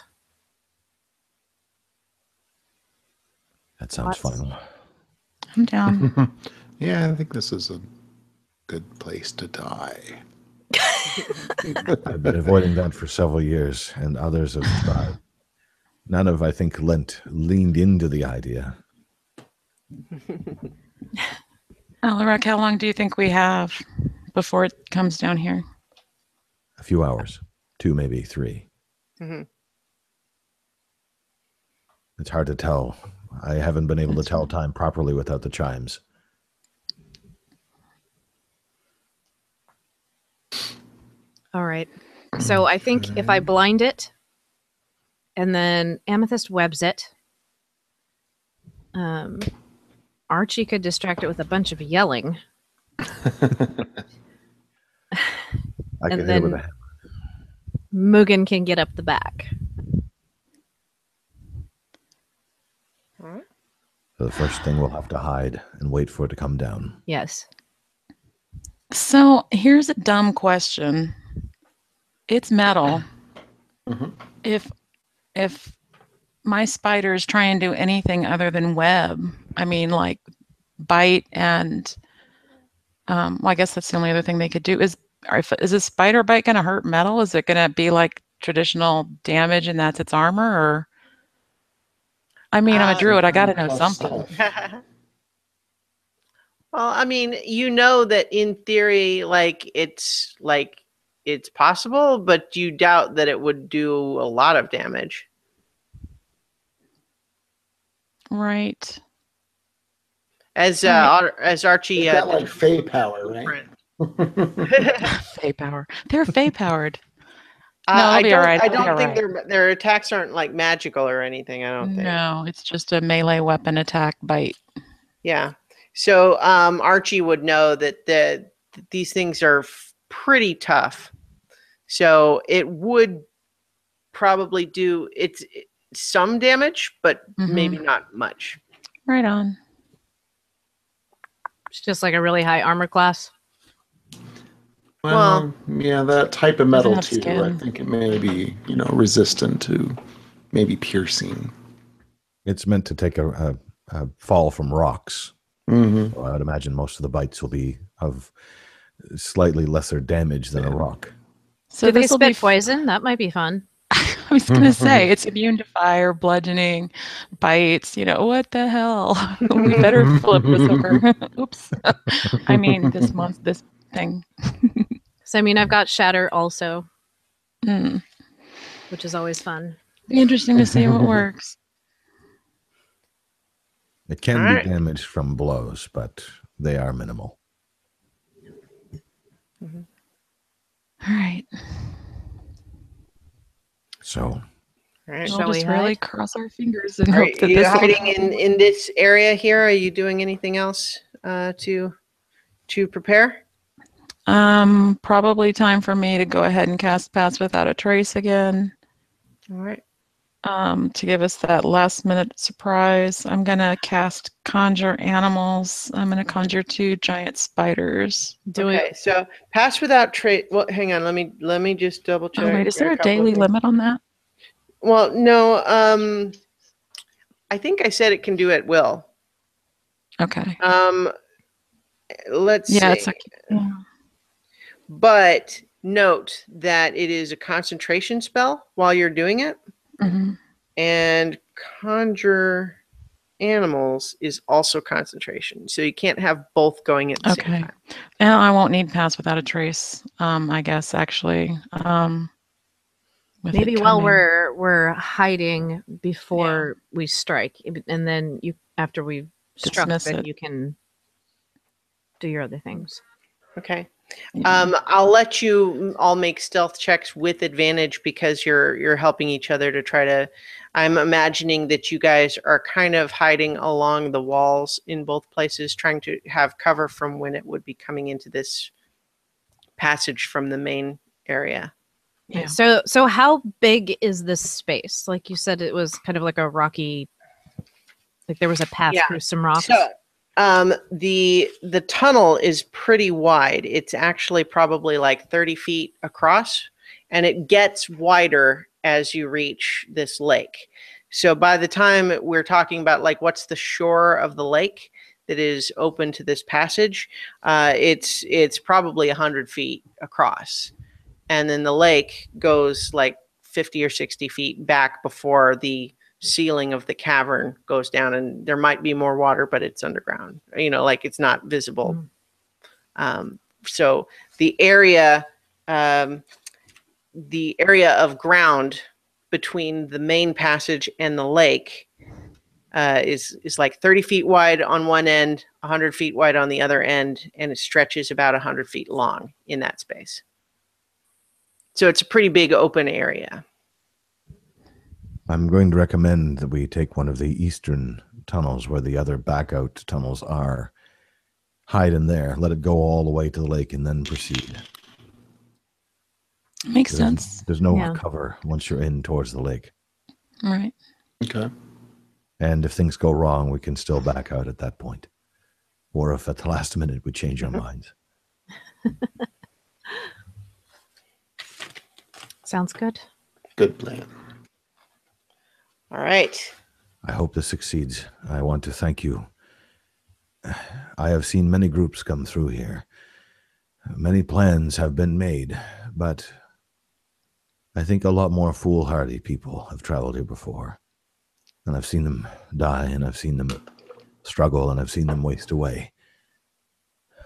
That sounds fun. I'm down. Yeah, I think this is a good place to die. I've been avoiding that for several years, and others have tried. None have, I think, leaned into the idea. Alaric, how long do you think we have before it comes down here? A few hours, 2, maybe 3. Mhm. It's hard to tell. I haven't been able to tell time properly without the chimes. All right. So I think if I blind it and then Amethyst webs it, Archie could distract it with a bunch of yelling. I And can hit it then- with a hammer. Mugen can get up the back. So the first thing we'll have to hide and wait for it to come down. Yes. So here's a dumb question. It's metal. Mhm. If my spiders try and do anything other than web, I mean, like bite and well, I guess that's the only other thing they could do. Is a spider bite going to hurt metal? Is it going to be like traditional damage and that's its armor? Or I mean, I'm a druid. I got to know something. Well, I mean, that in theory, it's possible, but you doubt that it would do a lot of damage. Right. As Right. as Archie It's got like Fey power, right? Fey power. They're Fey powered. I I'll be all right. I I'll be don't all think right. their attacks aren't like magical or anything. I don't think. No, it's just a melee weapon attack bite. Yeah. So Archie would know that these things are pretty tough. So it would probably do some damage, but maybe Mhm. not much. Right on. It's just like a really high armor class. Well, yeah, that type of Doesn't metal have too. I skin. think it may be, resistant to maybe piercing. It's meant to take a fall from rocks. Mm-hmm. So I would imagine most of the bites will be of slightly lesser damage than a rock. So Do they this will be spit poison? That might be fun. I was gonna say it's immune to fire, bludgeoning, bites. What the hell? We better flip this over. Oops. I mean, this thing. So I mean, I've got shatter also, Mm. which is always fun. Be interesting to see what works. It can All be right. damaged from blows, but they are minimal. All right. So All right. Shall We'll just we really hide? cross our fingers and Are hope that you this will. hiding in this area here? Are you doing anything else to prepare? Probably time for me to go ahead and cast Pass Without a Trace again. All right. To give us that last minute surprise. I'm gonna cast Conjure Animals. I'm gonna conjure 2 giant spiders. Okay, so pass without trace. Well, hang on. Let me just double check. Oh wait, is there a couple of daily things. limit on that? Well, no. I think I said it can do at will. Okay. Let's Yeah, see. it's okay. Yeah. But note that it is a concentration spell while you're doing it, Mhm. and conjure animals is also concentration. So you can't have both going at the same Okay. time. And I won't need Pass Without a Trace. I guess actually. With Maybe it while coming. we're hiding before we strike, and then after we've struck, Dismiss then it. you can do your other things. Okay. Yeah. I'll let you all make stealth checks with advantage because you're helping each other to try to. I'm imagining that you guys are kind of hiding along the walls in both places, trying to have cover from when it would be coming into this passage from the main area. Yeah. So how big is this space? Like you said, it was kind of like a rocky. Like there was a path Yeah. through some rocks. So the tunnel is pretty wide. It's actually probably like 30 feet across, and it gets wider as you reach this lake. So by the time we're talking about like what's the shore of the lake that is open to this passage, it's probably 100 feet across, and then the lake goes like 50 or 60 feet back before the ceiling of the cavern goes down, and there might be more water, but it's underground, like it's not visible. So the area of ground between the main passage and the lake is like 30 feet wide on one end, 100 feet wide on the other end, and it stretches about 100 feet long in that space. So it's a pretty big open area. I'm going to recommend that we take one of the eastern tunnels where the other back out tunnels are. Hide in there, let it go all the way to the lake, and then proceed. Makes sense. There's no Yeah. cover once you're in towards the lake. All right. Okay. And if things go wrong, we can still back out at that point. Or if at the last minute we change our minds. Sounds good. Good plan. All right. I hope this succeeds. I want to thank you. I have seen many groups come through here. Many plans have been made, but I think a lot more foolhardy people have traveled here before. And I've seen them die, and I've seen them struggle, and I've seen them waste away.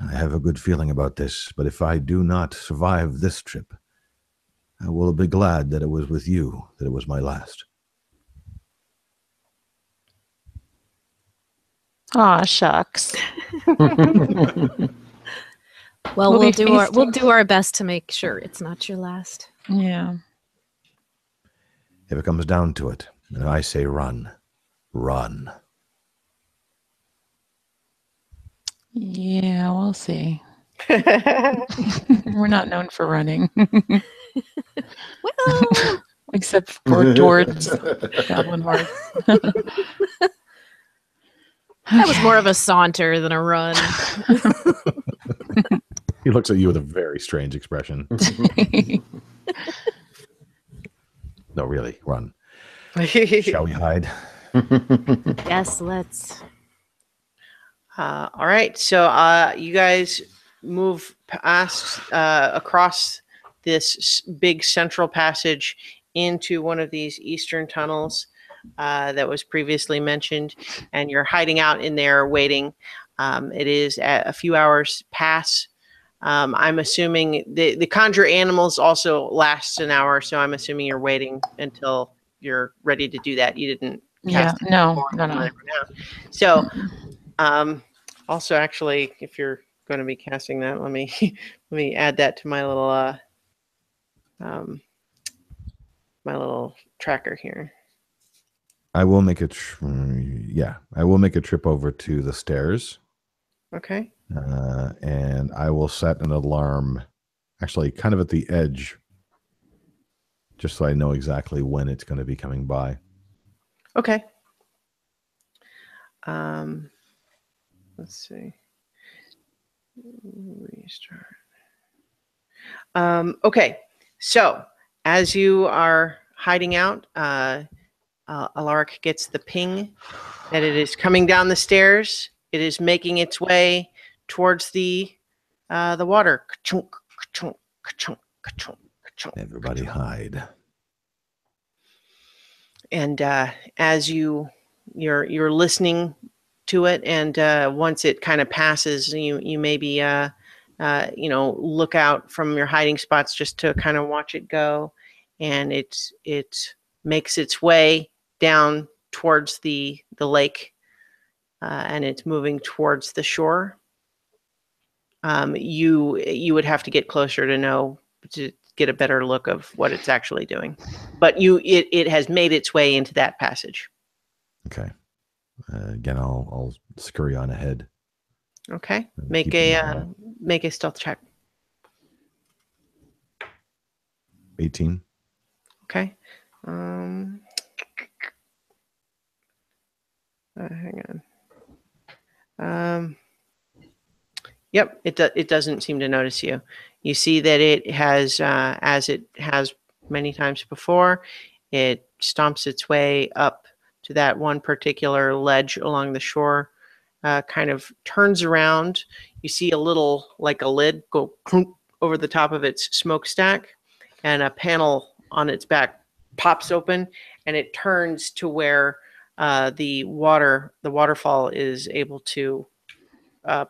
I have a good feeling about this, but if I do not survive this trip, I will be glad that it was with you, that it was my last. Aw, shucks. Well, We'll we'll be do our best to make sure it's not your last. Yeah. If it comes down to it, and I say run, run. Yeah, we'll see. We're not known for running. Well, Except for towards Goblin Horde. That was more of a saunter than a run. He looks at you with a very strange expression. No, really, run. Shall we hide? Yes, let's. All right, so you guys move past across this big central passage into one of these eastern tunnels that was previously mentioned, and you're hiding out in there waiting. It is a few hours pass. I'm assuming the conjure animals also lasts an hour, so I'm assuming you're waiting until you're ready to do that. You didn't cast it before and let it run out. So also, actually, if you're going to be casting that, let me let me add that to my little my little tracker here. I will make a I will make a trip over to the stairs. Okay. And I will set an alarm, actually, kind of at the edge, just so I know exactly when it's going to be coming by. Okay. Let's see. Restart. Okay. So as you are hiding out, Alaric gets the ping that it is coming down the stairs. It is making its way towards the water. Everybody hide. And as you're listening to it, and once it kind of passes, you maybe look out from your hiding spots just to kind of watch it go, and it makes its way down towards the lake, and it's moving towards the shore. You would have to get closer to get a better look of what it's actually doing, but it has made its way into that passage. Okay. Again, I'll scurry on ahead. Okay. Make a stealth check. 18. Okay. Hang on. Yep, it doesn't seem to notice you. You see that it has, as it has many times before, it stomps its way up to that one particular ledge along the shore, kind of turns around. You see a little, like a lid, go clunk over the top of its smokestack, and a panel on its back pops open, and it turns to where the waterfall is able to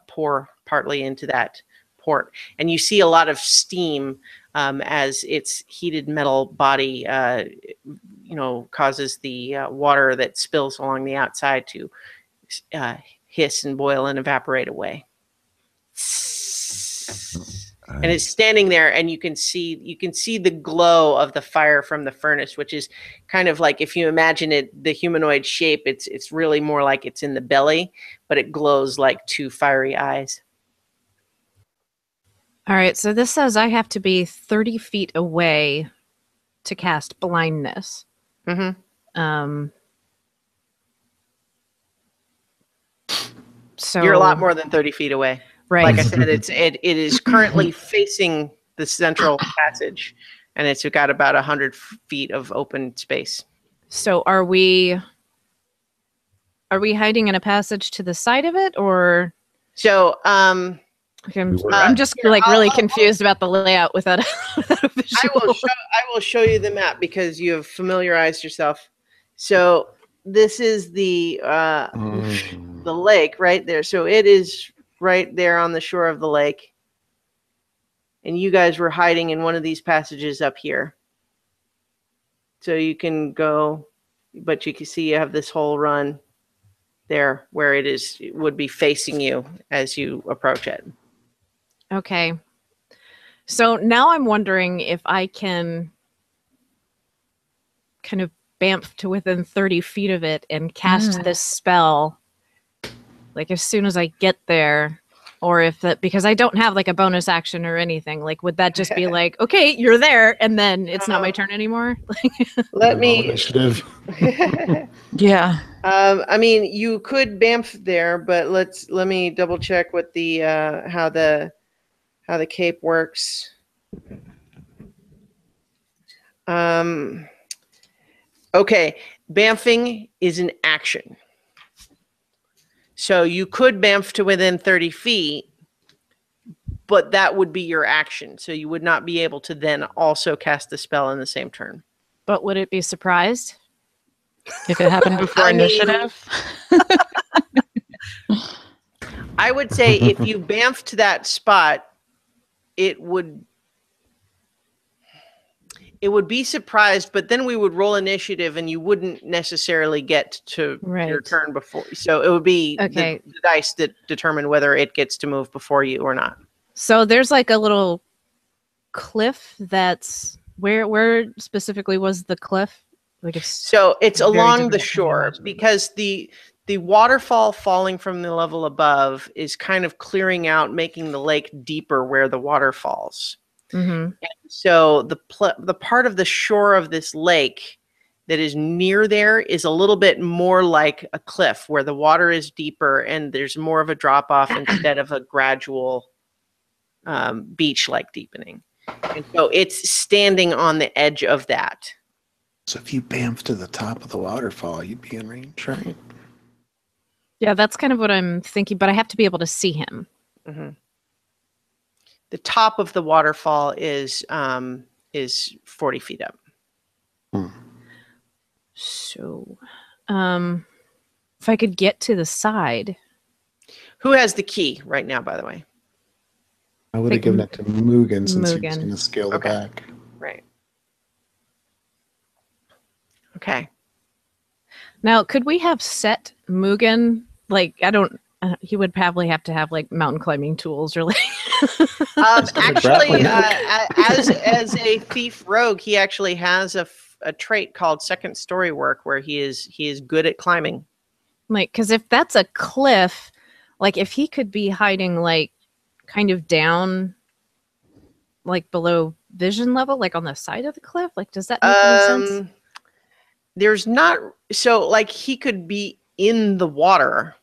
pour partly into that port. And you see a lot of steam as its heated metal body causes the water that spills along the outside to hiss and boil and evaporate away. And it's standing there, and you can see the glow of the fire from the furnace, which is kind of like, if you imagine it, the humanoid shape, it's really more like it's in the belly, but it glows like two fiery eyes. All right, so this says I have to be 30 feet away to cast blindness. Mm-hmm. So you're a lot more than 30 feet away. Right. Like I said, it is currently facing the central passage, and it's got about 100 feet of open space. So are we hiding in a passage to the side of it, or? So I'm just really confused about the layout without a visual. I will show you the map because you have familiarized yourself. So this is the lake right there. So it is right there on the shore of the lake. And you guys were hiding in one of these passages up here. So you can go, but you can see you have this whole run there where it would be facing you as you approach it. Okay. So now I'm wondering if I can kind of bamf to within 30 feet of it and cast this spell, like as soon as I get there, or if that, because I don't have like a bonus action or anything. Like, would that just be like, okay, you're there, and then it's not my turn anymore? Let Roll me. initiative. Yeah. I mean, you could bamf there, but let me double check what the how the cape works. Okay, bamfing is an action. So you could bamf to within 30 feet, but that would be your action. So you would not be able to then also cast the spell in the same turn. But would it be surprised? If it happened before I mean- initiative. I would say if you bamf to that spot, it would be surprised, but then we would roll initiative and you wouldn't necessarily get to your Right. turn before. So it would be Okay. the dice that determine whether it gets to move before you or not. So there's like a little cliff that's where specifically was the cliff? Like it's So it's very along the different from shore imagining. because the waterfall falling from the level above is kind of clearing out, making the lake deeper where the water falls. Mm-hmm. So the part of the shore of this lake that is near there is a little bit more like a cliff where the water is deeper and there's more of a drop off instead of a gradual beach-like deepening. And so it's standing on the edge of that. So if you bamf to the top of the waterfall, you'd be in range, right? Yeah, that's kind of what I'm thinking, but I have to be able to see him. Mm-hmm. The top of the waterfall is 40 feet up. So, if I could get to the side. Who has the key right now, by the way? I would have given it to Mugen since he was Mugen. going to scale the Okay. back. Right. Okay. Now, could we have set Mugen? Like, I don't. He would probably have to have like mountain climbing tools or like. Actually, grappling as a thief rogue, he actually has a trait called second story work, where he is good at climbing. Like, because if that's a cliff, like if he could be hiding like kind of down, like below vision level, like on the side of the cliff, like does that make any sense? There's not so like he could be in the water,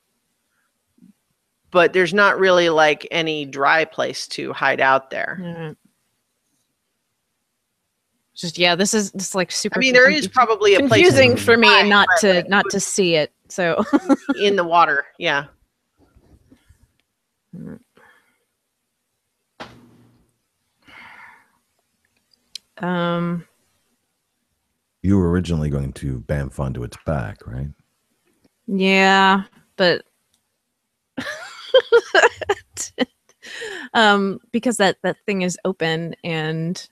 but there's not really like any dry place to hide out there. Yeah. Just this is like super. I mean, there is probably a place confusing for me hide, not but, to like, see it. So in the water, yeah. You were originally going to bamf onto its back, right? yeah, but because that thing is open and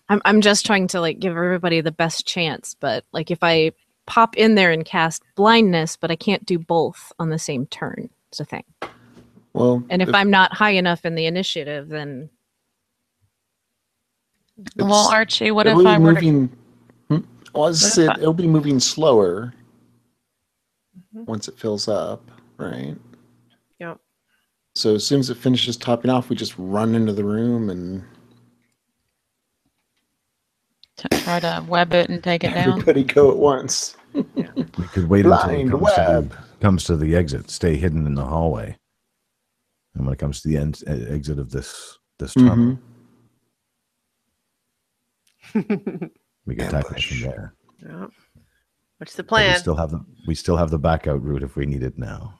I'm just trying to like give everybody the best chance, but like if I pop in there and cast blindness, but I can't do both on the same turn, it's a thing. Well, And if I'm not high enough in the initiative, then Well, Archie, what if it'll be I were to moving? Well, as I What if said, I- it'll be moving slower once it fills up, right? Yep. So as soon as it finishes topping off, we just run into the room and try to web it and take it down? everybody go at once. We could wait until Blind it web. comes to the exit. Stay hidden in the hallway. And when it comes to the exit of this tunnel, we can attack it from there. Yep. What's the But plan? we still have the back out route if we need it now.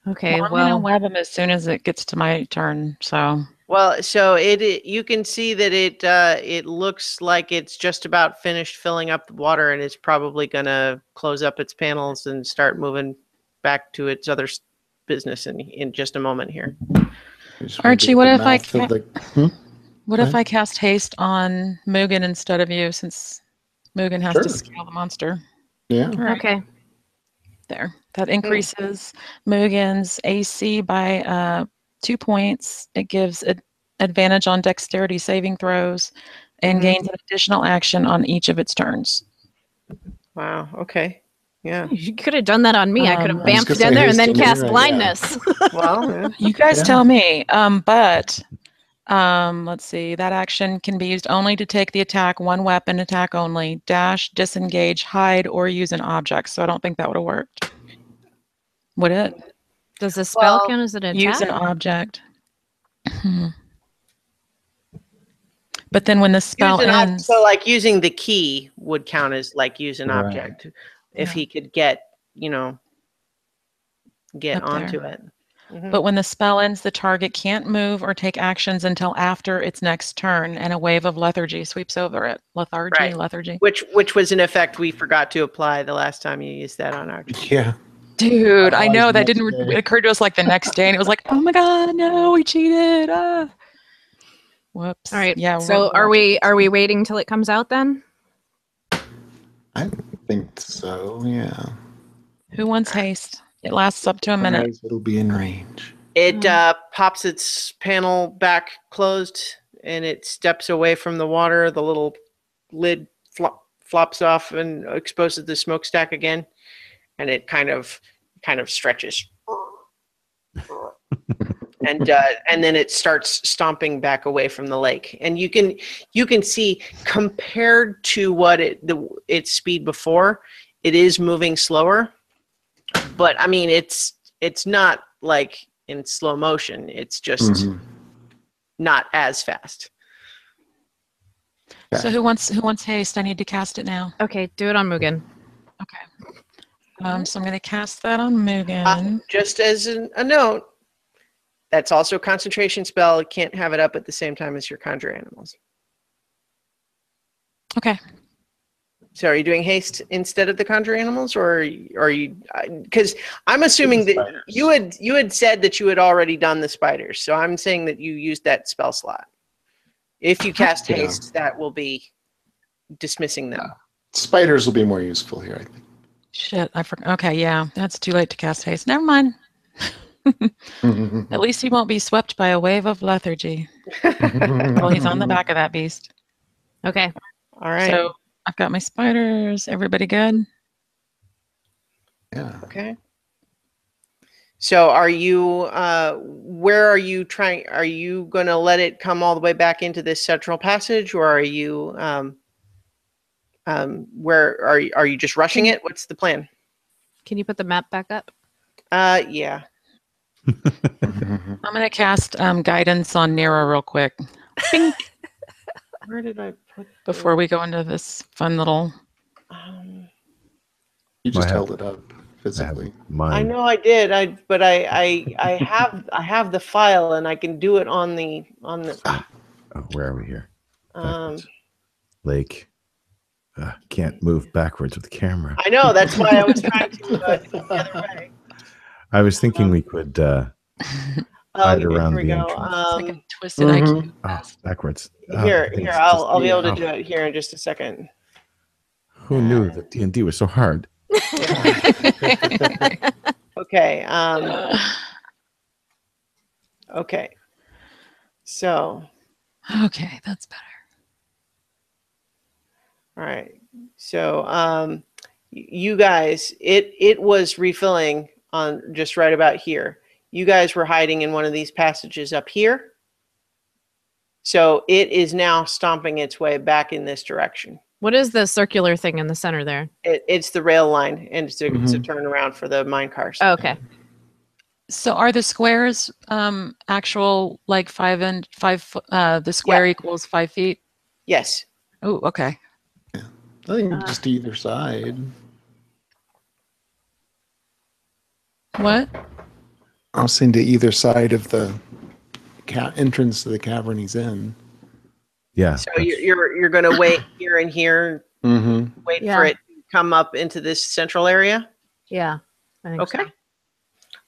okay, I'm gonna well, web him as soon as it gets to my turn. So Well, so you can see that it looks like it's just about finished filling up the water, and it's probably gonna close up its panels and start moving back to its other business in just a moment here. Just wanna Archie, get what the if I mouth of the- what if I cast haste on Mugen instead of you, since Mugen has to Sure. scale the monster? Yeah. All right, okay. there. That increases Mugen's AC by 2 points. It gives advantage on dexterity saving throws and gains an additional action on each of its turns. Wow. Okay. Yeah. You could have done that on me. I could have I was bamfed gonna down say there and then haste cast and blindness. Well, yeah. You guys Yeah. tell me. But let's see. That action can be used only to take the attack, one weapon attack only, dash, disengage, hide, or use an object. So I don't think that would have worked. Would it? Does the spell Well, count as an attack? Use an object. But then when the spell ends, So like using the key would count as like use an Right. object if Yeah. he could get Up onto there. it. Mhm. But when the spell ends, the target can't move or take actions until after its next turn, and a wave of lethargy sweeps over it. Right. Lethargy. Which was an effect we forgot to apply the last time you used that on our. Yeah. Dude, I Otherwise, know that next didn't day. occur to us like the next day, and it was like, oh my god, no, we cheated. Ah. Whoops. All right. Yeah. So are we waiting till it comes out then? I think so. Yeah. Who wants haste? It lasts up to a minute. Otherwise, it'll be in range. It pops its panel back closed and it steps away from the water. The little lid flops off and exposes the smokestack again, and it kind of stretches. And then it starts stomping back away from the lake, and you can see compared to what its speed before, it is moving slower. But I mean, it's not like in slow motion. It's just not as fast. So who wants haste? I need to cast it now. Okay, do it on Mugen. Okay. So I'm going to cast that on Mugen. Just as a note, that's also a concentration spell. You can't have it up at the same time as your conjure animals. Okay. So are you doing haste instead of the conjure animals, or are you? Because I'm assuming that you had said that you had already done the spiders. So I'm saying that you used that spell slot. If you cast haste, that will be dismissing them. Spiders will be more useful here, I think. Shit, I forgot. Okay, yeah, that's too late to cast haste. Never mind. At least he won't be swept by a wave of lethargy. Well, he's on the back of that beast. Okay. All right. So I've got my spiders. Everybody good? Yeah. Okay. So are you, where are you trying, are you going to let it come all the way back into this central passage, or are you, where are you just rushing it? What's the plan? Can you put the map back up? Yeah. I'm going to cast guidance on Nero real quick. Bing. Where did I put Before we go into this fun little... You just I have- held it up physically. Mine. I know I did. But I have the file, and I can do it on the Oh, where are we here? um. Lake. Can't move backwards with the camera. I know, that's why I was trying to do it the other way. I was thinking we could hide around here we the go. entrance. It's like a twisted IQ. Backwards. Here, It's I'll be just- able to do it here in just a second. Who knew that D&D was so hard? Okay. Okay. So, Okay, that's better. all right. So, you guys, it was refilling on just right about here. You guys were hiding in one of these passages up here. So it is now stomping its way back in this direction. What is the circular thing in the center there? It's the rail line, and it's a turnaround for the mine cars. Oh, okay. So are the squares actual like 5 and 5 foot? The square equals 5 feet? Yes. Oh, okay. I think just either side. What? I was saying to either side of the entrance to the cavern he's in. Yeah. So you're going to wait here and here, Mm-hmm. wait Yeah. for it to come up into this central area. Yeah. I think Okay. so.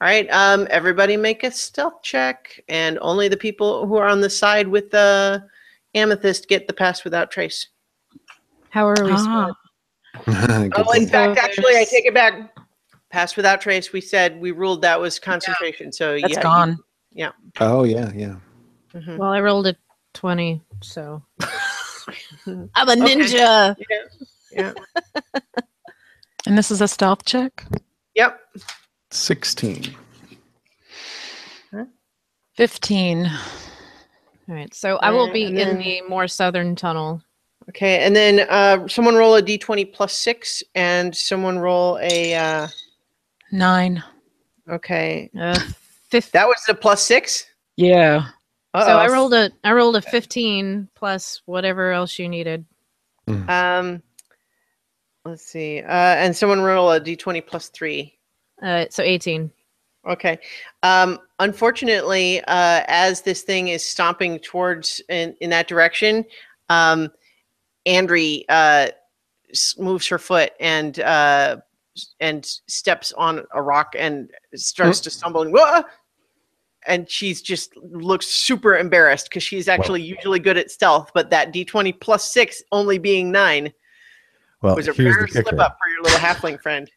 All right. Everybody make a stealth check, and only the people who are on the side with the amethyst get the pass without trace. How are we Ah. split? Oh, in So fact, actually, I there's- take it back. Pass without trace. We said we ruled that was concentration. So That's yeah, gone. Oh, yeah, yeah. Mhm. Well, I rolled a 20, so I'm a Okay. ninja. Yeah. And this is a stealth check? Yep. 16. 15. All right, so I will be And in then- the more southern tunnel. Okay, and then someone roll a d20 plus 6, and someone roll a. 9. Okay, 50. that was the plus 6. Yeah. So I Uh-oh. rolled a 15 plus whatever else you needed. Let's see. And someone roll a d20 plus 3. So 18. Okay. Unfortunately, as this thing is stomping towards in that direction, Andri moves her foot and steps on a rock and starts to stumble and whoa! And she's just looks super embarrassed because she's actually usually good at stealth, but that d20 plus 6 only being 9 Well, was a here's rare the kicker. slip up for your little halfling friend.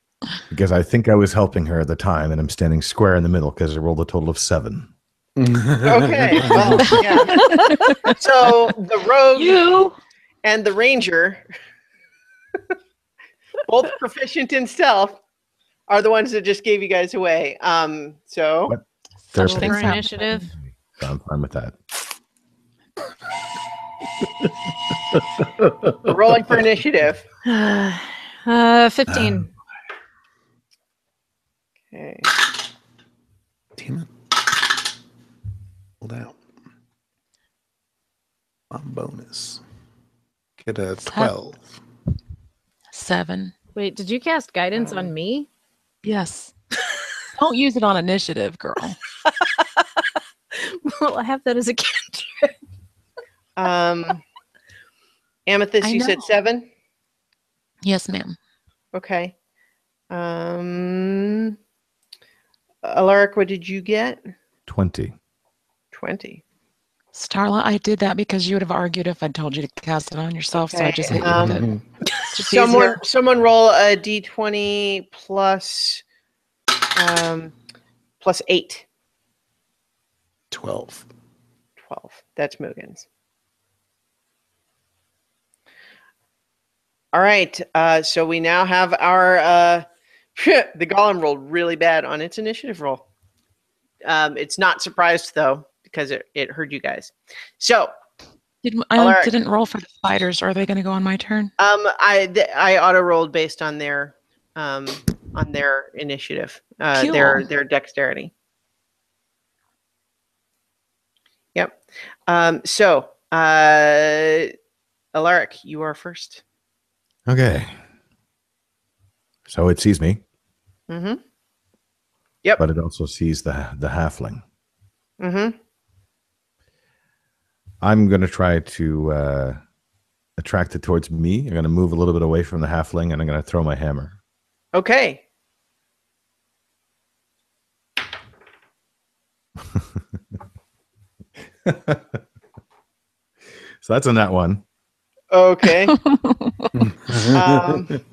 Because I think I was helping her at the time, and I'm standing square in the middle because I rolled a total of 7. Okay, well, yeah. So the rogue You. and the ranger, both proficient in stealth, are the ones that just gave you guys away. So What? Such Roll things for happen. initiative. So I'm fine with that. we're rolling for initiative. 15. Okay. Damn it. Hold out. My bonus. Get a 12. 7. Wait, did you cast guidance on me? Yes. Don't use it on initiative, girl. Well, I have that as a cantrip. Amethyst, I you said know. 7? Yes, ma'am. Okay. Alaric, what did you get? 20. 20. Starla, I did that because you would have argued if I'd told you to cast it on yourself, so I Okay, just hit you with it. Mhm. It's just easier. Someone roll a d20 plus 8. 12. 12. That's Mugen's. All right. So we now have our the golem rolled really bad on its initiative roll. It's not surprised though because it heard you guys. So I Alaric. didn't roll for the fighters. Are they going to go on my turn? I auto rolled based on their initiative, Cool. their dexterity. Yep. So Alaric, you are first. Okay. So it sees me, Mm-hmm. Yep. but it also sees the halfling. Mm-hmm. I'm going to try to attract it towards me. I'm going to move a little bit away from the halfling, and I'm going to throw my hammer. Okay. So that's a nat 1. Okay.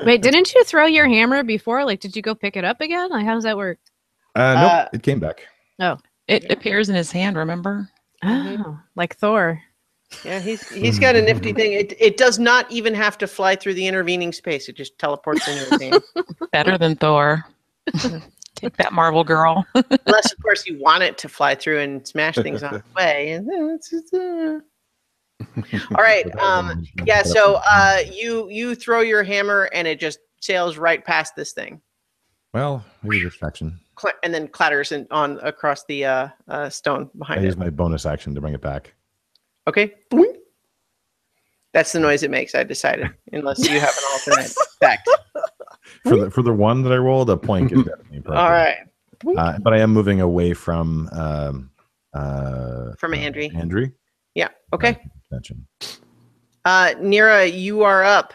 Wait, didn't you throw your hammer before? Like, did you go pick it up again? Like, how does that work? Nope, it came back. It appears in his hand, remember? Mhm. Oh, like Thor. Yeah, he's got a nifty thing. It does not even have to fly through the intervening space. It just teleports into his hand. Better than Thor. Take that, Marvel girl. Unless, of course, you want it to fly through and smash things on its way. And all right. Yeah. So you throw your hammer and it just sails right past this thing, Well, maybe distraction. and then clatters on across the stone I behind use it. my bonus action to bring it back. Okay. Boing. That's the noise it makes. I decided, unless you have an alternate effect. For the one that I rolled, a point is definitely appropriate. All right. But I am moving away from From Andri. Andri. Yeah. Okay. Attention. Nira, you are up.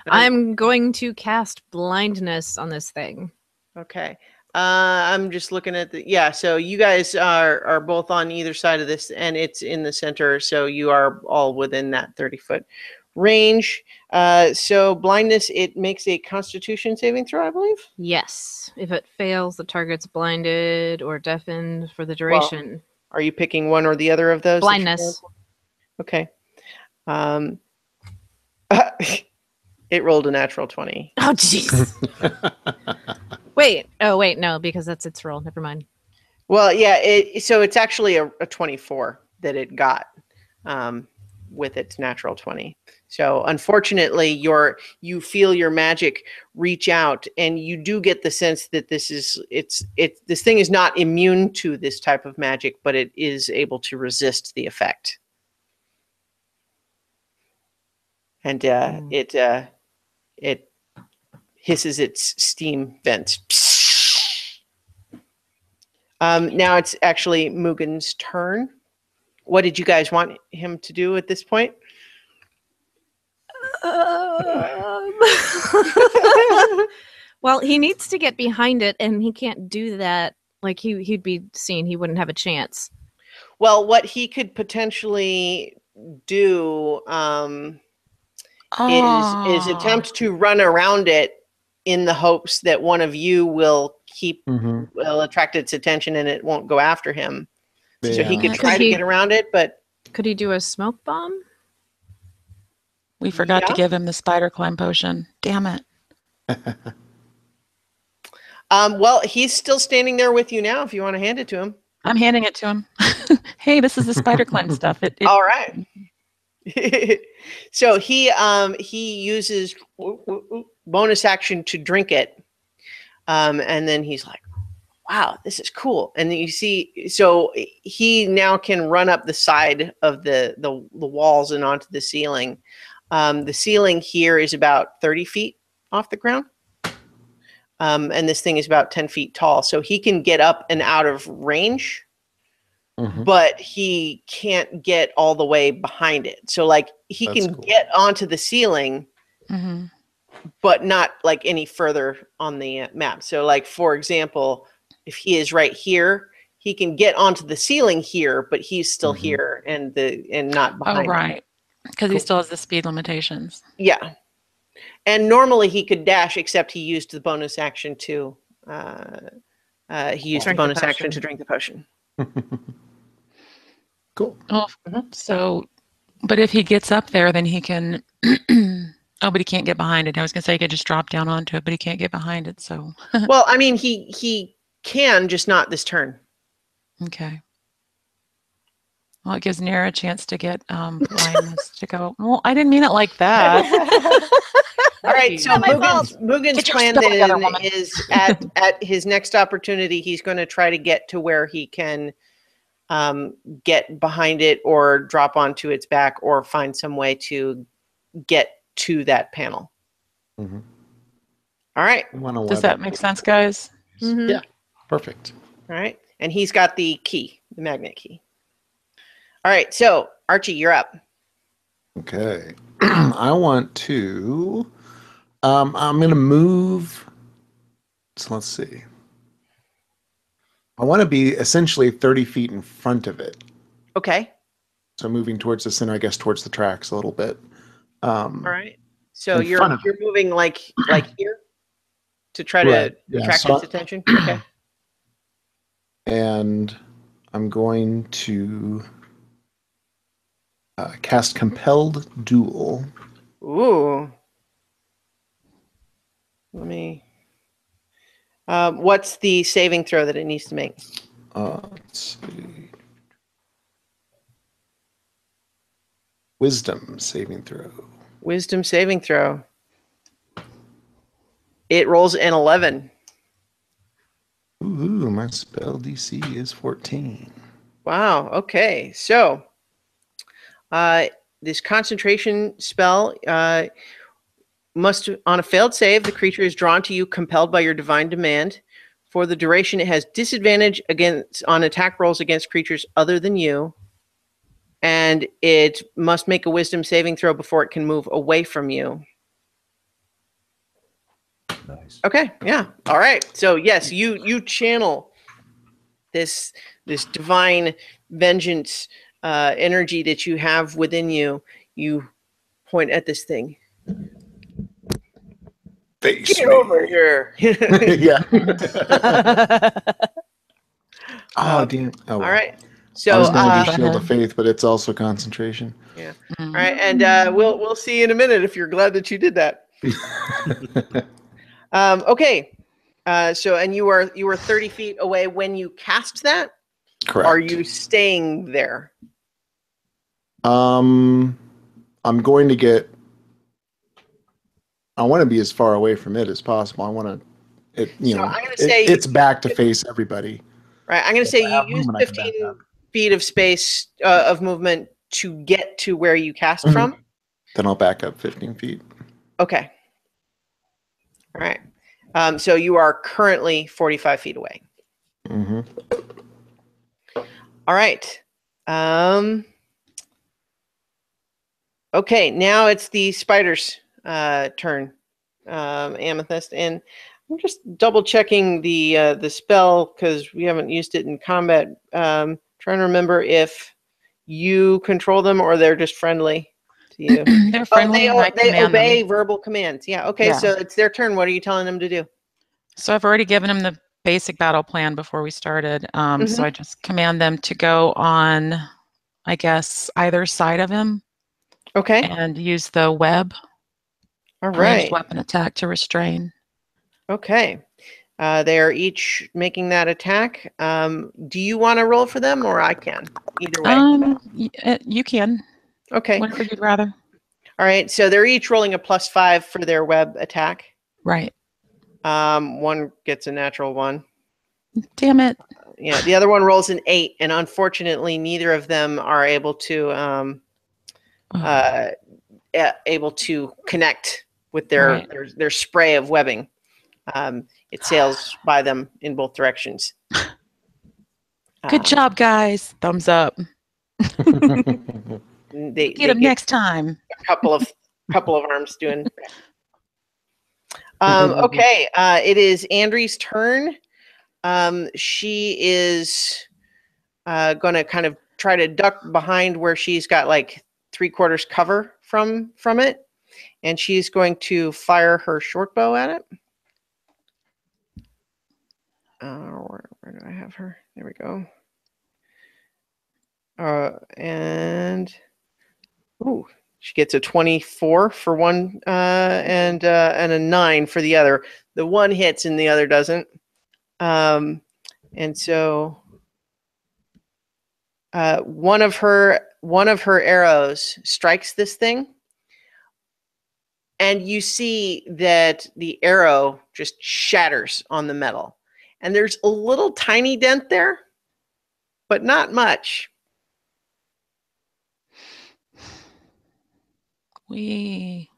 I'm going to cast blindness on this thing. Okay. I'm just looking at so you guys are both on either side of this, and it's in the center, so you are all within that 30-foot range. So blindness, it makes a Constitution saving throw, I believe. Yes. If it fails, the target's blinded or deafened for the duration. Are you picking one or the other of those? that you're Blindness. going for? Okay. It rolled a natural 20. Oh, jeez. Wait. Oh, wait. No, because that's its roll. Never mind. Well, yeah. So it's actually a 24 that it got with its natural 20. So unfortunately, you feel your magic reach out, and you do get the sense that this thing is not immune to this type of magic, but it is able to resist the effect. And it hisses its steam vents. Now it's actually Mugen's turn. What did you guys want him to do at this point? Well, he needs to get behind it, and he can't do that. Like, he'd be seen. He wouldn't have a chance. Well, what he could potentially do is attempt to run around it in the hopes that one of you will will attract its attention and it won't go after him. Yeah. So he could try to get around it, but could he do a smoke bomb? We forgot to give him the spider climb potion. Damn it. Well, he's still standing there with you now if you want to hand it to him. I'm handing it to him. Hey, this is the spider climb stuff. All right. So he uses bonus action to drink it. And then he's like, wow, this is cool. And you see, so he now can run up the side of the walls and onto the ceiling. The ceiling here is about 30 feet off the ground. And this thing is about 10 feet tall. So he can get up and out of range, but he can't get all the way behind it. So like he can get onto the ceiling, but not like any further on the map. So like, for example, if he is right here, he can get onto the ceiling here, but he's still here and not behind. Oh, right. Because he still has the speed limitations. Yeah. And normally he could dash, except he used the bonus action to drink the potion. Cool. Oh, so, but if he gets up there, then he can. Oh, but he can't get behind it. I was gonna say he could just drop down onto it, but he can't get behind it. So. Well, I mean, he can, just not this turn. Okay. Well, it gives Nera a chance to get blindness to go. Well, I didn't mean it like that. All right, so Mugen's plan then is at his next opportunity, he's going to try to get to where he can get behind it or drop onto its back or find some way to get to that panel. All right. Does that make sense, guys? Yeah, perfect. All right, and he's got the key, the magnet key. All right, so Archie, you're up. Okay. I want to I'm going to move. So let's see. I want to be essentially 30 feet in front of it. Okay. So moving towards the center, I guess, towards the tracks a little bit. All right. So you're moving like here to try to attract its attention. Okay. And I'm going to cast Compelled Duel. Ooh. Let me. What's the saving throw that it needs to make? Let's see. Wisdom saving throw. Wisdom saving throw. It rolls an 11. Ooh, my spell DC is 14. Wow. Okay. So, this concentration spell must, on a failed save, the creature is drawn to you, compelled by your divine demand. For the duration, it has disadvantage on attack rolls against creatures other than you. And it must make a wisdom saving throw before it can move away from you. Nice. Okay, yeah. All right. So yes, you channel this divine vengeance energy that you have within you. You point at this thing. Get over here. Yeah. Oh, damn. Oh, well. All right. I So was going to do Shield of Faith, but it's also concentration. yeah. All right, and we'll see in a minute if you're glad that you did that. Okay. So, and you were 30 feet away when you cast that? Correct. Are you staying there? I'm going to get. I want to be as far away from it as possible. I want to. So I'm going to say it's back to face everybody. Right. I'm going to say I have you use movement, I can back 15 up. feet of space of movement to get to where you cast from. Then I'll back up 15 feet. Okay. All right. So you are currently 45 feet away. Mm-hmm. All right. Okay. Now it's the spider's turn, Amethyst, and I'm just double checking the spell because we haven't used it in combat. Trying to remember if you control them or they're just friendly to you. They're friendly and I They command obey them. verbal commands. Yeah. Okay. Yeah. So it's their turn. What are you telling them to do? So I've already given them the basic battle plan before we started. Mm-hmm. So I just command them to go on, I guess, either side of him Okay. and use the web All ranged right. weapon attack to restrain. Okay. They are each making that attack. Do you want to roll for them or I can? Either way. You can. Okay. Whatever you'd rather. All right. So they're each rolling a +5 for their web attack. Right. One gets a natural 1. Damn it. Yeah. The other one rolls an 8, and unfortunately, neither of them are able to connect with their spray of webbing. It sails by them in both directions. Good job, guys. Thumbs up. They Get them next time. A couple of arms doing. Okay, it is Andrew's turn. She is going to kind of try to duck behind where she's got like 3/4 cover from it, and she's going to fire her short bow at it. Where do I have her? There we go. And ooh, she gets a 24 for one, and a 9 for the other. The one hits and the other doesn't. And so one of her arrows strikes this thing, and you see that the arrow just shatters on the metal. And there's a little tiny dent there, but not much. And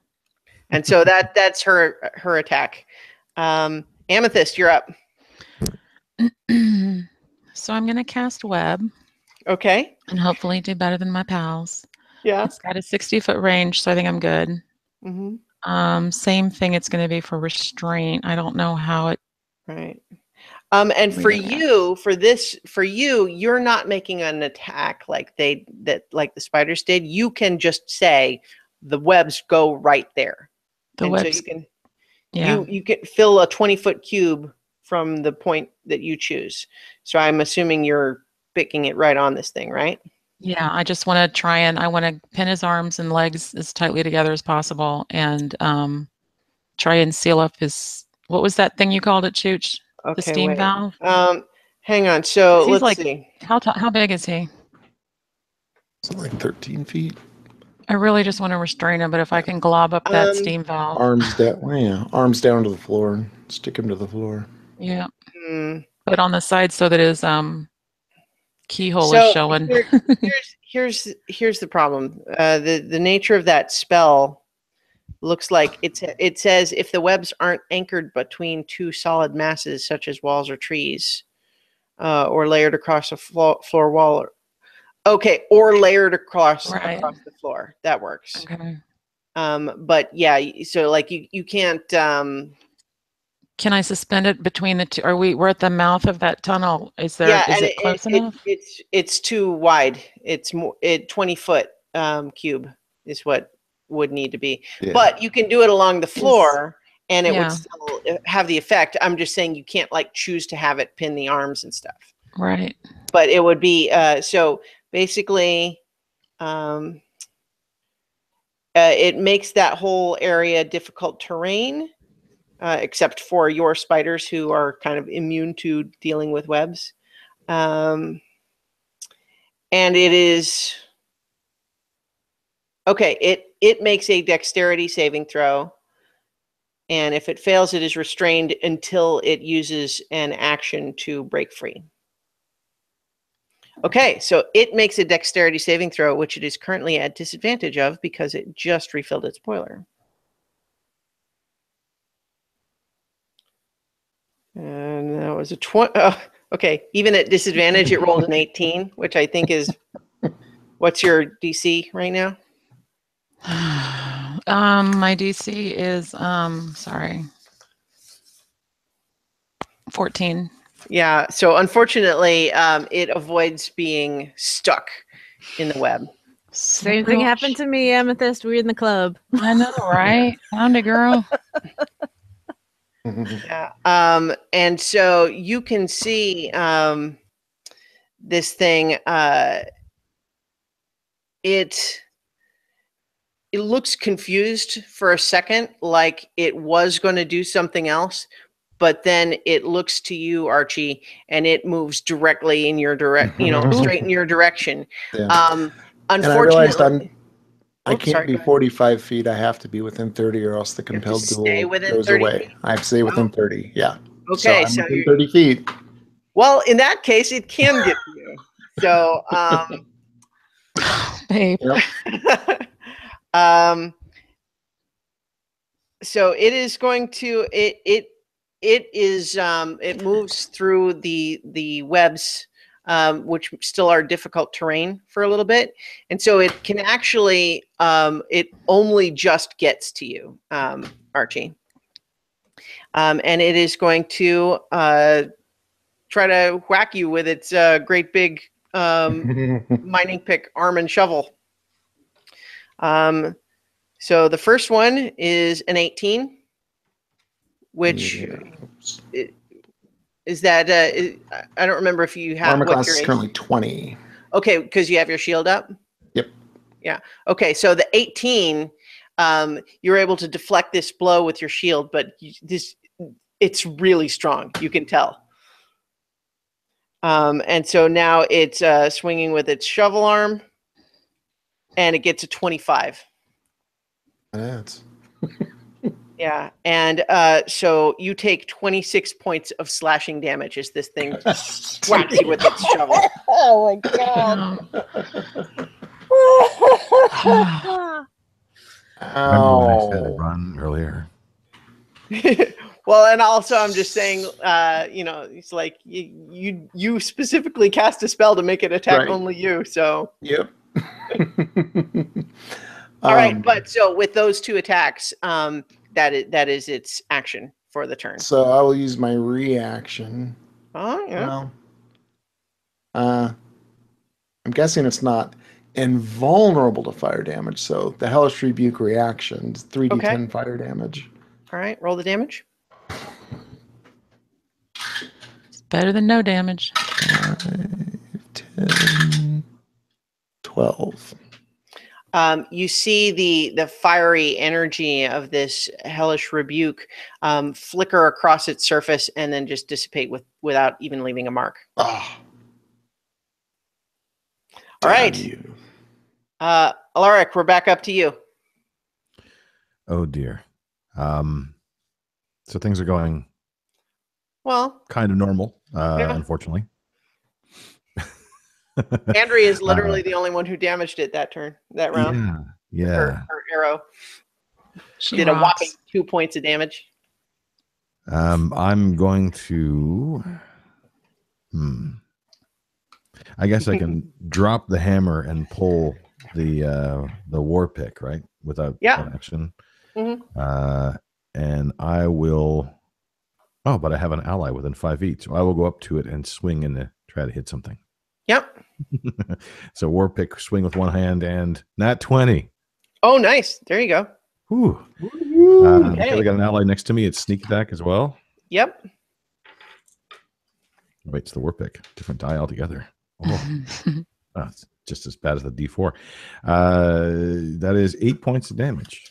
so that's her attack. Amethyst, you're up. So I'm going to cast web. Okay. And hopefully do better than my pals. Yeah. It's got a 60-foot range, so I think I'm good. Mm-hmm. Same thing it's going to be for restraint. I don't know how it... Right. And for you, you're not making an attack like the spiders did. You can just say the webs go right there. The webs, so you can yeah. you can fill a 20-foot cube from the point that you choose. So I'm assuming you're picking it right on this thing, right? Yeah, I just want to I want to pin his arms and legs as tightly together as possible and try and seal up his, what was that thing you called it, Chooch? Okay, the steam valve? Hang on. So let's see. How big is he? Something like 13 feet. I really just want to restrain him, but if I can glob up that steam valve. Arms down to the floor and stick him to the floor. Yeah. But on the side so that his keyhole is showing. Here's the problem. The nature of that spell looks like it says if the webs aren't anchored between two solid masses such as walls or trees, or layered across a floor wall. Or layered across the floor. That works. Okay. But yeah, so like you can't. Can I suspend it between the two? We're at the mouth of that tunnel. Is it close enough? It's too wide. It's 20-foot cube is what would need to be. Yeah. But you can do it along the floor and it would still have the effect. I'm just saying you can't like choose to have it pin the arms and stuff. Right. But it would be so basically it makes that whole area difficult terrain, except for your spiders who are kind of immune to dealing with webs. And it is okay. It makes a dexterity saving throw, and if it fails, it is restrained until it uses an action to break free. Okay, so it makes a dexterity saving throw, which it is currently at disadvantage of because it just refilled its boiler. And that was a 20. Oh, okay, even at disadvantage, it rolled an 18, which I think is, what's your DC right now? My DC is sorry, 14. Yeah, so unfortunately, it avoids being stuck in the web. Same thing happened to me, Amethyst. We're in the club. I know, right? Found it, girl. Yeah. And so you can see this thing. It looks confused for a second, like it was going to do something else, but then it looks to you, Archie, and it moves directly in your straight in your direction. Yeah. Unfortunately, And I realized I can't sorry, be 45 feet. I have to be within 30, or else the You have to compelled stay duel within goes 30 away. feet? I have to stay within Wow. 30. Yeah. Okay, so so I'm within 30 feet. well, in that case, it can get to you. So, Babe. Yep. so it is going to it moves through the webs, which still are difficult terrain for a little bit, and so it can actually it only just gets to you, Archie, and it is going to try to whack you with its great big mining pick, arm, and shovel. So the first one is an 18, which Yeah. is that I don't remember if you have Armor what class your is currently 20. Okay, because you have your shield up. Yep. Yeah. Okay, so the 18, you're able to deflect this blow with your shield, but it's really strong. You can tell. And so now it's swinging with its shovel arm, and it gets a 25. That's Yeah, and so you take 26 points of slashing damage as this thing whacks you with its shovel. Oh my god. Remember when I said Ow. run earlier? Well, and also I'm just saying, it's like you specifically cast a spell to make it attack Right. only you. So Yep. all right, but so with those two attacks, that is its action for the turn. So I will use my reaction. Oh yeah. Well, I'm guessing it's not invulnerable to fire damage. So the Hellish Rebuke reaction is 3d10 fire damage. All right, roll the damage. It's better than no damage. 5, 10, 12. You see the fiery energy of this hellish rebuke flicker across its surface and then just dissipate without even leaving a mark. Ah. All right. You. Alaric, we're back up to you. Oh dear. So things are going Well, kind of normal, Yeah. unfortunately. Andrea is literally the only one who damaged it that round. Yeah. Her arrow She did a rocks. whopping 2 points of damage. I'm going to. I guess I can drop the hammer and pull the war pick, right? Without Yeah. action. Mhm. And I will. Oh, but I have an ally within 5 feet, so I will go up to it and swing and try to hit something. Yep. So war pick, swing with one hand, and nat 20. Oh, nice. There you go. Whew. Okay. Because I got an ally next to me, it's sneak attack as well. Yep. Wait, it's the war pick. Different die altogether. Oh, just as bad as the D4. That is 8 points of damage.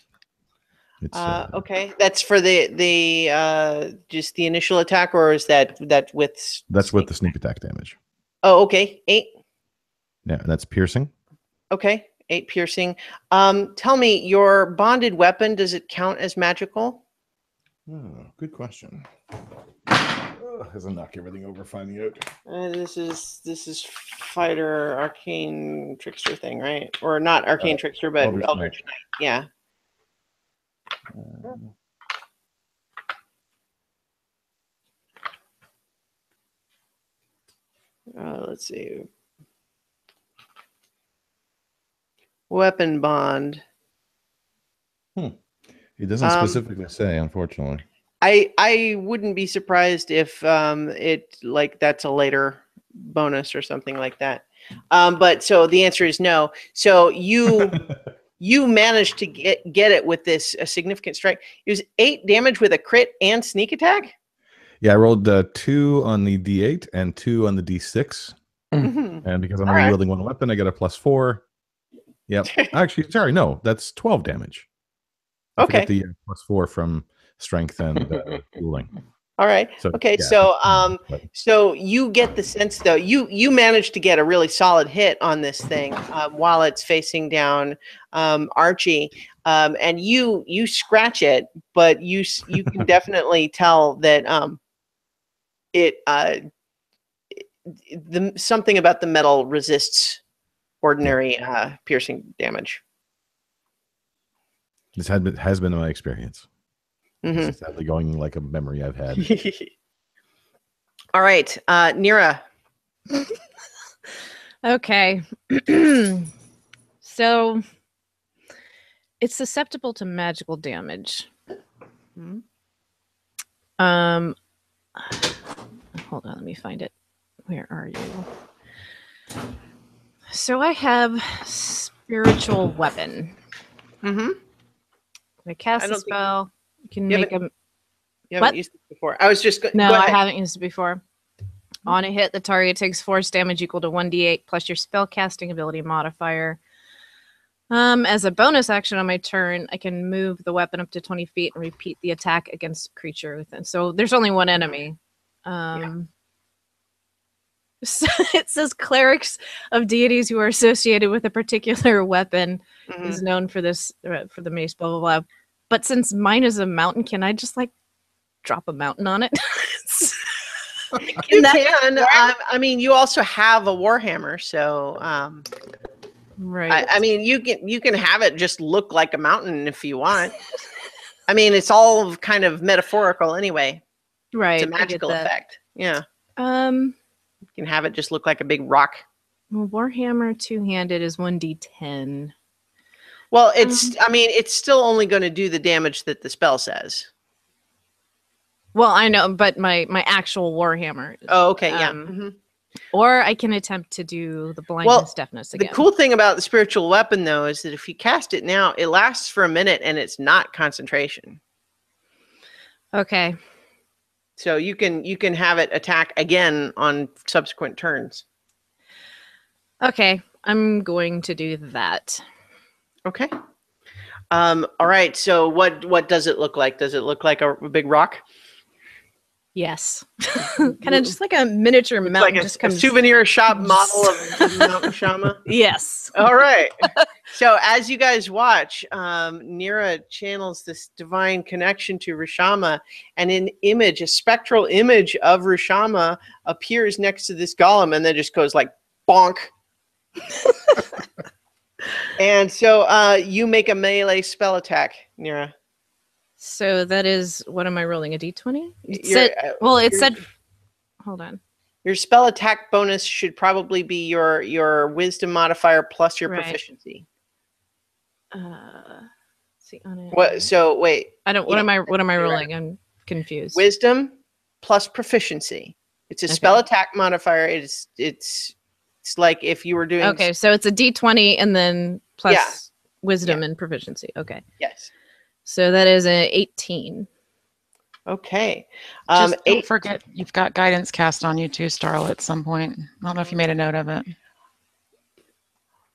It's okay, that's for the just the initial attack, or is that with? That's with the sneak attack damage. Oh, okay, 8. Yeah, and that's piercing. Okay, 8 piercing. Tell me, your bonded weapon, does it count as magical? Oh, good question. As I knock everything over, finding out. This is fighter arcane trickster thing, right? Or not arcane trickster, but Eldritch Knight. Yeah. Let's see. Weapon bond. It doesn't specifically say, unfortunately. I wouldn't be surprised if it like that's a later bonus or something like that. But so the answer is no. So you managed to get it with this significant strike. It was 8 damage with a crit and sneak attack. Yeah, I rolled 2 on the D8 and 2 on the D6. Mm-hmm. And because I'm only wielding one weapon, I get a +4. Yep. Actually, sorry, no, that's 12 damage. I forget the +4 from strength and cooling. All right. So, okay. Yeah. So you get the sense, though, you managed to get a really solid hit on this thing while it's facing down Archie, and you scratch it, but you can definitely tell that something about the metal resists ordinary piercing damage. This has been my experience. Mm-hmm. It's sadly going like a memory I've had. All right, Nira. Okay. So it's susceptible to magical damage. Mm-hmm. Hold on, let me find it. Where are you? So I have spiritual weapon. Mm-hmm. I cast a spell. You can make a. You haven't used it before. I was just no, I haven't used it before. On a hit, the target takes force damage equal to 1d8 plus your spell casting ability modifier. As a bonus action on my turn, I can move the weapon up to 20 feet and repeat the attack against a creature within. So there's only one enemy. So it says clerics of deities who are associated with a particular weapon is known for this, for the mace, blah, blah, blah. But since mine is a mountain, can I just like drop a mountain on it? You can. I mean, you also have a warhammer, so right. I mean, you can have it just look like a mountain if you want. I mean, it's all kind of metaphorical anyway. Right. It's a magical effect. Yeah. You can have it just look like a big rock. Well, warhammer two-handed is 1d10. Well, I mean, it's still only going to do the damage that the spell says. Well, I know, but my actual warhammer. Oh, okay, yeah. Or I can attempt to do the blindness deafness again. The cool thing about the spiritual weapon, though, is that if you cast it now, it lasts for a minute and it's not concentration. Okay. So you can have it attack again on subsequent turns. Okay, I'm going to do that. Okay. All right. So what does it look like? Does it look like a big rock? Yes. Kind of just like a miniature mountain. Like a souvenir shop model of Mount Rashama? Yes. All right. So as you guys watch, Nira channels this divine connection to Rashama, and an image, a spectral image of Rashama appears next to this golem and then just goes like bonk. And so you make a melee spell attack, Nira. So that is, what am I rolling? A d20? It said, hold on. Your spell attack bonus should probably be your wisdom modifier plus your proficiency. See on it. What? So wait. What am I rolling? I'm confused. Wisdom plus proficiency. It's a spell attack modifier. It's like if you were doing. Okay, so it's a d20 and then plus wisdom and proficiency. Okay. Yes. So that is an 18. Okay. Just don't forget, you've got guidance cast on you too, Starlet, at some point. I don't know if you made a note of it.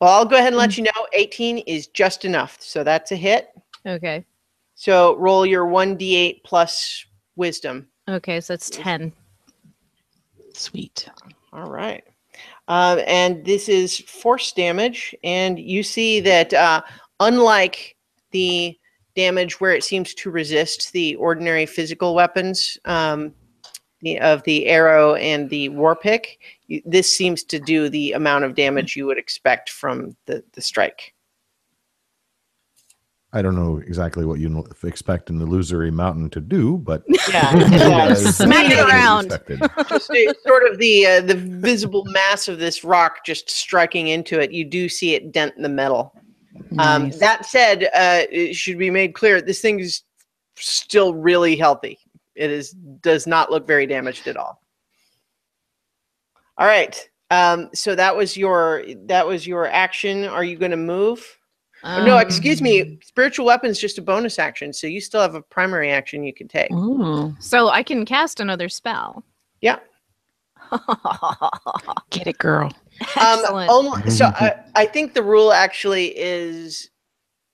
Well, I'll go ahead and let you know 18 is just enough. So that's a hit. Okay. So roll your 1d8 plus wisdom. Okay, so it's 10. Sweet. All right. And this is force damage. And you see that unlike the damage where it seems to resist the ordinary physical weapons of the arrow and the war pick, this seems to do the amount of damage you would expect from the strike. I don't know exactly what you expect an illusory mountain to do, but Yeah, Smack it around. just sort of the visible mass of this rock just striking into it. You do see it dent the metal. Nice. That said, it should be made clear this thing is still really healthy. It does not look very damaged at all. All right. So that was your action. Are you going to move? No, excuse me. Spiritual weapon's just a bonus action, so you still have a primary action you can take. Ooh. So I can cast another spell. Yeah. Get it, girl. Excellent. So I think the rule actually is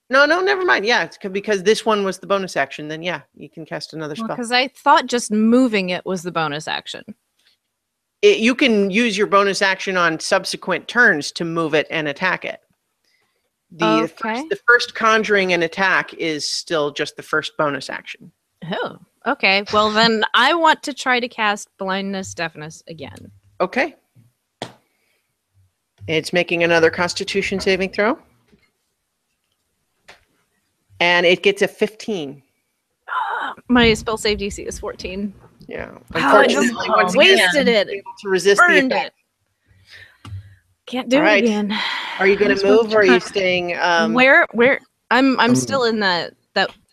no, never mind. Yeah, it's because this one was the bonus action. Then yeah, you can cast another spell. Because I thought just moving it was the bonus action. You can use your bonus action on subsequent turns to move it and attack it. The first conjuring and attack is still just the first bonus action. Oh, okay. Well, then I want to try to cast blindness, deafness again. Okay. It's making another Constitution saving throw. And it gets a 15. My spell save DC is 14. Yeah. I just wasted it. Able to resist Burned the attack. it. Can't do All right. it again. Are you going to move or are you staying? Where? I'm still in that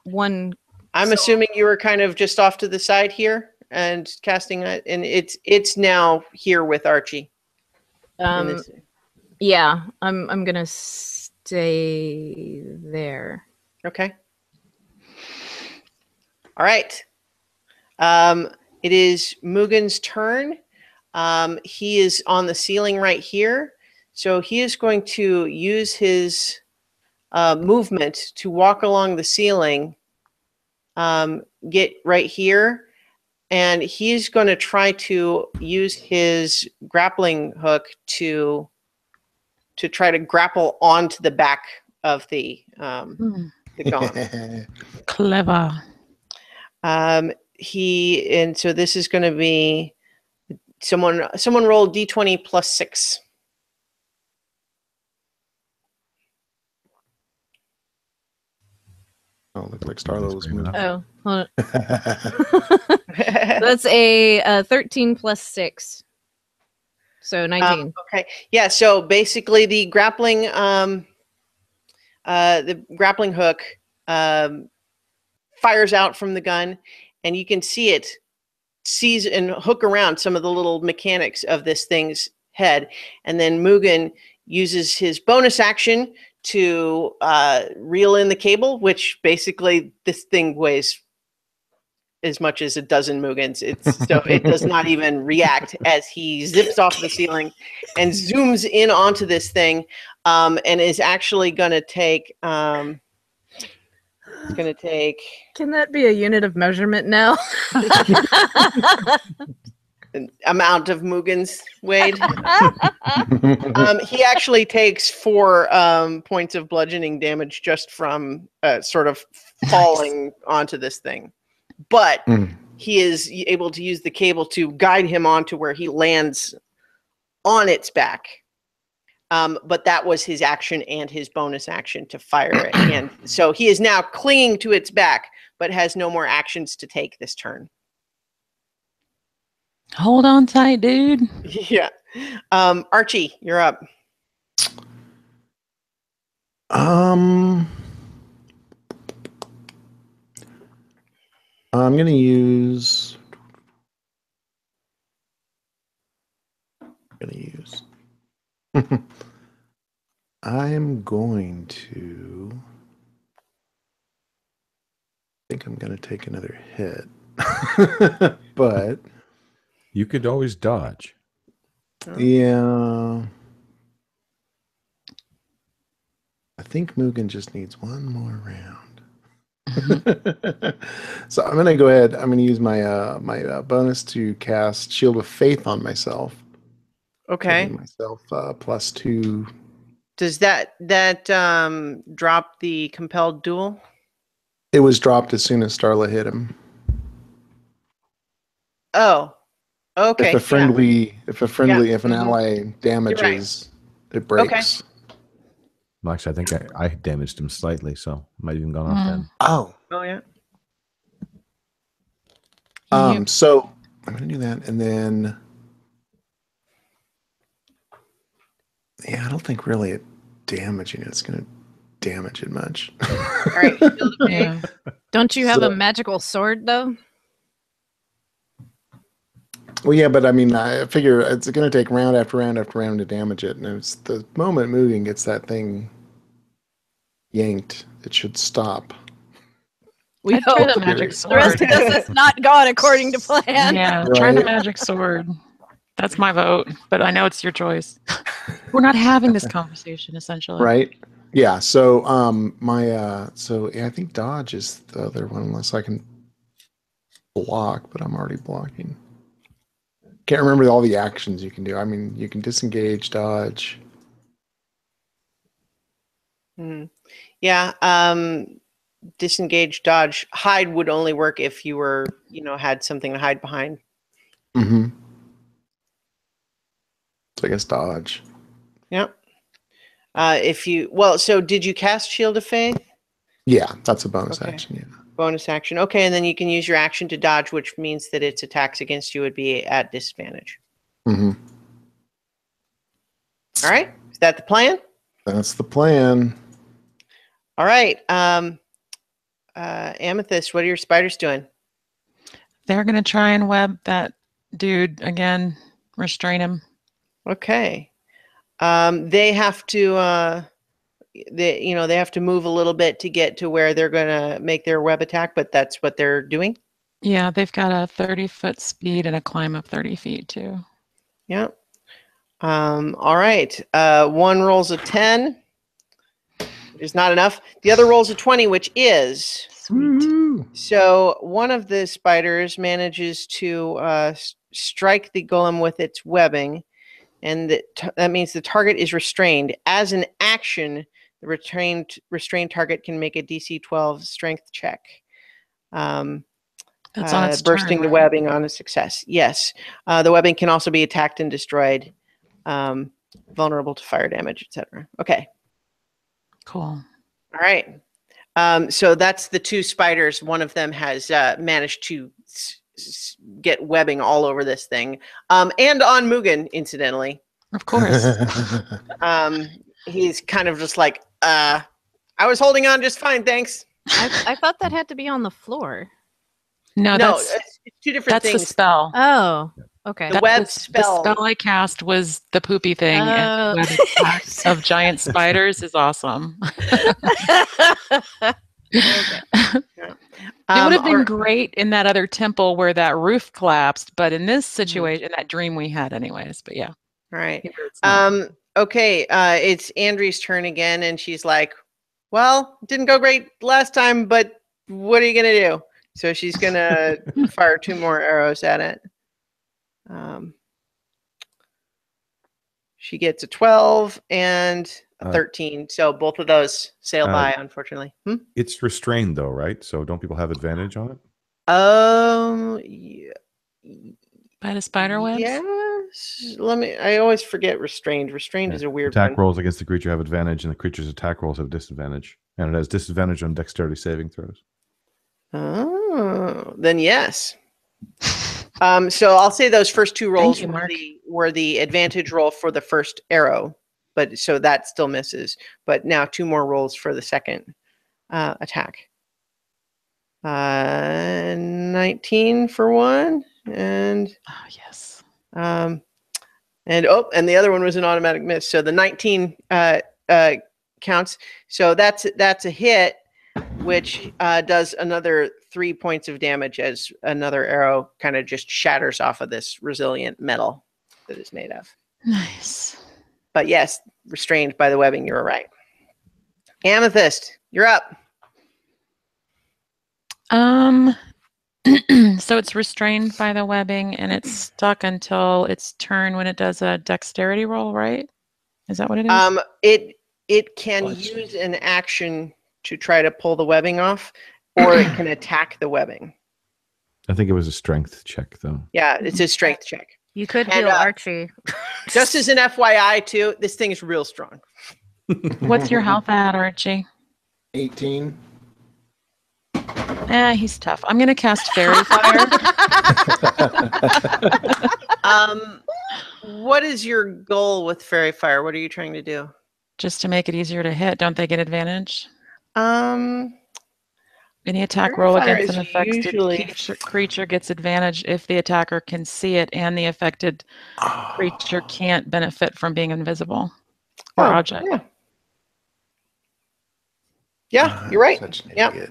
one. I'm assuming you were kind of just off to the side here and casting it, and it's now here with Archie. Yeah, I'm gonna stay there. Okay. All right. It is Mugen's turn. He is on the ceiling right here. So he is going to use his movement to walk along the ceiling, get right here, and he's going to try to use his grappling hook to try to grapple onto the back of the gong. Clever. So this is going to be someone roll D20 plus 6. Oh, looked like Starlo was moving. Oh, hold on. That's a 13 plus 6. So 19. Okay. Yeah, so basically the grappling hook fires out from the gun, and you can see it seize and hook around some of the little mechanics of this thing's head. And then Mugen uses his bonus action to reel in the cable, which basically this thing weighs as much as a dozen Mugens. So it does not even react as he zips off the ceiling and zooms in onto this thing, and is actually going to take. It's going to take. Can that be a unit of measurement now? An amount of Mugens weighed. He actually takes 4 points of bludgeoning damage just from sort of falling onto this thing. But he is able to use the cable to guide him onto where he lands on its back. But that was his action and his bonus action to fire it. And so he is now clinging to its back, but has no more actions to take this turn. Hold on tight, dude. Yeah. Archie, you're up. I'm going to use. I'm going to. I think I'm going to take another hit. But. You could always dodge. Yeah. I think Mugen just needs one more round. So I'm gonna go ahead. I'm gonna use my bonus to cast Shield of Faith on myself. Okay. Giving myself +2. Does that drop the compelled duel? It was dropped as soon as Starla hit him. Oh, okay. If an ally damages, it breaks. Well, actually, I think I damaged him slightly, so might have even gone off then. Oh. Oh yeah. So I'm gonna do that, and then I don't think really damaging it's gonna damage it much. All right. Yeah. Don't you have a magical sword though? Well, yeah, but I mean, I figure it's going to take round after round after round to damage it, and it's the moment Mugen gets that thing yanked, it should stop. We I'd try hope. the magic The sword. rest of this has not gone according to plan. Yeah, try the Right? magic sword. That's my vote, but I know it's your choice. We're not having this conversation, essentially. Right? Yeah. So I think dodge is the other one, unless I can block, but I'm already blocking. Can't remember all the actions you can do. I mean, you can disengage, dodge. Yeah. Disengage, dodge, hide would only work if you were, had something to hide behind. Mm-hmm. So I guess dodge. Yep. So did you cast Shield of Faith? Yeah, that's a bonus Okay. action. Yeah. Bonus action. Okay, and then you can use your action to dodge, which means that its attacks against you would be at disadvantage. Mm-hmm. All right. Is that the plan? That's the plan. All right. Amethyst, what are your spiders doing? They're going to try and web that dude again, restrain him. Okay. They have to they have to move a little bit to get to where they're going to make their web attack, but that's what they're doing. Yeah, they've got a 30-foot speed and a climb of 30 feet too. Yeah. All right. One rolls a 10, which is not enough. The other rolls a 20, which is Sweet. So one of the spiders manages to strike the golem with its webbing, and that means the target is restrained. As an action, the restrained target can make a DC 12 strength check. That's on its bursting turn, the right? webbing on a success. Yes. The webbing can also be attacked and destroyed, vulnerable to fire damage, etc. Okay. Cool. All right. So that's the two spiders. One of them has managed to get webbing all over this thing, and on Mugen, incidentally. Of course. He's kind of just like, I was holding on just fine, thanks. I thought that had to be on the floor. No, No, that's it's two different the things. spell. Oh, okay. The web spell. The spell I cast was the poopy thing, and web attacks of giant spiders is awesome. Okay. Yeah. It would have been or- great in that other temple where that roof collapsed, but in this situation, that dream we had anyways, but yeah. All right. Here it's not. Okay. It's Andrew's turn again, and she's like, well, didn't go great last time, but what are you going to do? So she's going to fire 2 more arrows at it. She gets a 12 and a 13. So both of those sail by, unfortunately. It's restrained though, right? So don't people have advantage on it? Yeah. By the spider webs? Yes. I always forget restrained. Restrained is a weird Attack one. rolls against the creature have advantage, and the creature's attack rolls have disadvantage. And it has disadvantage on dexterity saving throws. Oh, then yes. So I'll say those first 2 rolls you, Mark. were the advantage roll for the first arrow, but so that still misses. But now 2 more rolls for the second attack. 19 for one, and Oh, yes. and the other one was an automatic miss. So the 19 counts. So that's a hit, which does another 3 points of damage as another arrow kind of just shatters off of this resilient metal that it's made of. Nice. But yes, restrained by the webbing, you're right. Amethyst, you're up. So it's restrained by the webbing and it's stuck until its turn when it does a dexterity roll, right? Is that what it is? It can use an action to try to pull the webbing off, or it can attack the webbing. I think it was a strength check, though. Yeah, it's a strength check. You could And, heal Archie. Just as an FYI, too, this thing is real strong. What's your health at, Archie? 18. He's tough. I'm going to cast Fairy Fire. What is your goal with Fairy Fire? What are you trying to do? Just to make it easier to hit. Don't they get advantage? Um, Any attack Fairy roll Fire against is an affected usually- creature gets advantage if the attacker can see it and the affected creature can't benefit from being invisible or object. Yeah. Yeah, you're right. Such an Yep. idiot.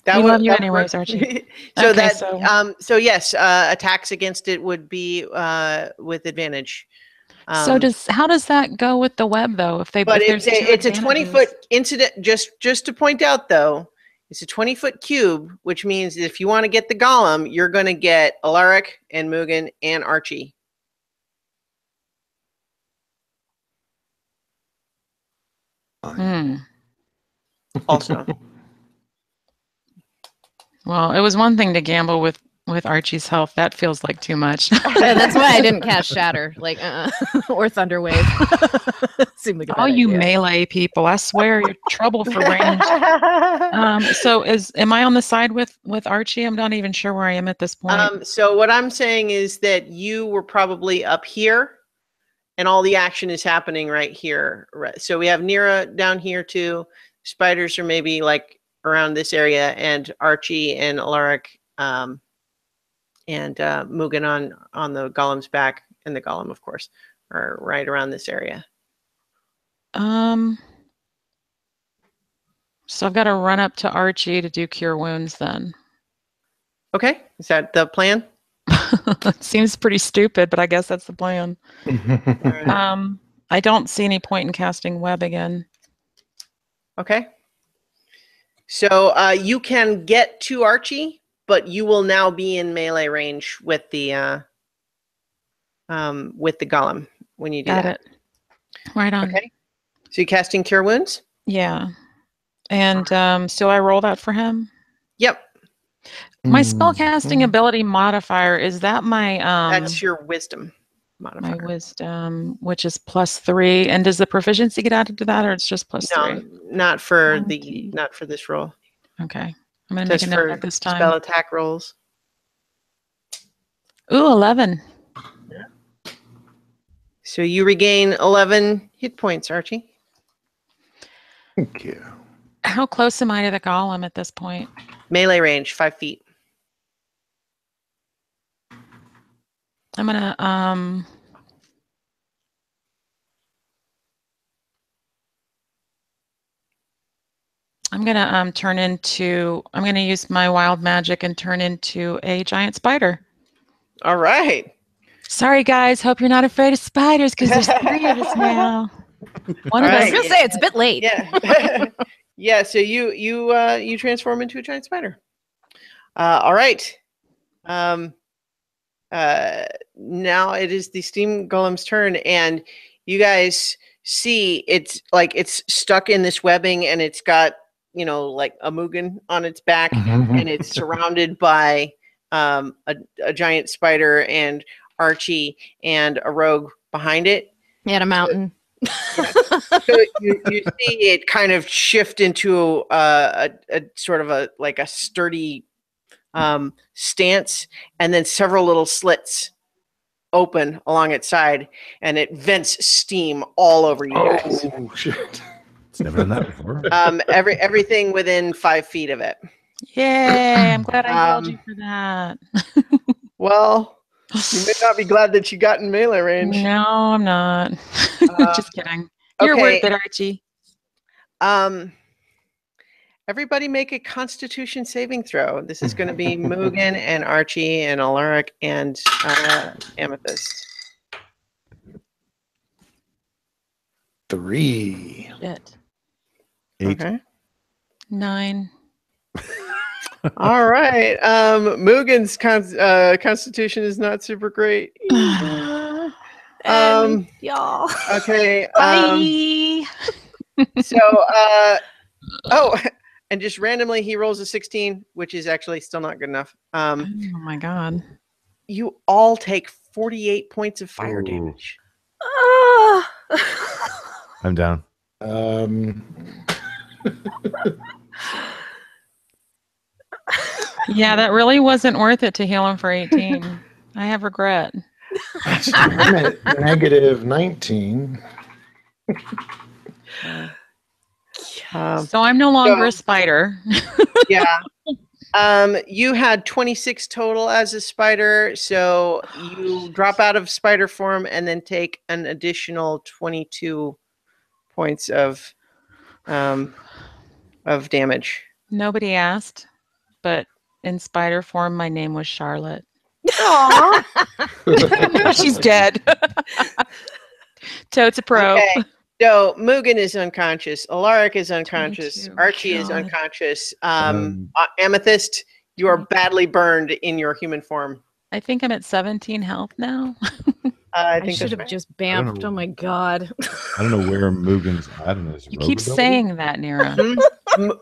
We love you that would anyways, work. Archie. So Okay, that so yes, attacks against it would be with advantage. So how does that go with the web though? If But there's it's a two 20-foot advantages? incident. Just to point out though, it's a 20-foot cube, which means if you want to get the golem, you're going to get Alaric and Mugen and Archie. Also. Well, it was one thing to gamble with Archie's health. That feels like too much. Yeah, that's why I didn't cast Shatter, or Thunderwave. Seemed like a All bad you idea. melee people, I swear you're trouble for range. So am I on the side with Archie? I'm not even sure where I am at this point. So what I'm saying is that you were probably up here, and all the action is happening right here. Right. So we have Nira down here too. Spiders are maybe like around this area, and Archie and Alaric and Mugen on the golem's back, and the golem, of course, are right around this area. So I've got to run up to Archie to do Cure Wounds then. Okay, is that the plan? Seems pretty stupid, but I guess that's the plan. I don't see any point in casting web again. Okay. So you can get to Archie, but you will now be in melee range with the golem when you do Got that. it. Right on. Okay. So you're casting Cure Wounds? Yeah. And so I roll that for him. Yep. My spellcasting ability modifier, is that my That's your wisdom modifier. my wisdom, which is +3. And does the proficiency get added to that, or it's just +3? No, not for 20. not for this roll. Okay. I'm gonna make Just a note for of this time. spell attack rolls. Ooh, 11. So you regain 11 hit points, Archie. Thank you. How close am I to the golem at this point? Melee range, 5 feet. I'm gonna I'm gonna use my wild magic and turn into a giant spider. All right. Sorry guys, hope you're not afraid of spiders because there's 3 of us now. One of All I us was gonna say it's a bit late. Yeah. Yeah, so you transform into a giant spider. All right. Now it is the Steam Golem's turn, and you guys see it's stuck in this webbing, and it's got, like a Mugen on its back, and it's surrounded by a giant spider and Archie and a rogue behind it. At a mountain. So you see it kind of shift into a sort of a sturdy stance, and then several little slits open along its side, and it vents steam all over you guys. Oh, shit. It's never done that before. Everything within 5 feet of it. Yay, I'm glad I yelled you for that. Well, you may not be glad that you got in melee range. No, I'm not. Just kidding. You're okay. worth it, Archie. Everybody make a Constitution saving throw. This is going to be Mugen and Archie and Alaric and Amethyst. 3. Shit. 8. Okay. 9. All right. Mugen's constitution is not super great. And y'all. Okay. Bye. So, oh, and just randomly he rolls a 16, which is actually still not good enough. Oh my god. You all take 48 points of fire Ooh. damage. I'm down. Yeah, that really wasn't worth it to heal him for 18. I have regret. I'm at negative 19. So I'm no longer so- a spider. Yeah. You had 26 total as a spider, so you drop out of spider form and then take an additional 22 points of damage. Nobody asked, but in spider form, my name was Charlotte. Aww. She's dead. Totes a pro. Okay. So Mugen is unconscious. Alaric is unconscious. 22. Archie is God. unconscious. Amethyst, you are badly burned in your human form. I think I'm at 17 health now. I I think should that's have right. just I don't bamfed. know. Oh my god. I don't know where Mugen's Adden is. You keep saying that, Nira.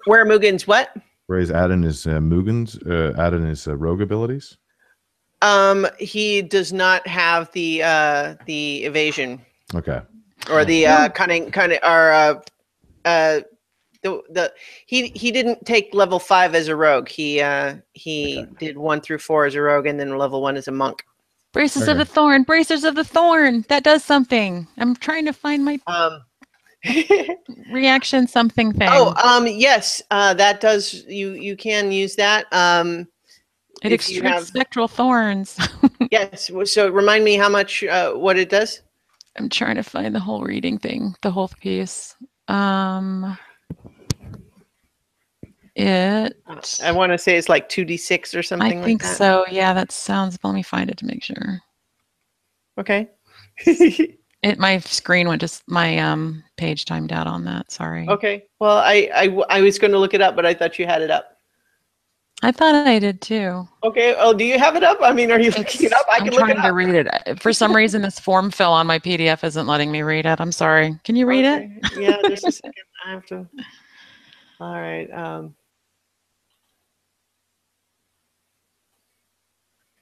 Where Mugen's what? Whereas Adden is Mugen's. Adden is rogue abilities. He does not have the evasion Okay. or the cunning or he didn't take level 5 as a rogue. He did 1 through 4 as a rogue and then level 1 as a monk. Braces Okay. of the Thorn. Bracers of the Thorn. That does something. I'm trying to find my reaction something thing. Yes, that does. You can use that. It if you extrudes have- spectral thorns. Yes. So remind me how much what it does. I'm trying to find the whole reading thing, the whole piece. It. I want to say it's like 2d6 or something. I think like that. so. Yeah, that sounds. Let me find it to make sure. Okay. My screen went just my page timed out on that. Sorry. Okay. Well, I was going to look it up, but I thought you had it up. I thought I did too. Okay. Oh, do you have it up? I mean, are you looking it up? I I'm can look trying it to up. read it. For some reason, this form fill on my PDF isn't letting me read it. I'm sorry. Can you read it? Okay. Yeah, just a second. I have to. All right.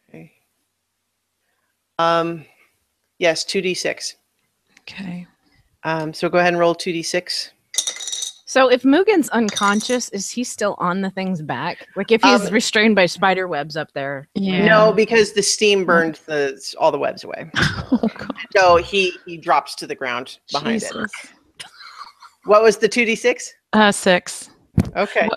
Okay. Yes, 2d6. Okay. So go ahead and roll 2d6. So if Mugen's unconscious, is he still on the thing's back? Like if he's restrained by spider webs up there? Yeah. No, because the steam burned all the webs away. Oh, God. So he drops to the ground behind it. Jesus. What was the 2d6? 6. Okay.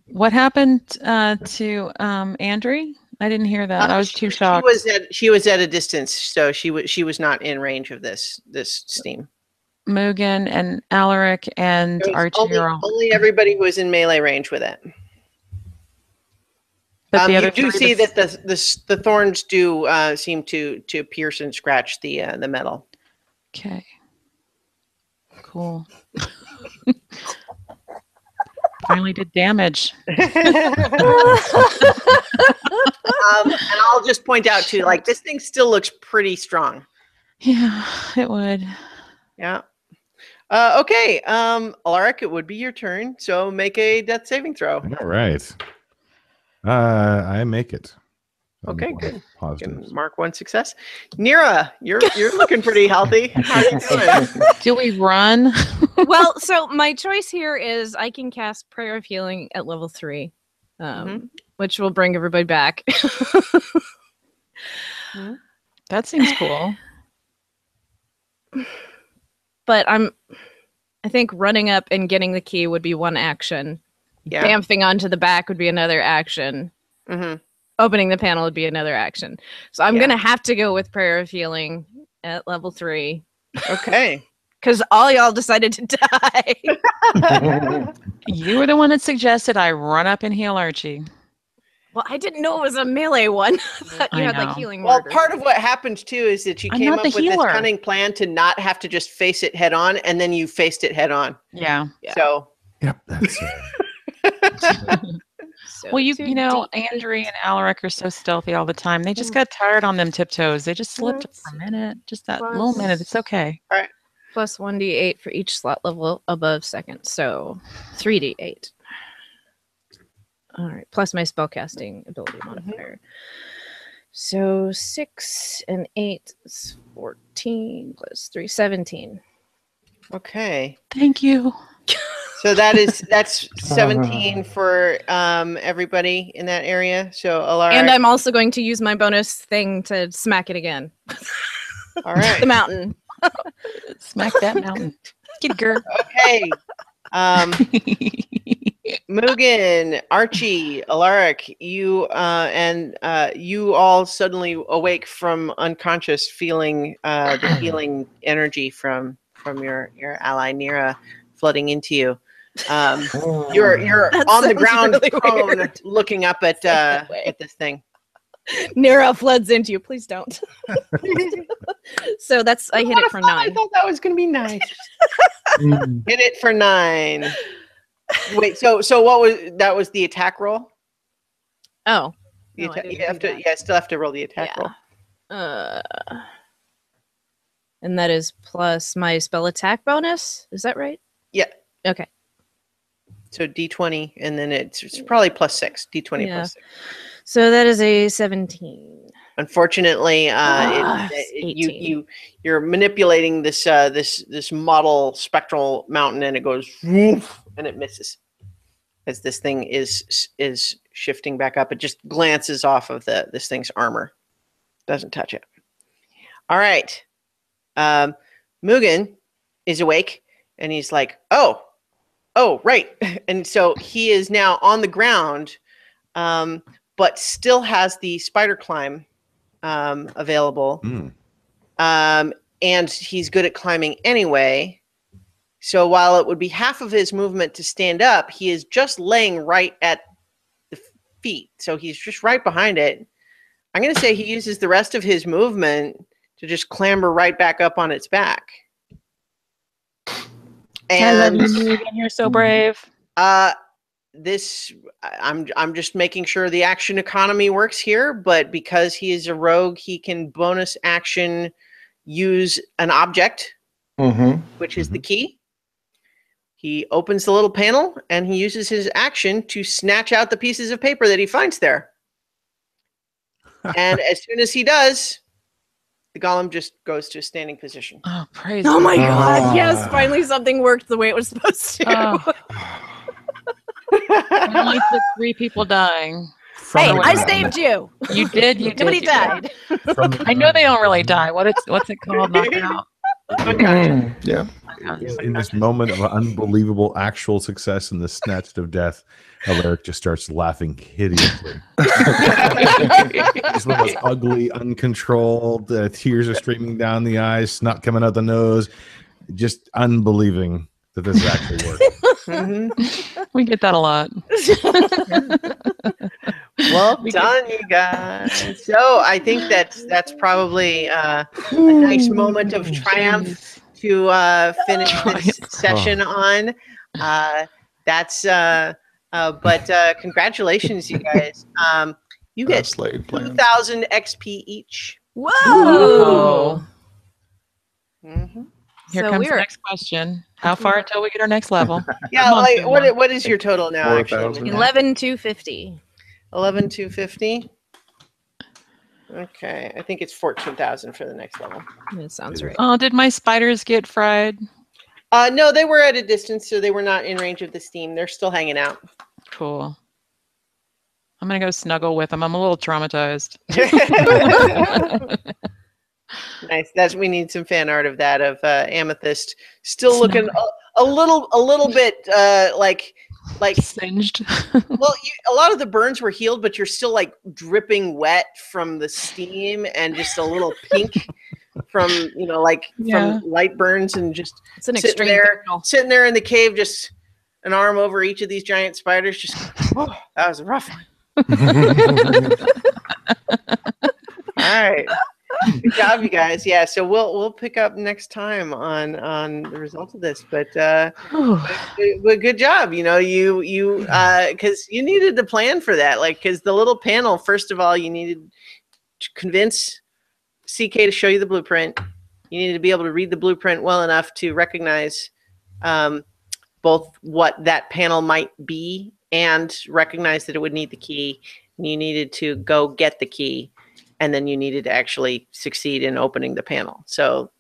What happened to Andrew? I didn't hear that. I was too shocked. She was at a distance, so she was not in range of this steam. Mugen and Alaric and It was Archie are all. only everybody who was in melee range with it. But the other you do three see that the thorns do seem to pierce and scratch the metal. Okay. Cool. Finally did damage. And I'll just point out too, like this thing still looks pretty strong. Yeah, it would. Yeah. Okay. Alaric, it would be your turn. So make a death saving throw. All right. I make it. Okay, I'm good. You Positive. can mark 1 success. Nira, you're looking pretty healthy. How are you doing? Do we run? Well, so my choice here is I can cast Prayer of Healing at level 3, which will bring everybody back. That seems cool. But I think running up and getting the key would be one action. Yeah. Bamfing onto the back would be another action. Mm-hmm. Opening the panel would be another action. So I'm Yeah. going to have to go with Prayer of Healing at level 3. Okay. Because all y'all decided to die. You were the one that suggested I run up and heal Archie. Well, I didn't know it was a melee one. I thought you I had know. like healing Well, word or part of what happened too is that you I'm came not up the with this healer. cunning plan to not have to just face it head on, and then you faced it head on. Yeah. So Yep, that's. So Well, you 2d8. know, Andrea and Alaric are so stealthy all the time. They just got tired on them tiptoes. They just slipped for a minute, just that little minute. It's okay. Plus 1d8 for each slot level above second. So 3d8. All right. Plus my spellcasting ability modifier. So 6 and 8 is 14 plus 3, 17. Okay. Thank you. So that's 17 for everybody in that area. So Alara. And I'm also going to use my bonus thing to smack it again. All right. The mountain. Smack that mountain. Get it, girl. Okay. Mugen, Archie, Alaric, you and you all suddenly awake from unconscious, feeling the healing energy from your ally Nira flooding into you. You're That on the sounds ground, really prone, weird. looking up at this thing. Nira floods into you. Please don't. So that's I hit it for 9. I thought that was gonna be nice. Hit it for 9. Wait, so what was that? Was the attack roll? Oh. You No, I didn't have do to. that. Yeah, still have to roll the attack roll. And that is plus my spell attack bonus. Is that right? Yeah. Okay. So D20, and then it's probably plus 6. D20 Yeah. plus 6. So that is a 17. Unfortunately, it's 18. you're manipulating this model spectral mountain, and it goes woof, and it misses as this thing is shifting back up. It just glances off of this thing's armor, doesn't touch it. All right, Mugen is awake, and he's like, oh, right, and so he is now on the ground, but still has the spider climb available. And he's good at climbing anyway. So while it would be half of his movement to stand up, he is just laying right at the feet. So he's just right behind it. I'm going to say he uses the rest of his movement to just clamber right back up on its back. And I love you, Mugen. You're so brave. I'm just making sure the action economy works here, but because he is a rogue, he can bonus action use an object, which is the key. He opens the little panel and he uses his action to snatch out the pieces of paper that he finds there. And as soon as he does, the golem just goes to a standing position. Oh, praise Oh my God. god, yes, finally something worked the way it was supposed to. Oh. It only took 3 people dying. Hey, From I the saved you. You did. You Nobody did. You did. died. From the I know they don't really die. What's it called? Knocked out. Yeah. in this moment of unbelievable actual success and the snatched of death, Alaric just starts laughing hideously. He's one of those ugly, uncontrolled, tears are streaming down the eyes, snot coming out the nose, just unbelieving that this is actually working. We get that a lot. Well done, you guys. So I think that's probably a nice moment of triumph to finish this session on. But congratulations, you guys. You get Slave plans. 2,000 XP each. Whoa. Here So comes we're- the next question. How far until we get our next level? Yeah, Come on, like Fiona. what is your total now? 4,000. Actually, 11,250. 11,250. Okay, I think it's 14,000 for the next level. That sounds right. Oh, did my spiders get fried? No, they were at a distance, so they were not in range of the steam. They're still hanging out. Cool. I'm gonna go snuggle with them. I'm a little traumatized. Nice. We need some fan art of that of Amethyst still looking a little bit like Singed. well, a lot of the burns were healed, but you're still like dripping wet from the steam and just a little pink from from light burns, and just It's an sitting extreme there, signal. sitting there in the cave, just an arm over each of these giant spiders. Just that was a rough one. All right. Good job, you guys. Yeah, so we'll pick up next time on the result of this. But good job. You know, you because you needed to plan for that. Like, because the little panel, first of all, you needed to convince CK to show you the blueprint. You needed to be able to read the blueprint well enough to recognize both what that panel might be and recognize that it would need the key. You needed to go get the key, and then you needed to actually succeed in opening the panel. So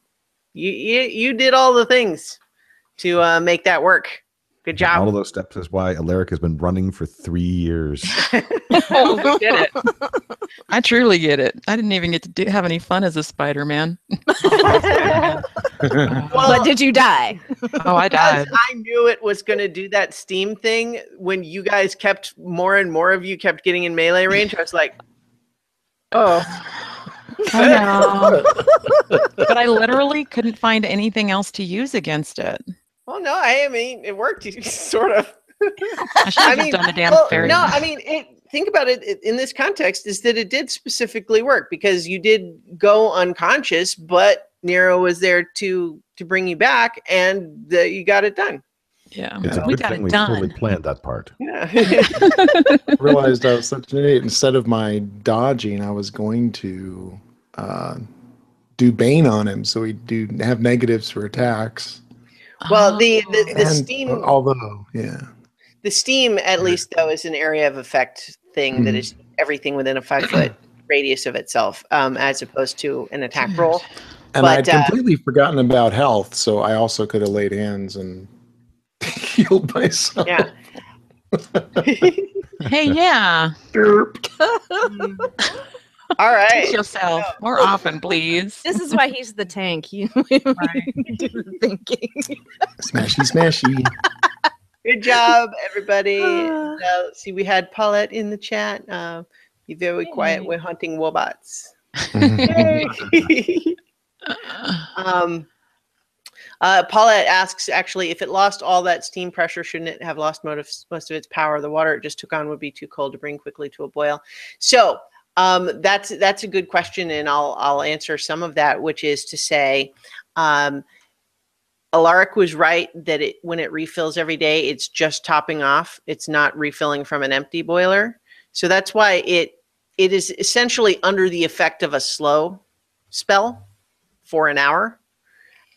you did all the things to make that work. Good job. All of those steps is why Alaric has been running for 3 years. Oh, we did it. I truly get it. I didn't even get to have any fun as a Spider-Man. But did you die? Oh, I died. I knew it was going to do that Steam thing when you guys kept, more and more of you kept getting in melee range. I was like, oh. I know. But I literally couldn't find anything else to use against it. Well, no, I mean, it worked, sort of. I should have just done the damn fairy. No, I mean, think about it in this context, is that it did specifically work because you did go unconscious, but Nero was there to bring you back, and you got it done. Yeah, It's a we good got thing it we done. totally planned that part. Yeah. Realized I was such an idiot. Instead of my dodging, I was going to do Bane on him, so he'd have negatives for attacks. Well, the And Steam, although, yeah. the Steam, at least though, is an area of effect thing that is everything within a 5-foot radius of itself, as opposed to an attack roll. And But, I'd completely forgotten about health, so I also could have laid hands and healed myself. Yeah. Hey, yeah. All right. Teach yourself more often, please. This is why he's the tank. You do the thinking. Smashy, smashy. Good job, everybody. See, we had Paulette in the chat. Be very quiet. We're hunting wobots. Paulette asks, actually, if it lost all that steam pressure, shouldn't it have lost most of its power? The water it just took on would be too cold to bring quickly to a boil. So that's a good question, and I'll answer some of that, which is to say, Alaric was right that when it refills every day, it's just topping off. It's not refilling from an empty boiler. So that's why it is essentially under the effect of a slow spell for an hour,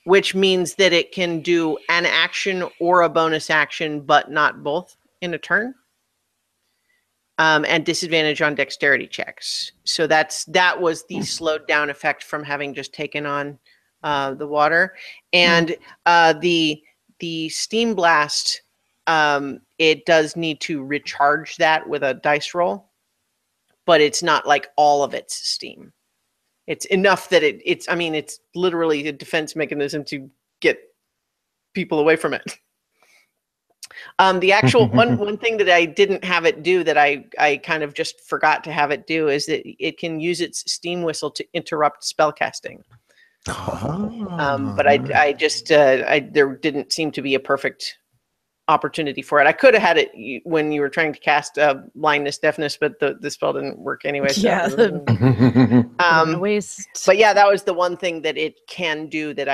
which means that it can do an action or a bonus action, but not both in a turn. And disadvantage on dexterity checks. So that was the slowed down effect from having just taken on the water. And the steam blast, it does need to recharge that with a dice roll, but it's not like all of its steam. It's enough that it's literally a defense mechanism to get people away from it. The actual one thing that I didn't have it do, that I kind of just forgot to have it do, is that it can use its steam whistle to interrupt spell casting. But I just there didn't seem to be a perfect opportunity for it. I could have had it when you were trying to cast blindness, deafness, but the spell didn't work anyway. So. Yeah. But yeah, that was the one thing that it can do that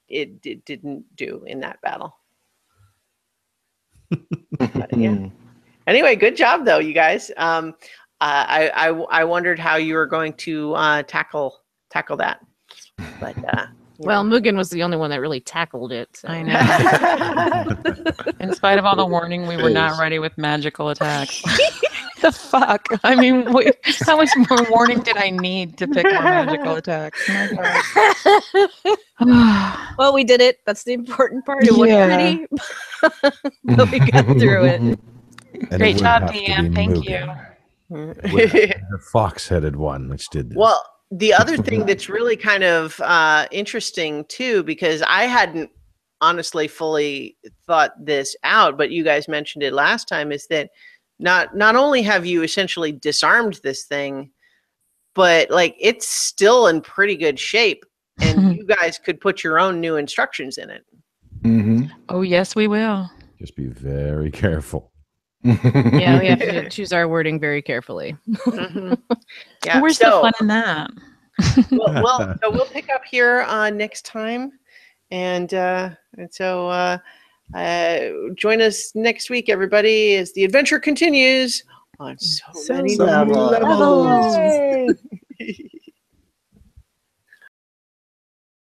it didn't do in that battle. Yeah. Anyway, good job though, you guys. I wondered how you were going to tackle that, but well, Mugen was the only one that really tackled it. So. I know. In spite of all the warning, we were not ready with magical attacks. The fuck? I mean, how much more warning did I need to pick more magical attacks? My God. Well, we did it. That's the important part. It wasn't pretty, but we got through it. And Great it would job, have to DM. be Thank Mugen. you. The fox-headed one, which did this. Well, the other thing that's really kind of interesting too, because I hadn't honestly fully thought this out, but you guys mentioned it last time, is that not only have you essentially disarmed this thing, but like it's still in pretty good shape, and you guys could put your own new instructions in it. Oh yes, we will. Just be very careful. Yeah, we have to choose our wording very carefully. Yeah. Where's the fun in that? So we'll pick up here next time, and so join us next week, everybody, as the adventure continues on so many levels. Levels. Yay!